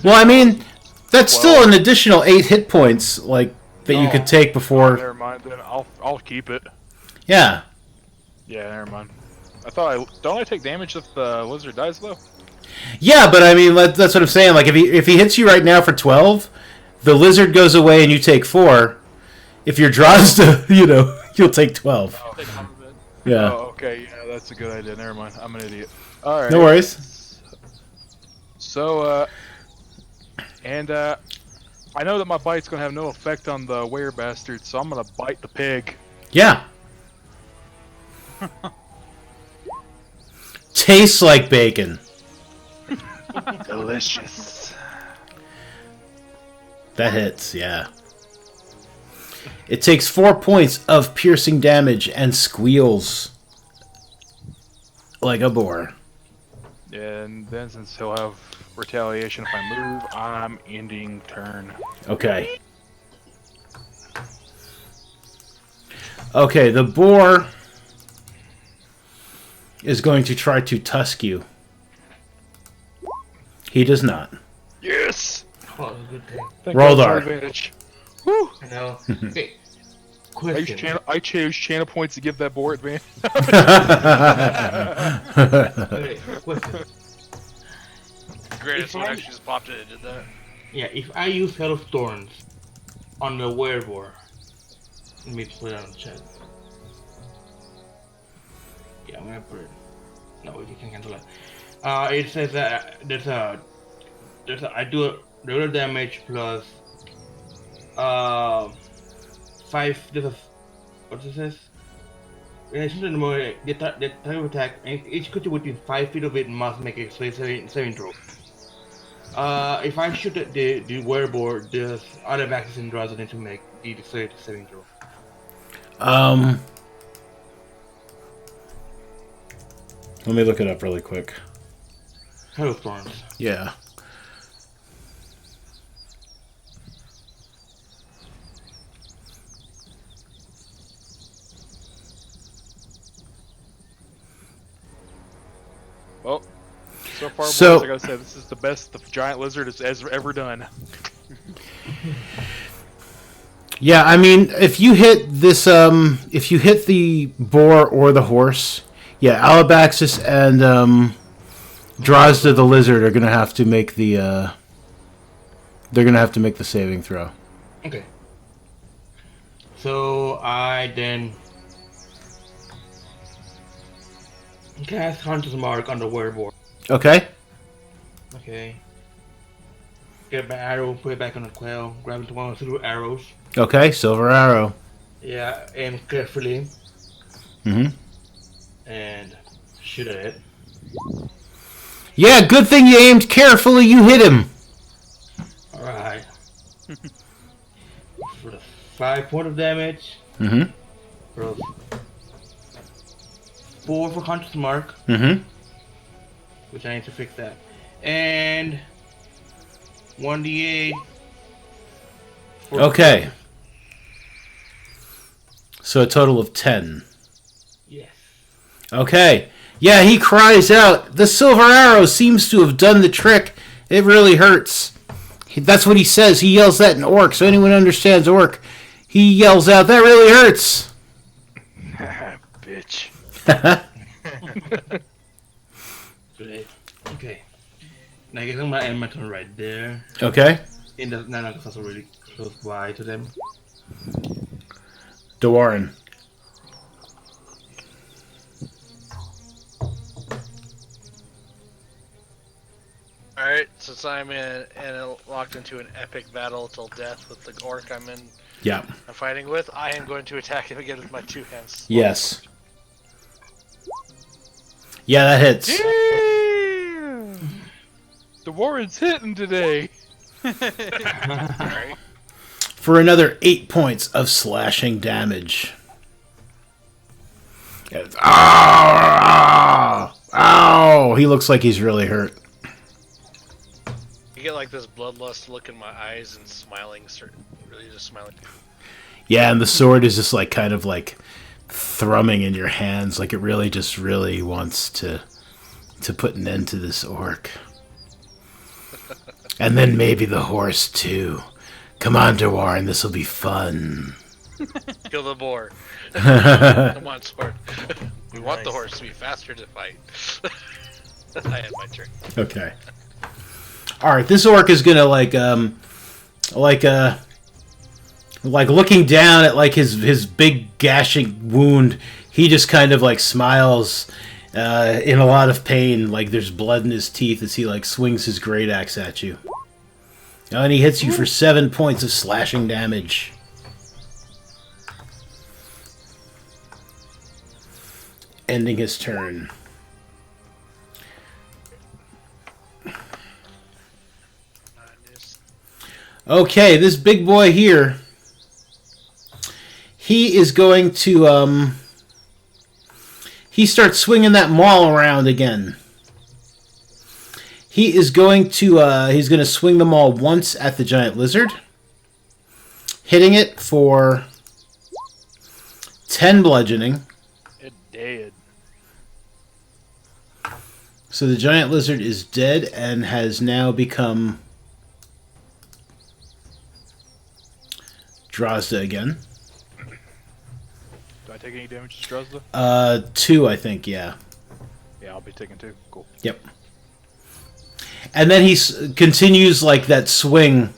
Well, I mean, that's 12. still an additional 8 hit points, like that you could take Oh, before. never mind. Then I'll keep it. Yeah. Yeah, never mind. I thought don't I take damage if the lizard dies though? Yeah, but I mean, that's what I'm saying. Like, if he hits you right now for 12, the lizard goes away and you take 4. If you're Drozda, you'll take 12. Take half of it. Yeah. Oh, okay. Yeah, that's a good idea. Never mind. I'm an idiot. All right. No worries. So, I know that my bite's gonna have no effect on the were bastard, so I'm gonna bite the pig. Yeah. Tastes like bacon. Delicious. That hits, yeah. It takes 4 points of piercing damage and squeals like a boar. And then since he'll have retaliation if I move, I'm ending turn. Okay. Okay, the boar is going to try to tusk you. He does not. Yes. Oh, good thing. Thank Roll God for dar. advantage. Whew. I know. Okay. I chose channel points to give that boar advantage. Okay, question. Greatest If one I- actually just popped in and did that. Yeah, if I use Hail of Thorns on the werewolf, let me put it on the chat. Yeah, I'm gonna put it. No, you can cancel it. It says that I do a regular damage plus 5. What does it say? In addition to the more the type of attack, and each creature within 5 feet of it must make a saving throw. If I shoot the werewolf, the other axis and draws it to make the saving throw. Let me look it up really quick. Hail of Thorns. Yeah. Well, so far, So- boys, like I said, this is the best the giant lizard has ever done. Yeah, I mean, if you hit this, if you hit the boar or the horse, yeah, Alabaxis and Drozda the lizard are gonna have to make the, they're gonna have to make the saving throw. Okay. So I then cast Hunter's Mark on the werewolf. Okay. Okay. Get my arrow, put it back on the quail, grab it one of the 2 arrows. Okay, silver arrow. Yeah, aim carefully Mm-hmm. and shoot at it. Yeah, good thing you aimed carefully. You hit him. Alright. For the 5 point of damage, Mm-hmm. for 4 for Hunter's Mark, Mm-hmm. which I need to fix that. And 1d8. for- Okay. So a total of 10. Yes. Okay. Yeah, he cries out, "The silver arrow seems to have done the trick. It really hurts." That's what he says. He yells that in Orc, so anyone who understands Orc, he yells out, "That really hurts." Bitch. Great. Okay. Now I guess I'm gonna end my turn right there. Okay. In the Nana because I'm really close by to them. Dewarren. Alright, since I'm locked into an epic battle till death with the orc I'm Yeah. fighting with, I am going to attack him again with my 2 hands. Yes. Yeah, that hits. The Warren's hitting today. Right? For another 8 points of slashing damage. Ow! Ow! He looks like he's really hurt. You get like this bloodlust look in my eyes and smiling, really just smiling. Yeah, and the sword is just like kind of like thrumming in your hands, like it really just really wants to put an end to this orc. And then maybe the horse too. Come on, Dewar, this will be fun. Kill the boar. Come on, sword. We want the Nice. horse to be faster to fight. I had my turn. Okay. All right, this orc is gonna like looking down at like his big gashing wound. He just kind of like smiles in a lot of pain, like there's blood in his teeth as he like swings his great axe at you. And he hits you for 7 points of slashing damage. Ending his turn. Okay, this big boy here, he is going to, he starts swinging that maul around again. He is going to, he's going to swing the maul once at the giant lizard, hitting it for 10 bludgeoning. It dead. So the giant lizard is dead and has now become Drozda again. Do I take any damage to Struzda? 2, I think, yeah. Yeah, I'll be taking 2. Cool. Yep. And then he continues like that swing,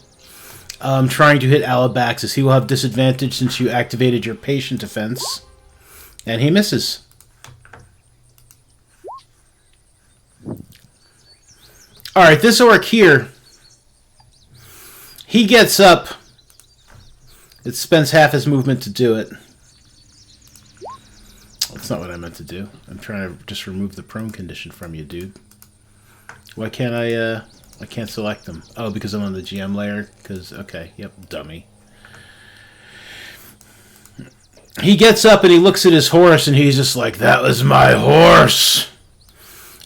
trying to hit Alabaxis. He will have disadvantage since you activated your patient defense. And he misses. Alright, this orc here, he gets up. It spends half his movement to do it. That's not what I meant to do. I'm trying to just remove the prone condition from you, dude. Why can't I can't select them? Oh, because I'm on the GM layer? Because, okay, yep, dummy. He gets up and he looks at his horse and he's just like, that was my horse!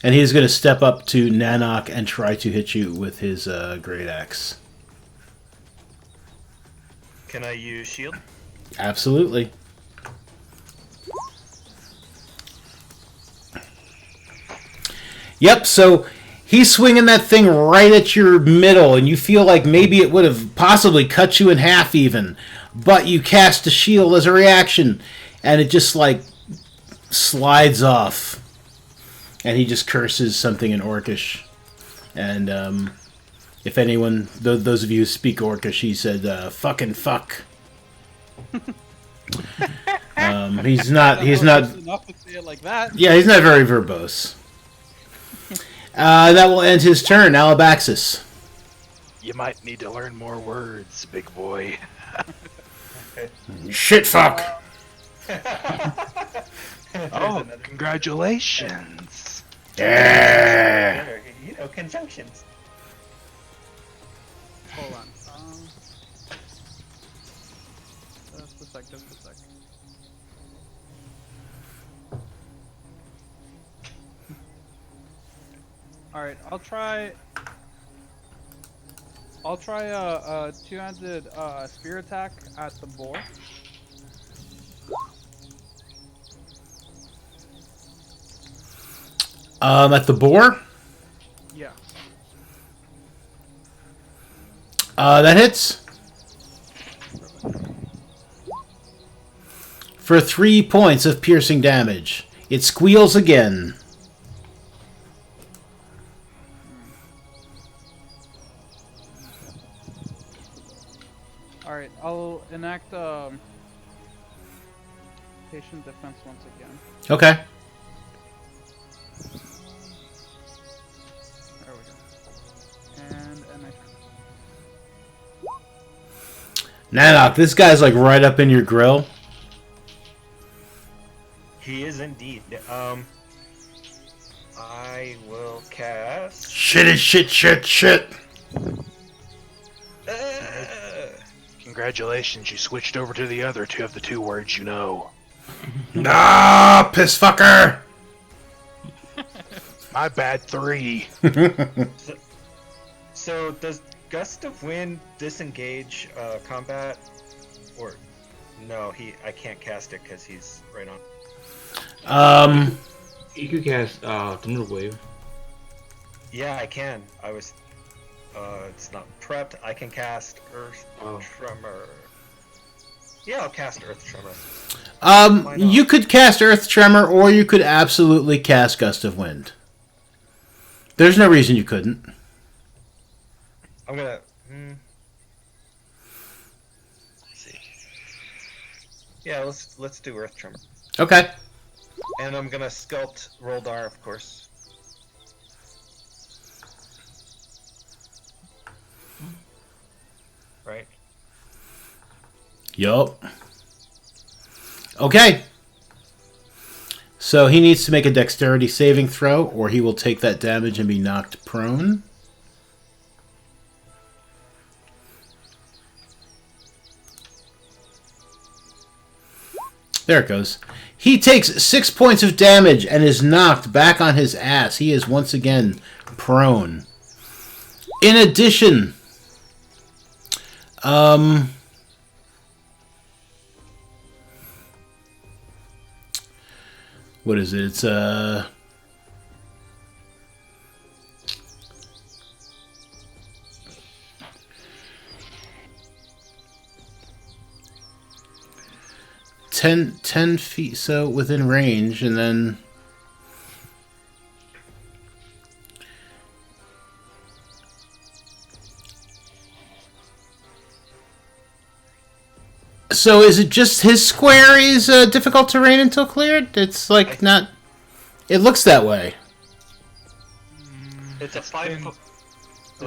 And he's going to step up to Nanok and try to hit you with his great axe. Can I use shield? Absolutely. Yep, so he's swinging that thing right at your middle, and you feel like maybe it would have possibly cut you in half even. But you cast a shield as a reaction, and it just, like, slides off. And he just curses something in Orcish. And, if anyone, those of you who speak Orcish, he said, fucking fuck. He's not... enough to say it like that. Yeah, he's not very verbose. That will end his turn. Alabaxis. You might need to learn more words, big boy. Shit fuck. Oh, congratulations. Yeah. You know, conjunctions. Hold on. Just a sec. Alright, I'll try a two-handed spear attack at the boar. At the boar? Yeah. That hits. For 3 points of piercing damage. It squeals again. Alright, I'll enact patient defense once again. Okay. There we go. And I Nanok, this guy's like right up in your grill. He is indeed. I will cast. Shit is shit, shit, shit. Congratulations, you switched over to the other two of the two words you know. Ah, piss fucker. My bad, 3. So does Gust of Wind disengage combat? Or no, I can't cast it because he's right on. You could cast Thunder Wave. Yeah, I can. I was. It's not prepped. I can cast Earth Tremor. Yeah, I'll cast Earth Tremor. You could cast Earth Tremor, or you could absolutely cast Gust of Wind. There's no reason you couldn't. I'm gonna. Let's see. Yeah, let's do Earth Tremor. Okay. And I'm gonna sculpt Roldar, of course. Right. Yup. Okay. So he needs to make a dexterity saving throw, or he will take that damage and be knocked prone. There it goes. He takes 6 points of damage and is knocked back on his ass. He is once again prone. In addition, what is it? It's 10 feet, so within range, and then so is it just his square is difficult terrain until cleared? It's like not. It looks that way. It's a 5 foot.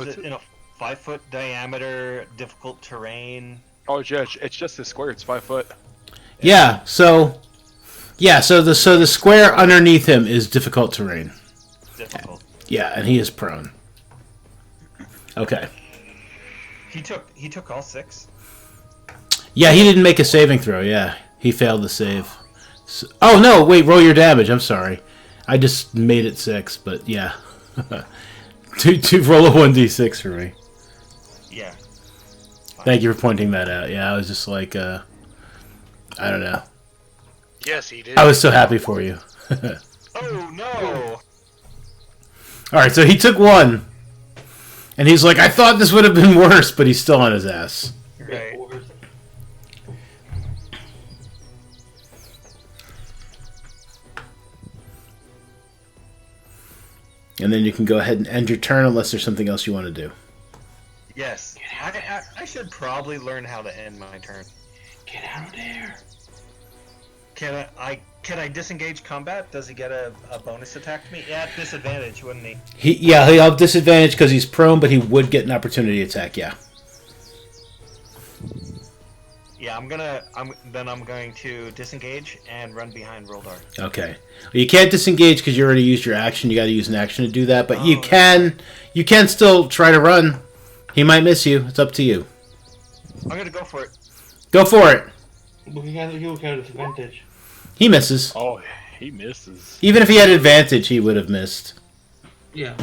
Is it in a 5 foot diameter, difficult terrain? Oh, yeah, it's just a square. It's 5 foot. Yeah. So the square underneath him is difficult terrain. Difficult. Yeah, and he is prone. Okay. He took all 6. Yeah, he didn't make a saving throw. Yeah, he failed the save. So, oh no! Wait, roll your damage. I'm sorry. I just made it 6, but yeah. to roll a 1d6 for me. Yeah. Thank you for pointing that out. Yeah, I was just like, I don't know. Yes, he did. I was so happy for you. Oh no! Alright, so he took 1. And he's like, I thought this would have been worse, but he's still on his ass. Right. And then you can go ahead and end your turn unless there's something else you want to do. Yes. I should probably learn how to end my turn. Get out of there. Can I disengage combat? Does he get a bonus attack to me? Yeah, at disadvantage, wouldn't he? He'll have disadvantage because he's prone, but he would get an opportunity attack, yeah. Yeah, I'm going to disengage and run behind Roldar. Okay. Well, you can't disengage because you already used your action. You got to use an action to do that, but you can still try to run. He might miss you. It's up to you. I'm gonna go for it. Go for it. But he will carry disadvantage. He misses. Oh, he misses. Even if he had advantage, he would have missed. Yeah.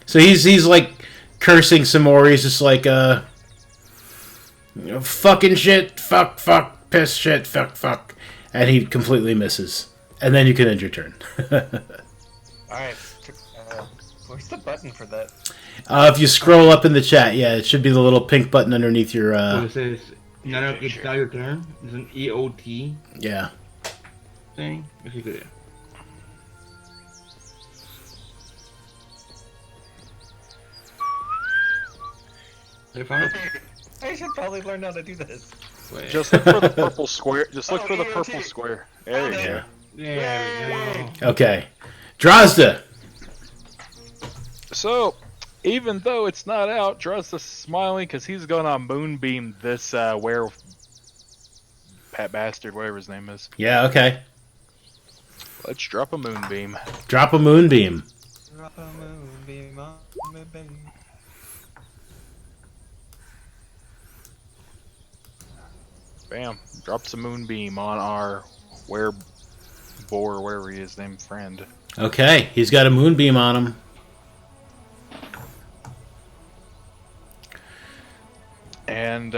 So he's like cursing some more. He's just like fucking shit, fuck, piss shit, fuck, and he completely misses. And then you can end your turn. Alright, where's the button for that? If you scroll up in the chat, yeah, it should be the little pink button underneath your. So it says, it's now your turn. It's an EOT Yeah. thing. If you could. They found it? I should probably learn how to do this. Wait. Just look for the purple square. Just look Oh, for the EOT. purple square. There you go. There we go. Okay. Drozda. So, even though it's not out, Druzda's smiling because he's going to moonbeam this Pat Bastard, whatever his name is. Yeah, okay. Let's drop a moonbeam. Drop a moonbeam. Drop a moonbeam on me, baby. Bam. Drops a moonbeam on our wherever he is named friend. Okay, he's got a moonbeam on him. And,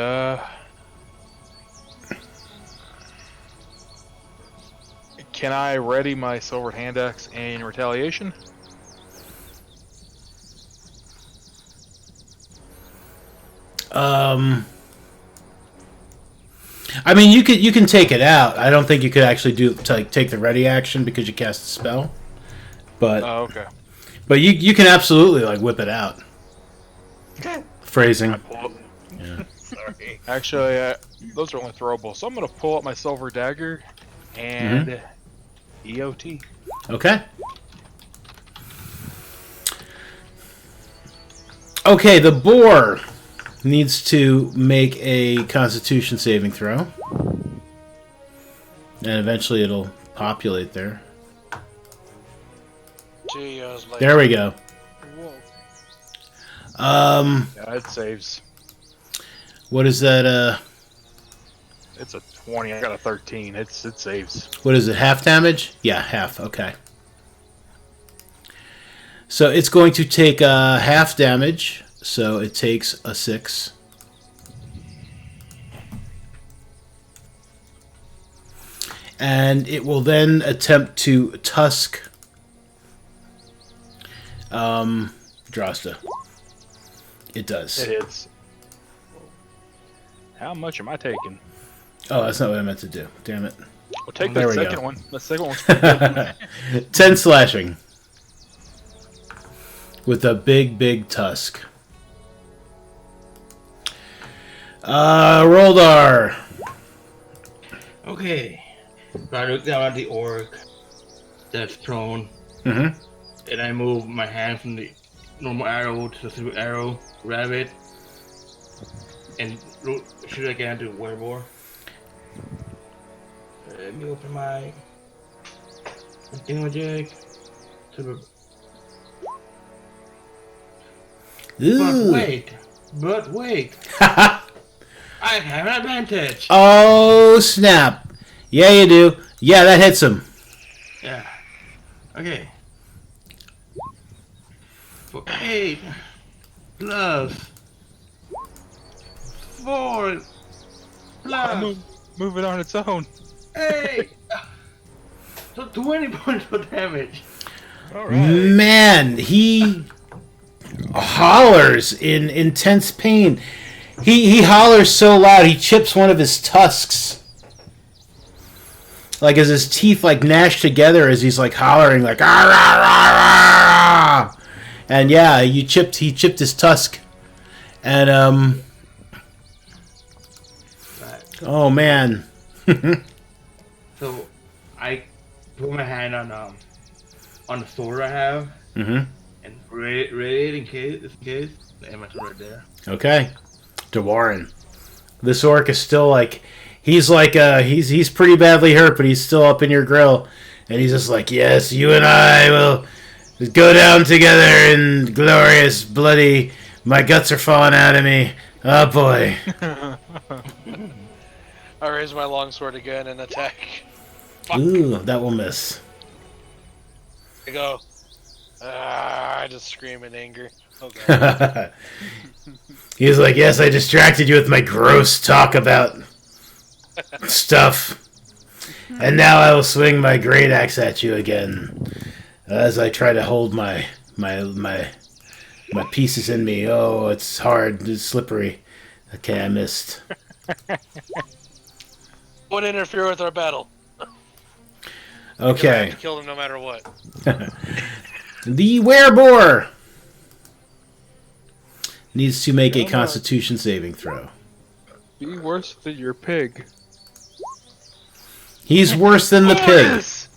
can I ready my silvered hand axe in retaliation? I mean, you can take it out. I don't think you could actually take the ready action because you cast a spell. But Oh, okay. you can absolutely like whip it out. Phrasing. Sorry. Actually, those are only throwable, so I'm gonna pull up my silver dagger and EOT. Okay. Okay, the boar needs to make a Constitution saving throw, and eventually it'll populate there. Gee, I was like, There we go. Whoa. Yeah, it saves. What is that? It's a 20. I got a 13. It saves. What is it? Half damage? Yeah, half. Okay. So it's going to take half damage. So it takes a 6. And it will then attempt to tusk Drosta. It does. It hits. How much am I taking? Oh, that's not what I meant to do. Damn it. We'll take There the we second go. one. The second one's pretty good. 10 slashing. With a big tusk. Roldar. Okay. So I look down at the orc that's prone, Mm-hmm. and I move my hand from the normal arrow to the super arrow, grab it, and shoot again to Werebore. Let me open my thingamajig. But wait, I have an advantage. Oh, snap. Yeah, you do. Yeah, that hits him. Yeah. Okay. For 8 plus 4 plus Move it on its own. 8. So 20 points of damage. All Man, he hollers in intense pain. He hollers so loud he chips one of his tusks. Like as his teeth like gnash together as he's like hollering like "Ah, rah, rah, rah." And yeah, he chipped his tusk. And oh man. So I put my hand on the sword I have Mm-hmm. and ready in case the image right there. Okay. DeWarren. This orc is still like he's pretty badly hurt, but he's still up in your grill. And he's just like, yes, you and I will go down together in glorious, bloody, my guts are falling out of me. Oh boy. I raise my longsword again and attack. Fuck. Ooh, that will miss. I go. I just scream in anger. Okay. He's like, yes, I distracted you with my gross talk about stuff. And now I will swing my great axe at you again. As I try to hold my pieces in me. Oh, it's hard. It's slippery. Okay, I missed. Won't interfere with our battle. I Okay. have to kill them no matter what. The werebore needs to make a Come on. Constitution saving throw. Be worse than your pig. He's worse than the pig. Yes!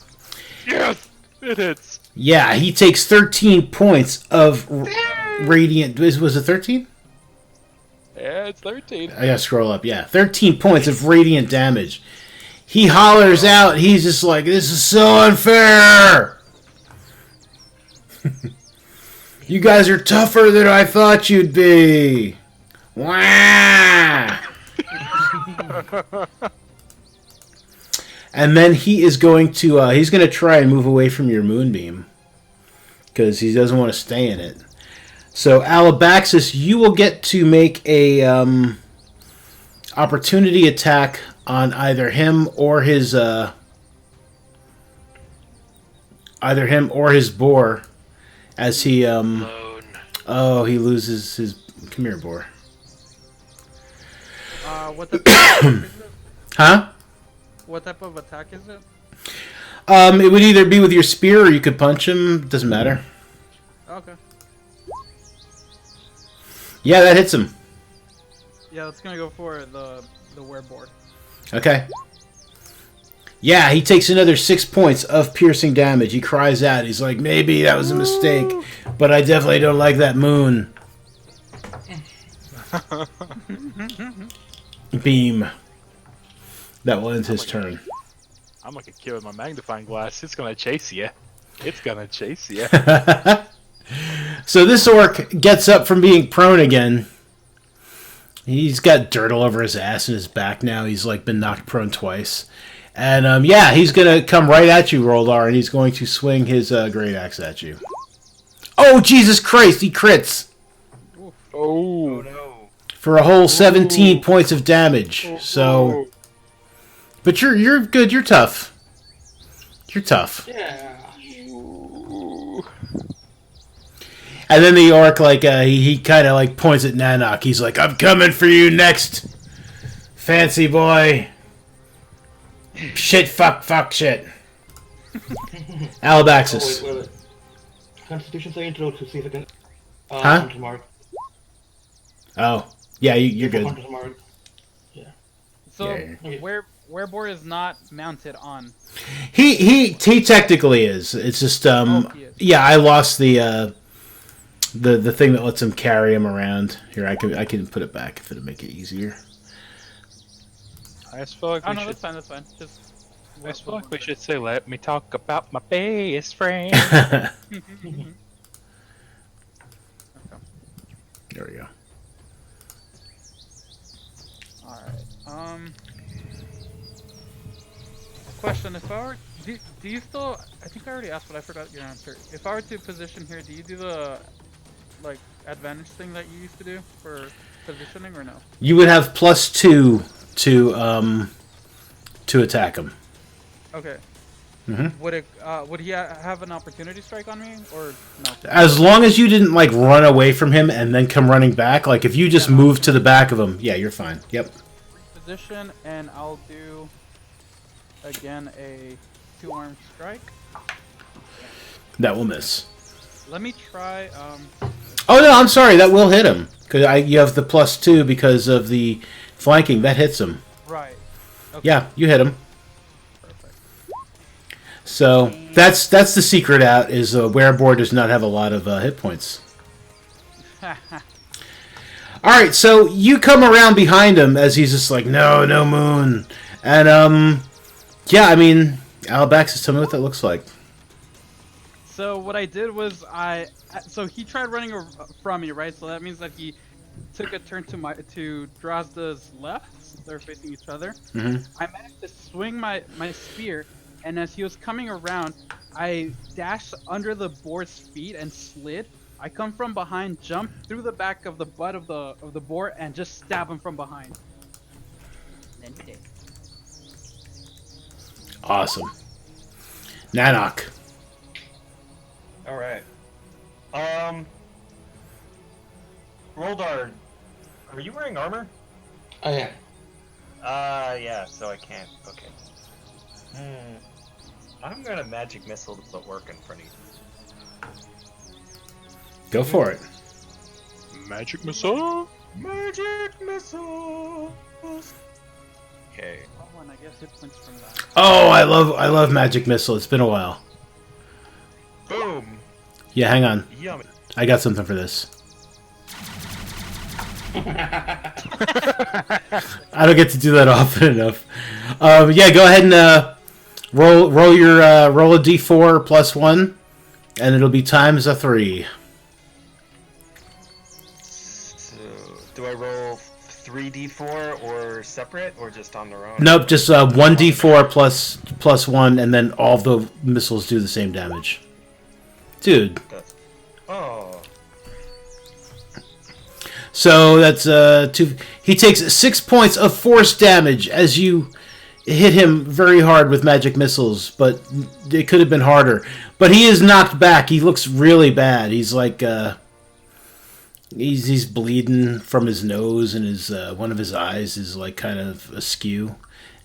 Yes! It hits. Yeah, he takes 13 points of radiant. Was it 13? Yeah, it's 13. I gotta scroll up. Yeah, 13 points of radiant damage. He hollers out. He's just like, "This is so unfair." You guys are tougher than I thought you'd be. Wah! And then he is going to he's going to try and move away from your moonbeam because he doesn't want to stay in it. So Alabaxis, you will get to make a opportunity attack on either him or his boar as he oh, he loses his come here, boar. What type of attack is it? Huh? What type of attack is it? It would either be with your spear or you could punch him. Doesn't matter. Okay. Yeah, that hits him. Yeah, it's gonna go for the wereboard. Okay. Yeah, he takes another 6 points of piercing damage. He cries out. He's like, maybe that was a mistake, but I definitely don't like that moon. Beam. That will end his turn. I'm like a kid with my magnifying glass. It's gonna chase you. It's gonna chase you. So this orc gets up from being prone again. He's got dirt all over his ass and his back now. He's like been knocked prone twice. And yeah, he's going to come right at you, Roldar, and he's going to swing his great axe at you. Oh, Jesus Christ, he crits! Oh. no. For a whole 17 points of damage. So, but you're good, you're tough. You're tough. Yeah. And then the orc, like, he kind of, like, points at Nanok. He's like, I'm coming for you next, fancy boy. Shit, fuck, shit. Alabaxis. Oh, wait. Constitution saving throw to see if I can... Huh? Hunter's mark. Oh. Yeah, you're good. Hunter's mark. So Yeah. wereboard is not mounted on. He technically is. It's just, he is. yeah, I lost the thing that lets him carry him around. Here, I can put it back if it'll make it easier. I just feel like Oh we no, should. that's fine. Just. I just feel like we should say, "Let me talk about my best friend." There we go. Alright. Question: if I were, do you still? I think I already asked, but I forgot your answer. If I were to position here, do you do the like advantage thing that you used to do for positioning, or no? You would have +2 to attack him. Okay. Mhm. Would he have an opportunity strike on me, or no? As long as you didn't like run away from him and then come running back, like if you just move to the back of him, yeah, you're fine. Yep. Position, and I'll do again a 2-arm strike. That will miss. Let me try. Oh no, I'm sorry, that will hit him because you have the +2 because of the flanking. That hits him. Right. Okay. Yeah, you hit him. Perfect. So that's the secret out is wereboard does not have a lot of hit points. All right, so you come around behind him as he's just like, no moon, and yeah, I mean, Alabaxis, tell me what that looks like. So what I did was so he tried running from me, right? So that means that he took a turn to Drozda's left. They're facing each other. Mm-hmm. I managed to swing my spear, and as he was coming around, I dashed under the boar's feet and slid. I come from behind, jump through the back of the butt of the boar, and just stab him from behind. Then he did. Awesome. Nanok. All right. Roldar, are you wearing armor? I am. Yeah. So I can't. Okay. I'm gonna magic missile to put work in front of you. Go for it. Magic missile. Magic missile. Okay. Oh, and I guess hit points from that. Oh, I love Magic Missile. It's been a while. Boom. Yeah, hang on. Yummy. I got something for this. I don't get to do that often enough. Yeah, go ahead and roll a d4 +1, and it'll be times a 3. 3d4 or separate or just on their own? Nope, just 1d4 plus 1, and then all the missiles do the same damage. Dude. Oh. So that's 2. He takes 6 points of force damage as you hit him very hard with magic missiles, but it could have been harder. But he is knocked back. He looks really bad. He's like he's bleeding from his nose, and his one of his eyes is like kind of askew,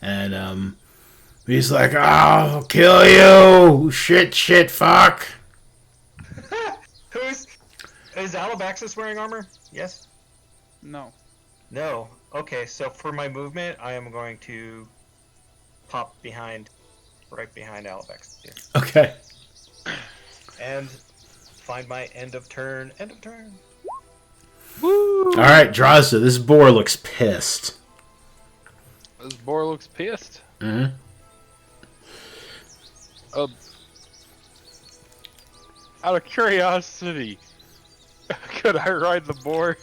and he's like, "I'll kill you, shit, fuck." Is Alabaxis wearing armor? Yes. No. No. Okay, so for my movement, I am going to pop right behind Alabaxis here, Okay. and find my end of turn. All right, Drozda. This boar looks pissed. This boar looks pissed. Mm-hmm. Out of curiosity, could I ride the boar?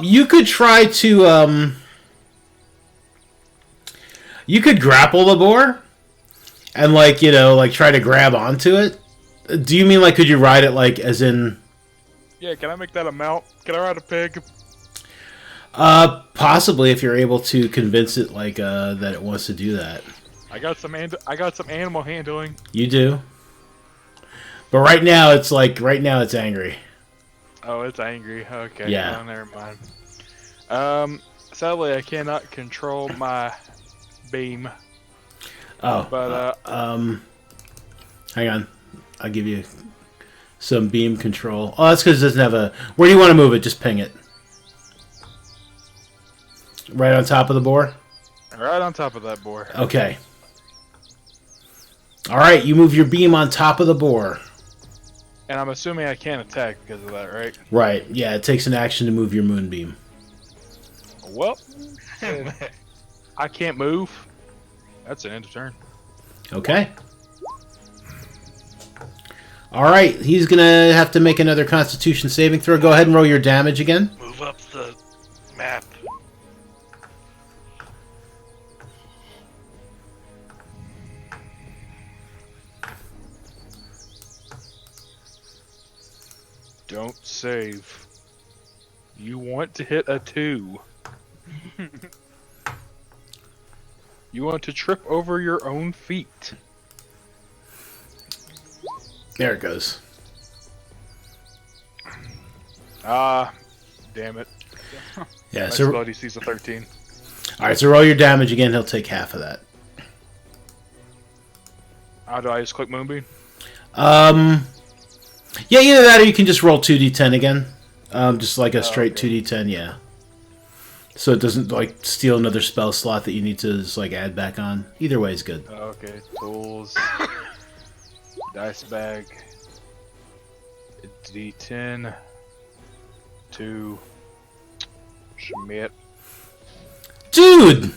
You could try to you could grapple the boar and try to grab onto it. Do you mean like could you ride it like as in? Yeah, can I make that a mount? Can I ride a pig? Possibly if you're able to convince it that it wants to do that. I got some animal handling. You do. But right now it's angry. Oh, it's angry. Okay. Yeah. Oh, never mind. Sadly, I cannot control my beam. Oh. But hang on. I'll give you some beam control. Oh, that's because it doesn't have a. Where do you want to move it? Just ping it. Right on top of the boar? right on top of that boar. Okay. All right, you move your beam on top of the boar. And I'm assuming I can't attack because of that, right? Right. Yeah, it takes an action to move your moonbeam. Well, I can't move. That's an end of turn. Okay. All right, he's gonna have to make another Constitution saving throw. Go ahead and roll your damage again. Move up the map. Don't save. You want to hit a 2. You want to trip over your own feet. There it goes. Ah, damn it. Yeah. My So spell DC's a 13. all right. So roll your damage again. He'll take half of that. How do I just click Moonbeam? Yeah, either that or you can just roll 2d10 again. Just like a straight 2d10. Yeah. So it doesn't like steal another spell slot that you need to just like add back on. Either way is good. Okay, tools. Dice bag. D10. 2. Schmidt. Dude!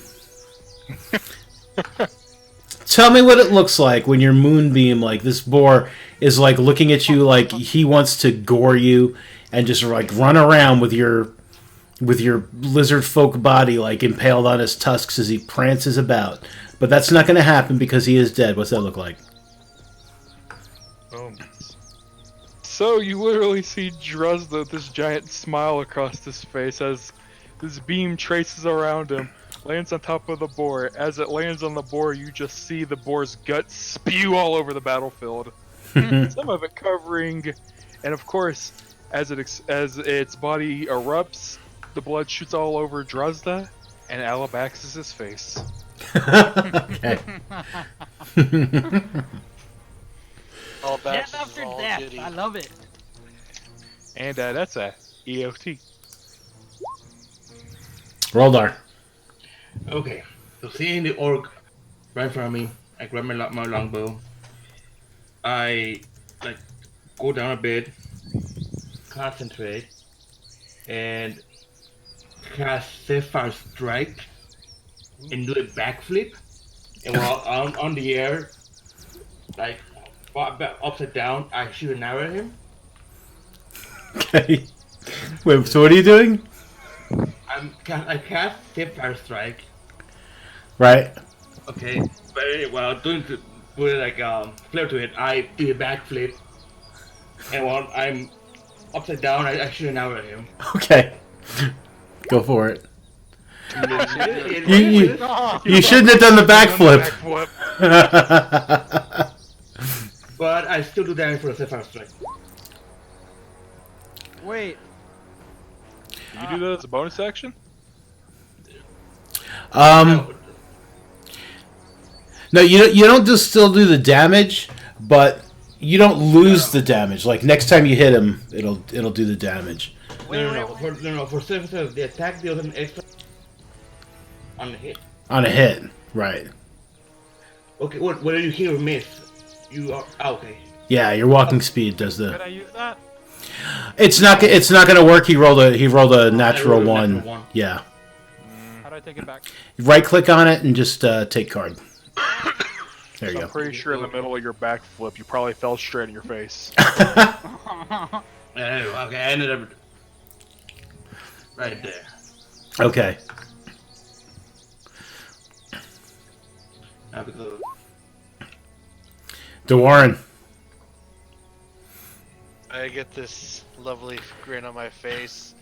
Tell me what it looks like when your moonbeam, like this boar, is like looking at you like he wants to gore you and just like run around with your lizard folk body like impaled on his tusks as he prances about. But that's not going to happen because he is dead. What's that look like? Boom. So you literally see Druzda with this giant smile across his face as this beam traces around him, lands on top of the boar. As it lands on the boar, you just see the boar's guts spew all over the battlefield. Some of it covering, and of course, as its body erupts, the blood shoots all over Druzda and Alabaxis' face. Okay. All Death bats is after all death. giddy. I love it. And that's a EOT. Roldar. Okay, so seeing the orc right in front of me, I grab my longbow. I like go down a bit, concentrate, and cast Sapphire Strike, and do a backflip. And while I'm on the air, like upside down, I shoot an arrow at him. Okay. Wait, so what are you doing? I cast Fire Strike. Right. Okay, but while doing with like flare to it, I do a backflip, and while I'm upside down, I shoot an arrow at him. Okay. Go for it. It- You, it- you shouldn't have done the backflip. but I still do damage for the Sapphire Strike. Wait. Did you do that as a bonus action? No, you don't just still do the damage, but you don't lose the damage. Like next time you hit him, it'll do the damage. No. For Sapphire, the attack deals an extra on the hit. On a hit, right? Okay, whether you hit or miss, you are okay. Yeah, your walking speed does Could the. I use that? It's not gonna work. He rolled a natural one. Natural one. Yeah. How do I take it back? Right click on it and just take card. There you I'm go. pretty sure in the middle of your backflip, you probably fell straight in your face. Anyway, okay, I ended up right there. Okay. Now because DeWarren. I get this lovely grin on my face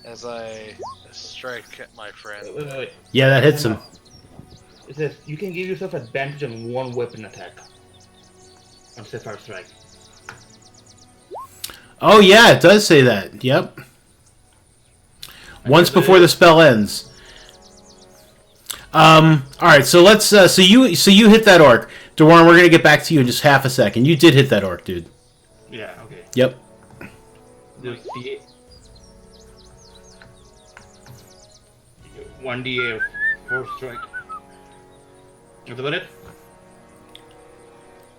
as I strike at my friend. wait. Yeah, that hits him. It says you can give yourself advantage on one weapon attack on Sapphire Strike. Oh yeah, it does say that. Yep. Once before the spell ends. All right, so let's. So you hit that orc, DeWarren. We're gonna get back to you in just half a second. You did hit that orc, dude. Yeah, okay. Yep. There's the 1d8 4 strike. That's about it?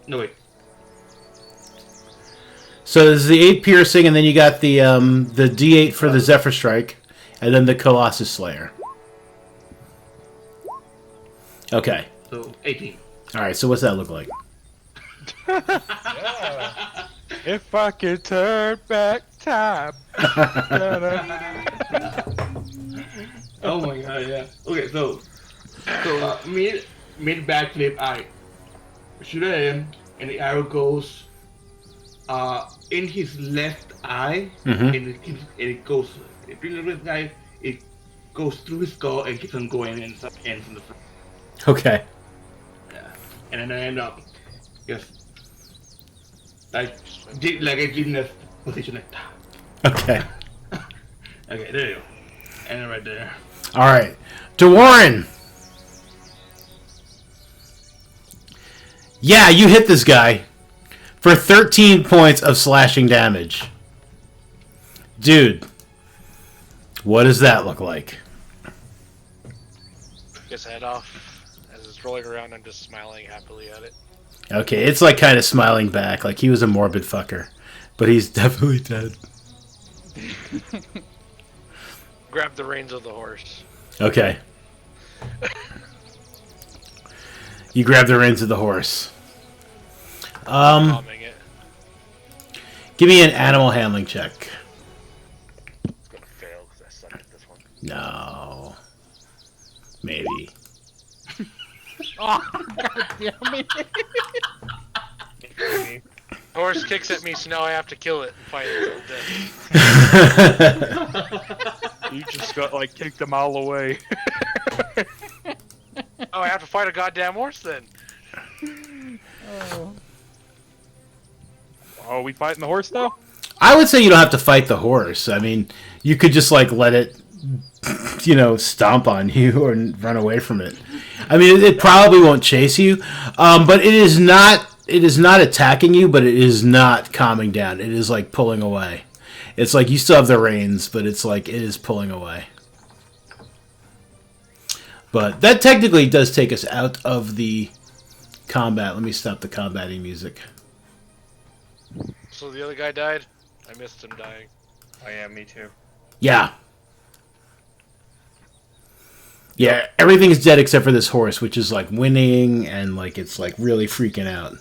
No wait. So there's the 8 piercing, and then you got the D8 for the Zephyr Strike, and then the Colossus Slayer. Okay. So 18. All right. So what's that look like? If I could turn back time. Oh my god, yeah. Okay, so mid backflip, I shoot at him, and the arrow goes in his left eye, Mhm. and it goes it goes through his skull and keeps on going and ends in the front. Okay. Yeah, and then I end up just like a gymnast position. Like, Okay. okay, there you go, and then right there. All right. DeWarren. Yeah, you hit this guy for 13 points of slashing damage. Dude, what does that look like? His head off as it's rolling around. I'm just smiling happily at it. Okay, it's like kind of smiling back, like he was a morbid fucker, but he's definitely dead. Grab the reins of the horse. Okay. You grab the reins of the horse. Calming it. Give me an animal handling check. It's gonna fail because I suck at this one. No. Maybe. Oh, god damn it. Horse kicks at me, so now I have to kill it and fight it till death. You just got like kicked a mile away. Oh, I have to fight a goddamn horse then. Oh. Oh, we fighting the horse now? I would say you don't have to fight the horse. I mean, you could just like let it, stomp on you or run away from it. I mean, it probably won't chase you, but it is not attacking you, but it is not calming down. It is like pulling away. It's like you still have the reins, but it's like it is pulling away. But that technically does take us out of the combat. Let me stop the combating music. So the other guy died? I missed him dying. Oh yeah, me too. Yeah. Yeah, everything's dead except for this horse, which is like whinnying and like it's like really freaking out.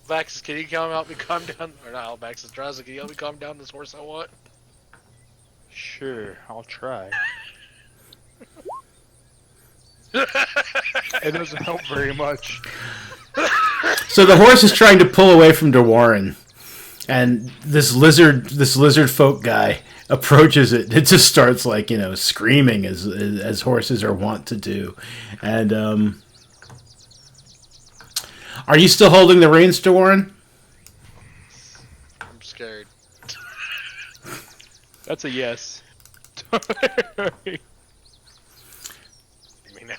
Albaxis, can you help me calm down? Or not Albaxis, Draza, can you help me calm down this horse I want? Sure, I'll try. It doesn't help very much. So the horse is trying to pull away from DeWarren, and this lizard folk guy approaches it. It just starts like screaming as horses are wont to do. And are you still holding the reins, DeWarren? I'm scared. That's a yes. Me now.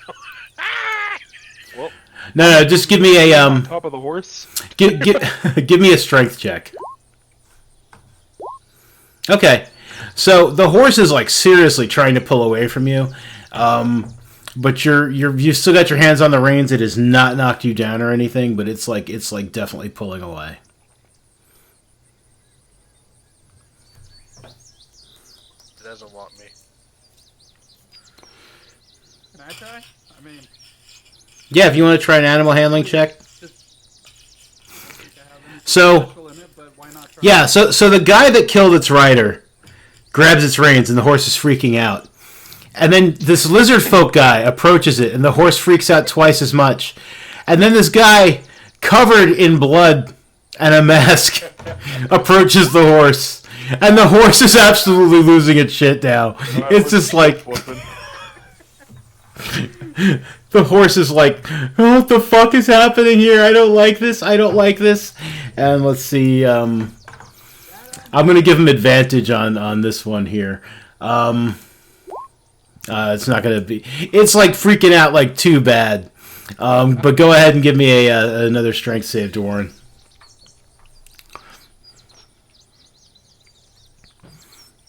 Well, No, just give me a on top of the horse. give me a strength check. Okay, so the horse is like seriously trying to pull away from you, but you still got your hands on the reins. It has not knocked you down or anything, but it's like definitely pulling away. It doesn't want me. Can I try? I mean, Yeah, if you want to try an animal handling check. just I don't think I have anything So special in it, but why not try? yeah, so the guy that killed its rider grabs its reins, and the horse is freaking out. And then this lizard folk guy approaches it, and the horse freaks out twice as much. And then this guy, covered in blood and a mask, approaches the horse. And the horse is absolutely losing its shit now. It's just like... The horse is like, oh, what the fuck is happening here? I don't like this. I don't like this. And let's see. I'm going to give him advantage on this one here. It's not going to be... It's like freaking out like too bad. But go ahead and give me another strength save, DeWarren.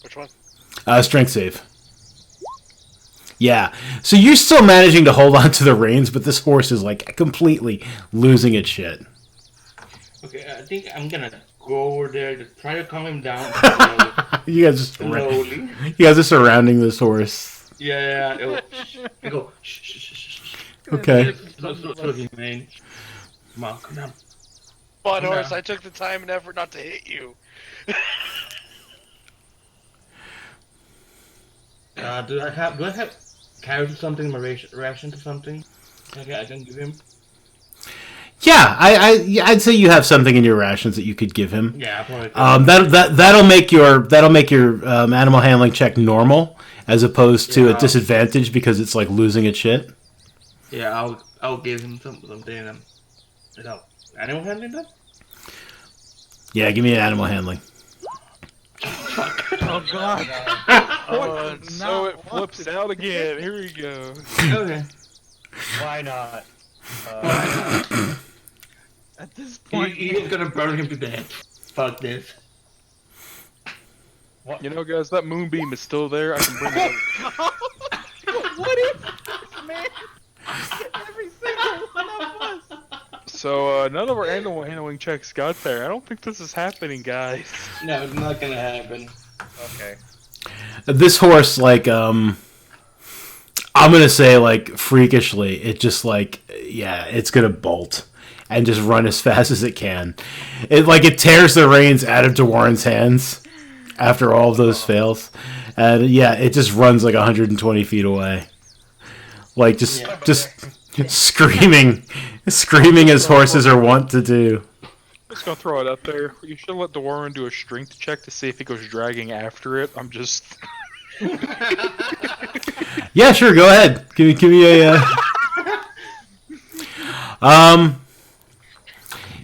Which one? Strength save. Yeah. So you're still managing to hold on to the reins, but this horse is like completely losing its shit. Okay, I think I'm gonna go over there to try to calm him down. You guys are surrounding this horse. Yeah. I go, shh. Okay. Slow, man. Come on, come down. Come on, Come horse. down. I took the time and effort not to hit you. Do I have carrots or something? My rations or something? Okay, I can give him. Yeah, I'd say you have something in your rations that you could give him. Yeah, probably. That'll make your animal handling check normal as opposed to a disadvantage because it's like losing its shit. Yeah, I'll give him something. Animal handling then? Yeah, give me an animal handling. Oh god. Oh, so it flips out again. Here we go. Okay. Why not? At this point, He's gonna burn him to death. Fuck this. You know, guys, that moonbeam is still there. I can bring it up. what is this, man? Every single one of us. So, none of our animal handling checks got there. I don't think this is happening, guys. No, it's not gonna happen. Okay. This horse, like, I'm gonna say, like, freakishly, it just, like, yeah, it's gonna bolt and just run as fast as it can. It tears the reins out of DeWarren's hands after all of those fails. And, yeah, it just runs, like, 120 feet away. Like, just screaming as horses are wont to do. Just gonna throw it up there. You should let DeWarren do a strength check to see if he goes dragging after it. I'm just... Yeah, sure. Go ahead. Give me a.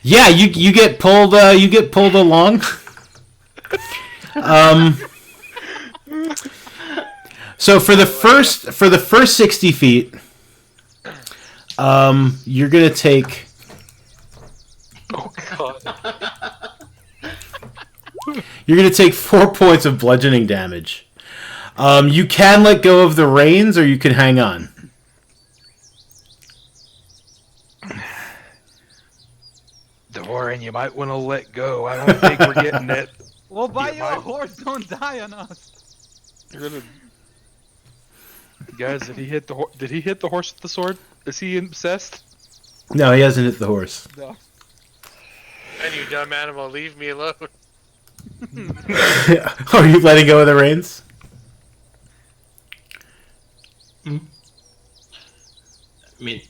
Yeah, you get pulled. You get pulled along. So for the first 60 feet, you're gonna take. Oh, God. You're gonna take 4 points of bludgeoning damage. You can let go of the reins, or you can hang on. DeWarren, you might want to let go. I don't think we're getting it. We'll buy You you a might- horse, don't die on us. You're gonna... Guys, did he hit the horse with the sword? Is he obsessed? No, he hasn't hit the horse. No. And you dumb animal, leave me alone. Are you letting go of the reins? mean,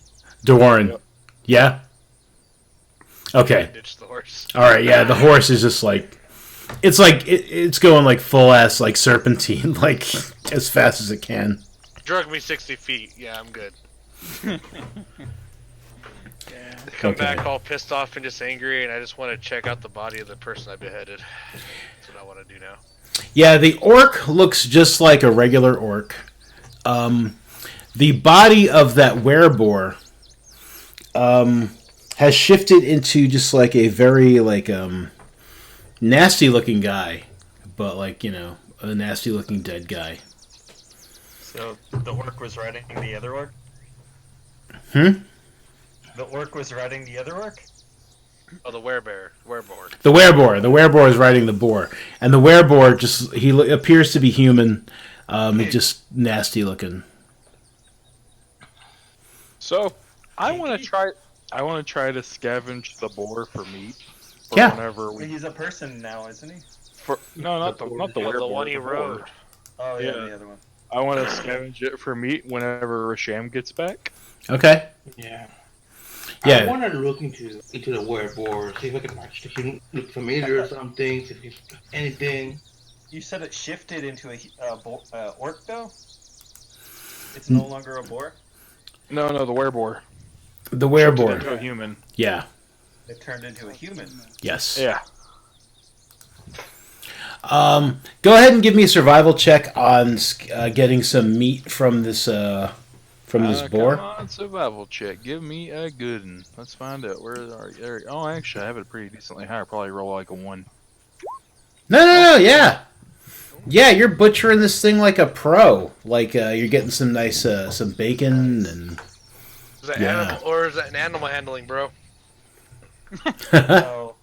Doran. Yep. Yeah? Okay. Ditch the horse. Alright, yeah, the horse is just like... It's like, it's going like full-ass, like, serpentine, like, as fast as it can. Drug me 60 feet. Yeah, I'm good. Yeah. Come Okay. back all pissed off and just angry, and I just want to check out the body of the person I beheaded. That's what I want to do now. Yeah, the orc looks just like a regular orc. The body of that wereboar has shifted into just like a very like nasty looking guy, but like, you know, a nasty looking dead guy. So the orc was riding the other orc? Hmm? The orc was riding the other orc? Oh, the wereboar. The wereboar is riding the boar, and the wereboar just appears to be human, he's just nasty looking. So, I want to try to scavenge the boar for meat. For Yeah. Whenever we. He's a person now, isn't he? No, not the Yeah, wereboar. the one he boar. rode. Oh yeah, Yeah. the other one. I want to scavenge it for meat whenever Rasham gets back. Okay. yeah. Yeah. I want to look into the wereboard, see if I can match. If he look familiar or something, see if he's anything. You said it shifted into a orc though? It's no longer a boar? No, the wereboar. The Into wereboar. a human. Yeah. It turned into a human. Yes. Yeah. Go ahead and give me a survival check on getting some meat from this boar. Come on, survival check. Give me a good one. Let's find out. Where are you? There. Oh, actually, I have it pretty decently high. I'll probably roll like a 1. No, yeah. Yeah, you're butchering this thing like a pro. Like, you're getting some nice, some bacon and... Is that Yeah. animal, or is that an animal handling, bro? So,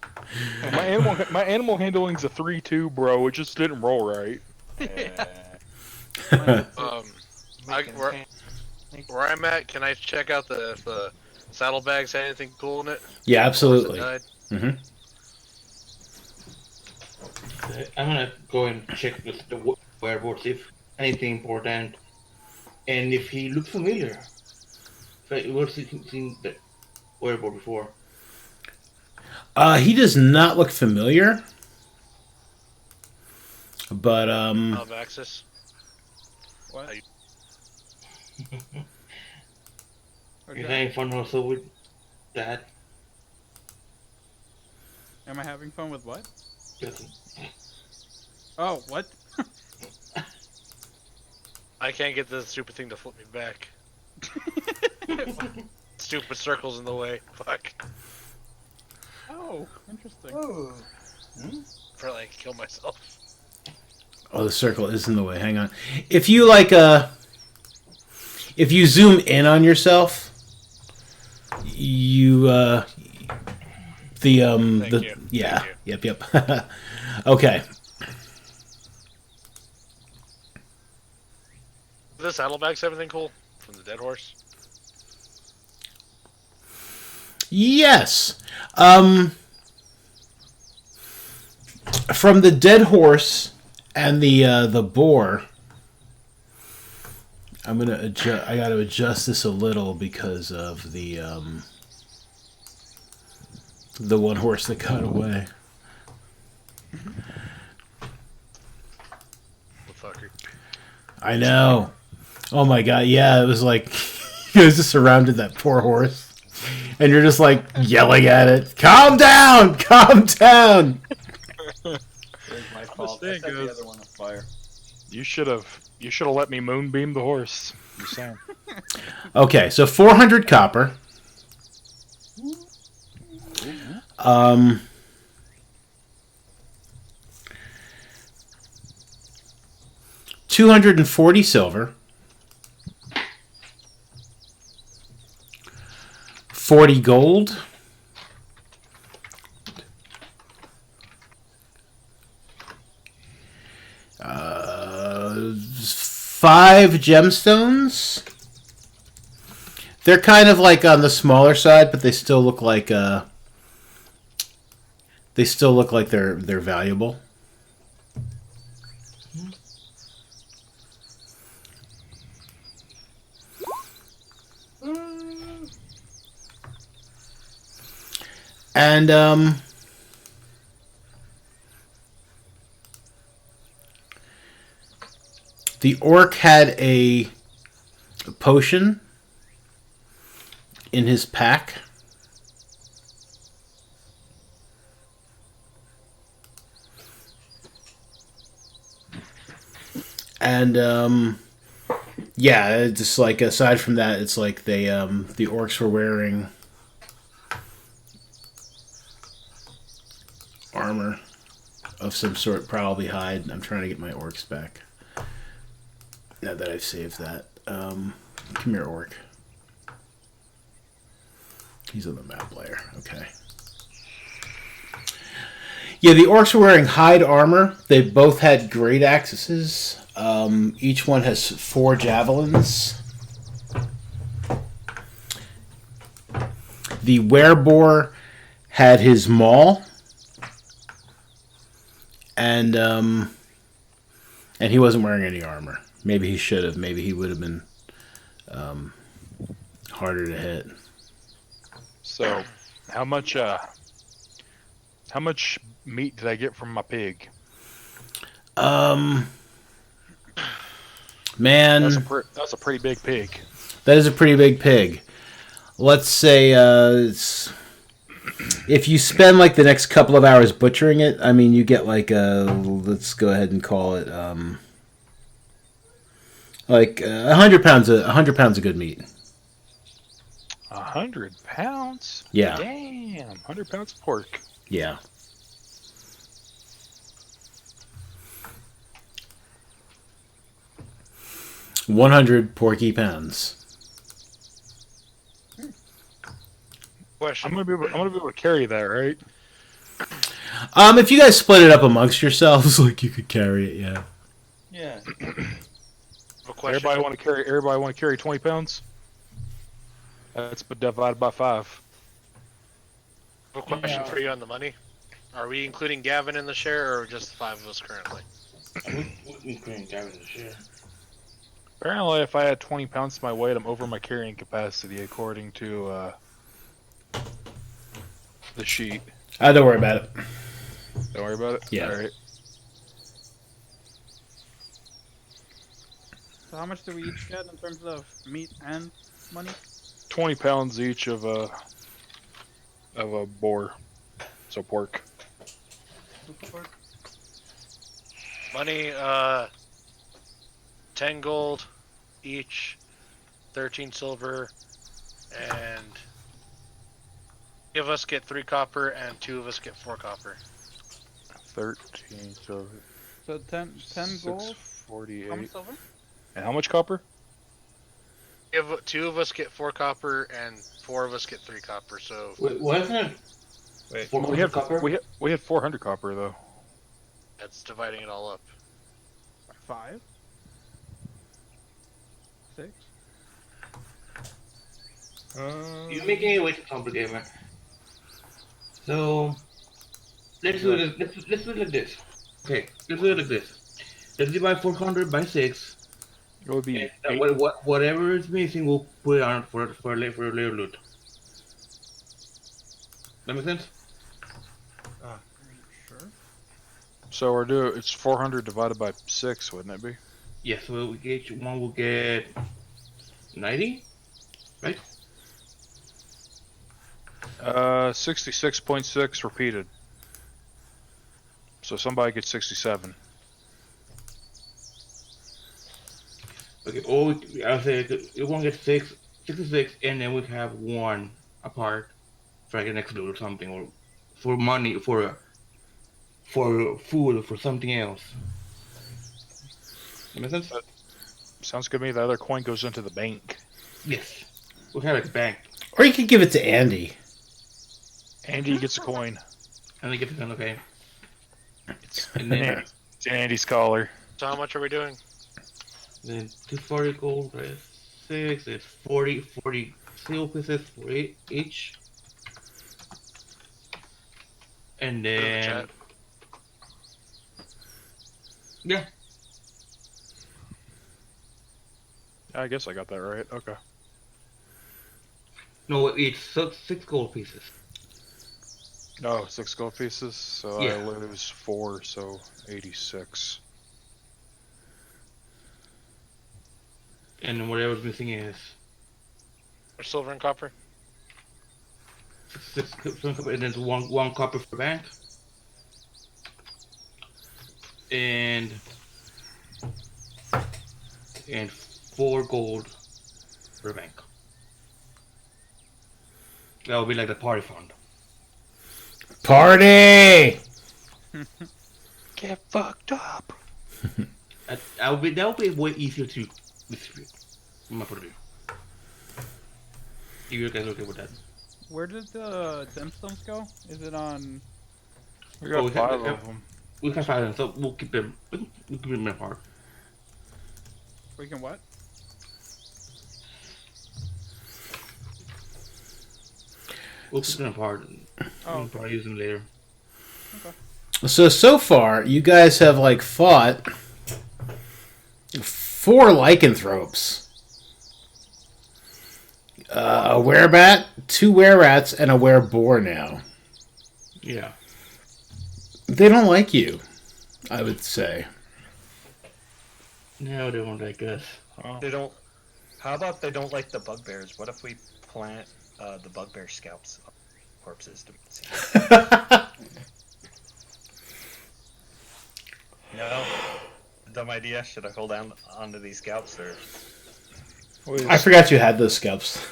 My animal handling's a 3-2, bro. It just didn't roll right. Where I'm at, can I check out the saddlebags? Had anything cool in it? Yeah, Horse absolutely. that died? Hmm. I'm gonna go and check with the wereboard, see if anything important, and if he looks familiar. We've seen the wereboard before. He does not look familiar. But, Of Axis. What? Are you- You're Okay. having fun also with that. Am I having fun with what? Doesn't. Oh, what? I can't get this stupid thing to flip me back. Stupid circles in the way. Fuck. Oh, interesting. ooh. For like kill myself. oh, the circle is in the way. Hang on. If you, like, if you zoom in on yourself, you, Thank you. yeah, Thank yep. Okay. This saddlebags everything cool from the dead horse. Yes. From the dead horse and the boar, I'm gonna adjust. I got to adjust this a little because of the one horse that got away. The fucker. I know. Oh my god! Yeah, it was like you guys just surrounded that poor horse, and you're just like yelling at it. Calm down! Calm down! It was my fault. I saying, set the guys. other one on fire. You should have let me moonbeam the horse. I'm saying. Okay, so 400 copper. 240 silver. 40 gold. Uh, 5 gemstones. They're kind of like on the smaller side, but they still look like they're valuable. And the orc had a potion in his pack. And yeah, it's just like aside from that, it's like they the orcs were wearing armor of some sort, probably hide. I'm trying to get my orcs back. Now that I've saved that. Come here, orc. He's on the map layer. Okay. Yeah, the orcs were wearing hide armor. They both had great axes. Each one has 4 javelins. The werebore had his maul. And he wasn't wearing any armor. Maybe he should have. Maybe he would have been harder to hit. So, how much meat did I get from my pig? Man, That's a pretty big pig. that is a pretty big pig. Let's say if you spend like the next couple of hours butchering it, I mean, you get like let's go ahead and call it like 100 pounds. 100 pounds of good meat. 100 pounds? Yeah. Damn, 100 pounds of pork. Yeah. $100 porky pounds. Question. I'm gonna be able to carry that, right? If you guys split it up amongst yourselves, like you could carry it, yeah. Yeah. A question. Everybody want to carry 20 pounds? That's divided by 5. A question for you on the money. Are we including Gavin in the share, or just the 5 of us currently? We couldn't Gavin the share. Apparently, if I add 20 pounds to my weight, I'm over my carrying capacity, according to the sheet. Don't worry about it. Don't worry about it? Yeah. Alright. So how much do we each get in terms of meat and money? 20 pounds each of a boar. So pork. Money, 10 gold each, 13 silver, and 3 of us get 3 copper, and 2 of us get 4 copper. 13, so So 10 gold. 48. How much silver? And how much copper? 2 of us get 4 copper, and 4 of us get 3 copper. So Wait, what is it? Wait, 400 copper? We had 400 copper though. that's dividing it all up. 5. 6. You're making it way too complicated, man. So let's do it. Let's do it like this. Okay, let's do it like this. Let's divide 400 by 6. It would be And, 8. whatever is missing, we'll put it on for later loot. That make sense? Sure. So it's 400 divided by 6, wouldn't it be? Yes. So we get each one will get 90, right? 66.6 repeated. So somebody gets 67. Okay. I'll say one gets 66, and then we have 1 apart for like an next loot or something, or for money for food or for something else. That make sense? Sounds good to me. The other coin goes into the bank. Yes. We have a bank, Or you could give it to Andy. Andy gets a coin. and they get the gun. Okay. And then It's Andy's collar. So how much are we doing? 240 gold, right? 6 is 40 silver pieces for each. And then Chat. yeah, I guess I got that right. Okay. no, it's 6 gold pieces. Oh, 6 gold pieces. So I Yeah. lose 4, so 86. And then whatever's missing is Or silver and copper. six copper, and then one copper for bank, and 4 gold for bank. That will be like the party fund. Party! Get fucked up. That will be way easier to distribute. I'm gonna put it in. If you guys are okay with that. Where did the gemstones go? Is it on? We got Oh, we have- 5 we have- of them. We can find them, so we'll keep them. We'll keep them apart. We can what? We'll keep them apart. Oh, We'll probably use them later. So far, you guys have like fought 4 lycanthropes, a werebat, 2 wererats, and a wereboar now. Yeah. They don't like you, I would say. No, they won't like us. They don't. How about they don't like the bugbears? What if we plant the bugbear scalps on corpses to see? No, dumb idea. Should I hold on onto these scalps or? I forgot you had those scalps.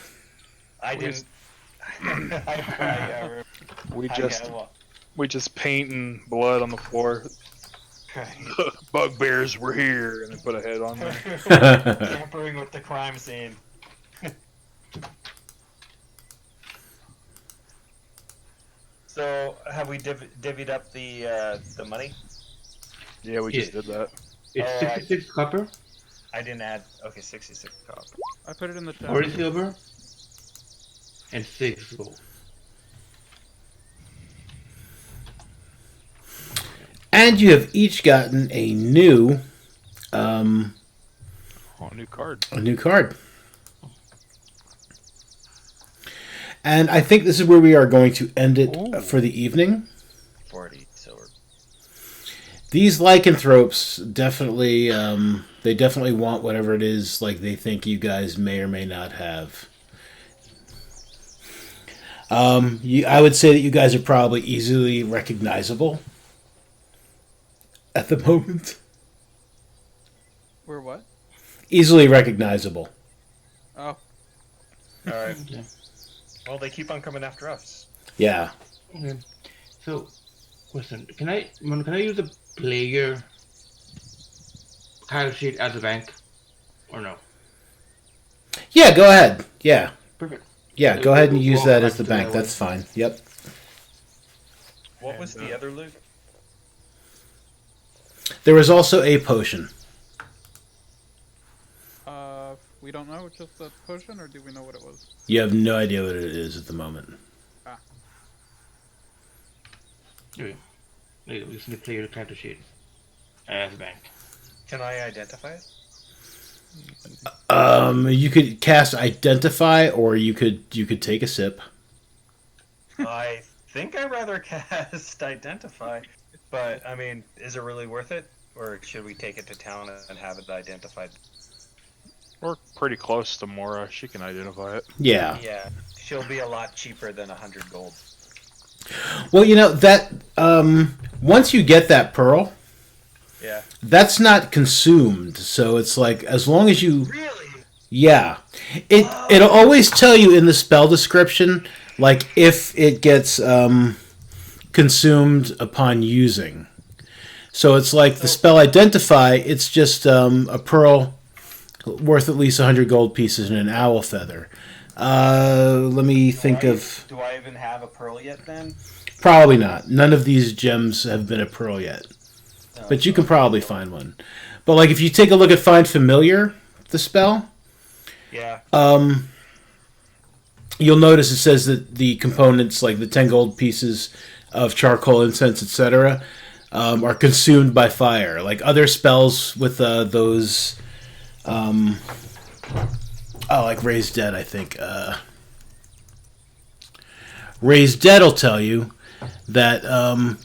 I didn't. We just painting blood on the floor. Bugbears were here, and they put a head on there. Tampering with the crime scene. So, have we divvied up the money? Yeah, we just did that. It's Oh, 66 copper, I didn't add. Okay, 66 copper. I put it in the chat. 40 silver, and 6 gold. And you have each gotten a new Oh, new card. card. And I think this is where we are going to end it Ooh. for the evening. 40 silver. These lycanthropes definitely, they definitely want whatever it is like they think you guys may or may not have. I would say that you guys are probably easily recognizable at the moment. We're what? Easily recognizable. Oh, Alright. Okay. Well, they keep on coming after us. Yeah. Okay. So, question: Can I use a player character sheet as a bank, or no? Yeah, go ahead. Yeah. Perfect. Yeah, go ahead and use We'll that go as the back to bank. that one. That's fine. Yep. What was the other loot? There was also a potion. we don't know. It's just a potion, or do we know what it was? You have no idea what it is at the moment. Okay. There you go. Use the player character sheet as a bank. Can I identify it? You could cast Identify, or you could take a sip. I think I'd rather cast Identify, but I mean, is it really worth it, or should we take it to town and have it identified? We're pretty close to Mora. She can identify it. Yeah. Yeah, she'll be a lot cheaper than 100 gold. Well, you know that once you get that pearl, Yeah. that's not consumed. So it's like as long as you, Really? yeah, it'll always tell you in the spell description, like if it gets consumed upon using. So it's like the spell Identify. It's just a pearl worth at least 100 gold pieces and an owl feather. Let me think of. Do I even have a pearl yet then? Probably not. None of these gems have been a pearl yet. No, But you can probably find one. But like if you take a look at Find Familiar, the spell, Yeah. you'll notice it says that the components, like the 10 gold pieces of charcoal, incense, etc., are consumed by fire. Like other spells with those, like Raise Dead, I think. Raise Dead will tell you that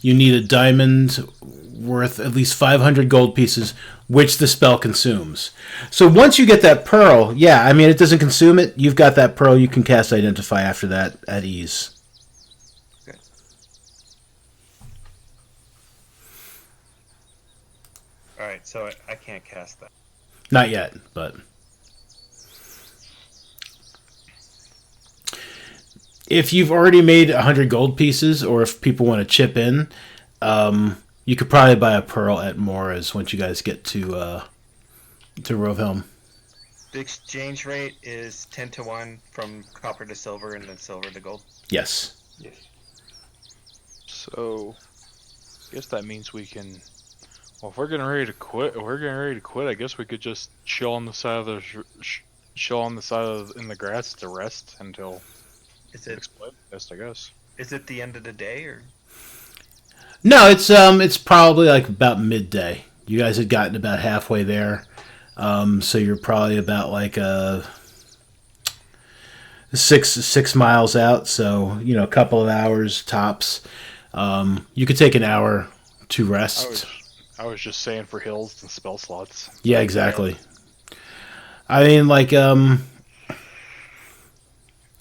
you need a diamond worth at least 500 gold pieces, which the spell consumes. So once you get that pearl, yeah, I mean, it doesn't consume it. You've got that pearl. You can cast Identify after that at ease. Okay. All right, so I can't cast that. Not yet, but... If you've already made 100 gold pieces, or if people want to chip in, you could probably buy a pearl at Mora's once you guys get to Rovehelm. The exchange rate is 10 to 1 from copper to silver and then silver to gold. Yes. Yes. So, I guess that means we can. Well, if we're getting ready to quit, I guess we could just chill on the side of the in the grass to rest until Is it explode. Best, I guess. is it the end of the day or? No, it's probably like about midday. You guys had gotten about halfway there, so you're probably about like 6 miles out. So a couple of hours tops. You could take an hour to rest. I was just saying for hills and spell slots. Yeah, exactly. I mean, like,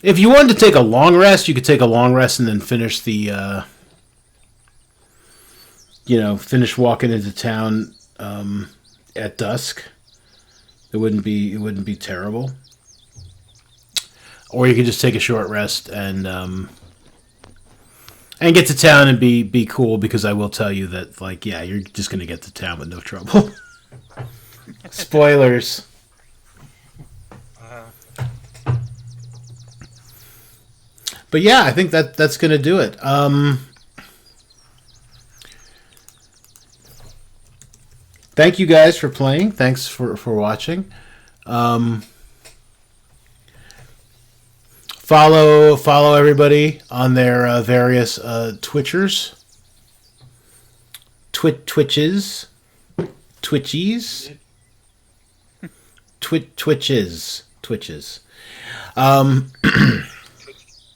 if you wanted to take a long rest, you could take a long rest and then finish the, finish walking into town at dusk. It wouldn't be terrible. Or you could just take a short rest and get to town and be cool, because I will tell you that, like, yeah, you're just gonna get to town with no trouble. Spoilers. But yeah, I think that's gonna do it. Thank you guys for playing. Thanks for watching. Follow everybody on their various Twitchers. Twitches. Twitchies. Twitches.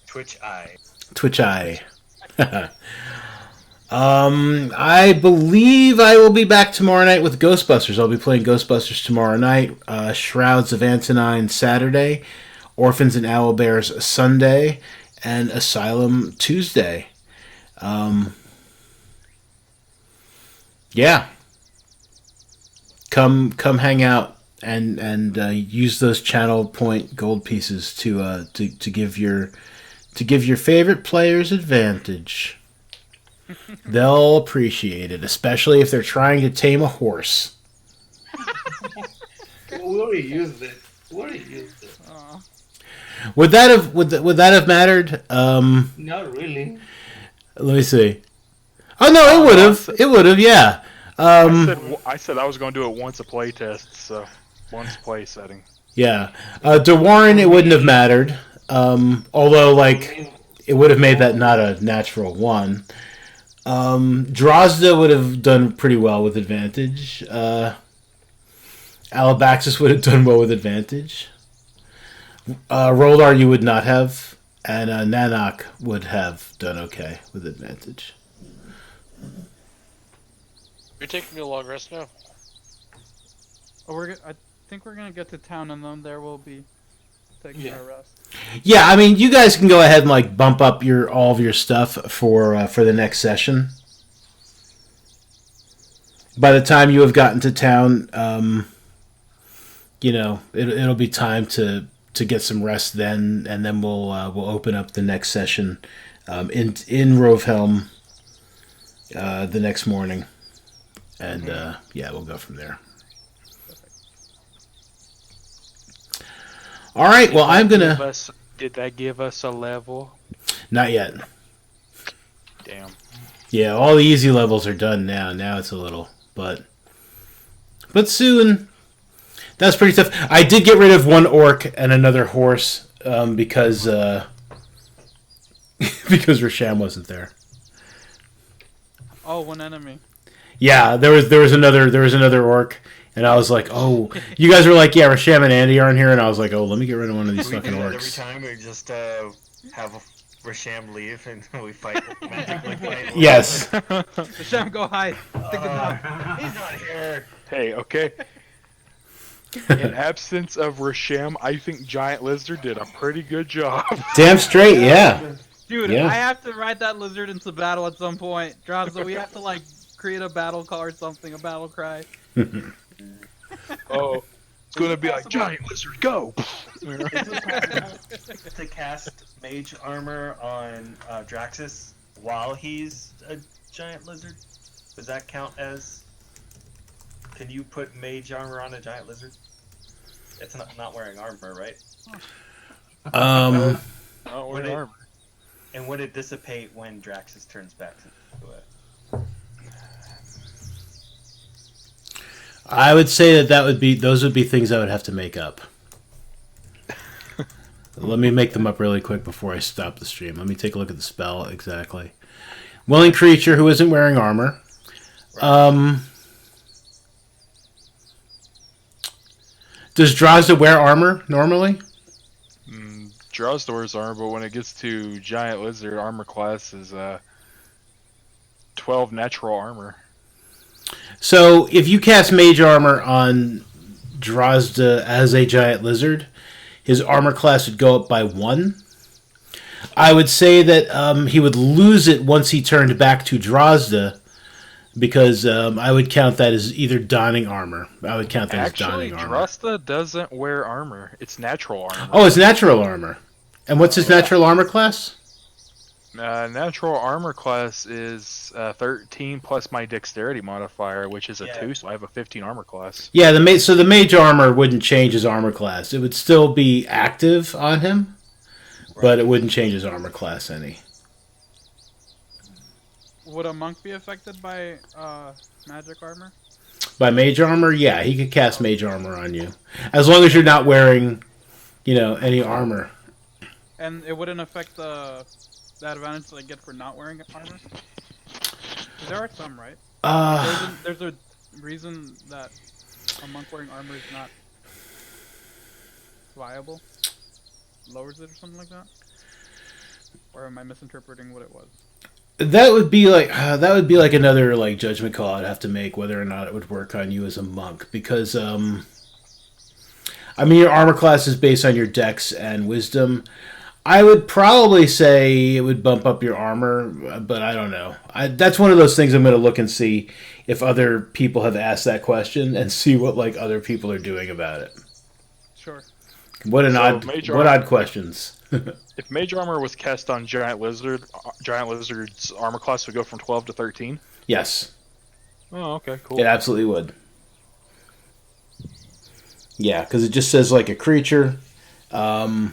Twitch Eye. Twitch Eye. I believe I will be back tomorrow night with Ghostbusters. I'll be playing Ghostbusters tomorrow night. Shrouds of Antonine Saturday. Orphans and Owlbears Sunday. And Asylum Tuesday. Yeah. Come hang out and use those channel point gold pieces to give your favorite players advantage. They'll appreciate it, especially if they're trying to tame a horse. We already used it. Aw. Would that have mattered? Not really. Let me see. Oh no, it would have. Yeah. I said I was going to do it once a play test, so once play setting. Yeah. DeWarren, it wouldn't have mattered. Although, like, it would have made that not a natural one. Drozda would have done pretty well with advantage. Alabaxis would have done well with advantage. Roldar, you would not have. And Nanak would have done okay with advantage. You're taking me a long rest now. Oh, I think we're gonna get to town, and then there will be taking a rest. Yeah, I mean, you guys can go ahead and like bump up all of your stuff for the next session. By the time you have gotten to town, it'll be time to get some rest then, and then we'll open up the next session in Rovehelm the next morning, and we'll go from there. All right. Well, I'm gonna. Did that give us a level? Not yet. Damn. Yeah, all the easy levels are done now. Now it's a little, but soon. That's pretty tough. I did get rid of one orc and another horse because because Rasham wasn't there. Oh, one enemy. Yeah, there was another orc. And I was like, oh, you guys were like, yeah, Rasham and Andy aren't here. And I was like, oh, let me get rid of one of these fucking do that orcs. every time we just have Rasham leave and we fight magically fight. Yes. Sham, go hide. Stick it out. He's not here. Hey, okay. In absence of Rasham, I think Giant Lizard did a pretty good job. Damn straight, yeah. Dude, Yeah. I have to ride that lizard into battle at some point. Drazda, we have to like create a battle call or something, a battle cry. Oh, it's gonna be like Giant Lizard, go! To cast mage armor on Draxus while he's a giant lizard? Does that count as? Can you put mage armor on a giant lizard? It's not wearing armor, right? Um, Not Would wearing it- armor. And would it dissipate when Draxus turns back to it? I would say those would be things I would have to make up. Let me make them up really quick before I stop the stream. Let me take a look at the spell exactly. Willing creature who isn't wearing armor. Does Drazda wear armor normally? Draws wears armor, but when it gets to Giant Lizard, armor class is 12 natural armor. So if you cast mage armor on Drazda as a giant lizard, his armor class would go up by 1. I would say that he would lose it once he turned back to Drazda, because I would count that as either donning armor. I would count that as Actually, donning armor. Drasta doesn't wear armor. It's natural armor. Oh, it's natural armor. And what's his natural armor class? Natural armor class is 13 plus my dexterity modifier, which is a Yeah. 2, so I have a 15 armor class. Yeah, the mage armor wouldn't change his armor class. It would still be active on him, but it wouldn't change his armor class any. Would a monk be affected by magic armor? By mage armor, yeah, he could cast mage armor on you, as long as you're not wearing, any armor. And it wouldn't affect the advantage that I get for not wearing armor? 'Cause there are some, right? There's a reason that a monk wearing armor is not viable? Lowers it or something like that? Or am I misinterpreting what it was? That would be like another like judgment call I'd have to make whether or not it would work on you as a monk, because your armor class is based on your dex and wisdom. I would probably say it would bump up your armor, but I don't know. That's one of those things I'm going to look and see if other people have asked that question and see what like other people are doing about it. Sure. What odd questions. If mage armor was cast on Giant Lizard's armor class would go from 12 to 13. Yes, Oh, okay, cool. it absolutely would. Yeah, because it just says like a creature, that's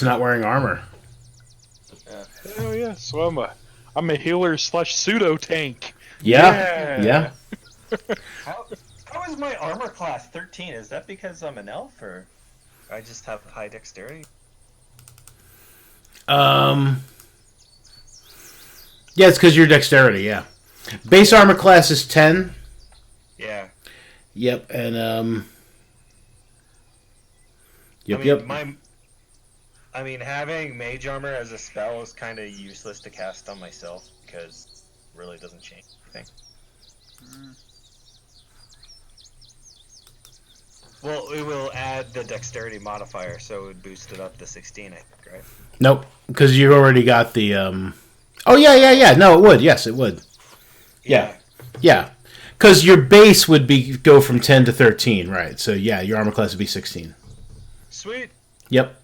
not wearing armor. Hell yeah! So I'm a healer / pseudo tank. Yeah. How is my armor class 13? Is that because I'm an elf, or I just have high dexterity? Yeah, it's because your dexterity. Yeah, base armor class is 10. Yeah. Yep, and Yep. Having mage armor as a spell is kind of useless to cast on myself because it really doesn't change anything. Well, it will add the dexterity modifier, so it would boost it up to 16, I think, right? Nope, because you already got the. Oh yeah. No, it would. Yes, it would. Yeah. Because your base would go from 10 to 13, right? So yeah, your armor class would be 16. Sweet. Yep.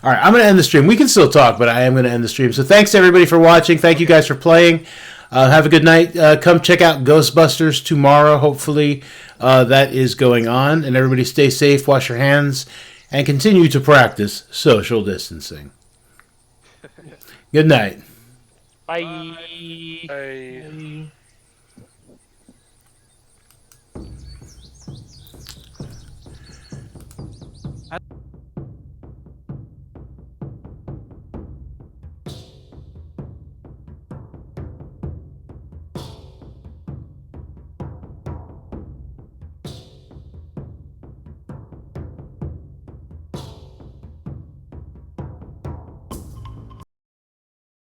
All right, I'm going to end the stream. We can still talk, but I am going to end the stream. So thanks to everybody for watching. Thank you guys for playing. Have a good night. Come check out Ghostbusters tomorrow. Hopefully that is going on. And everybody stay safe, wash your hands, and continue to practice social distancing. Good night. Bye. Bye.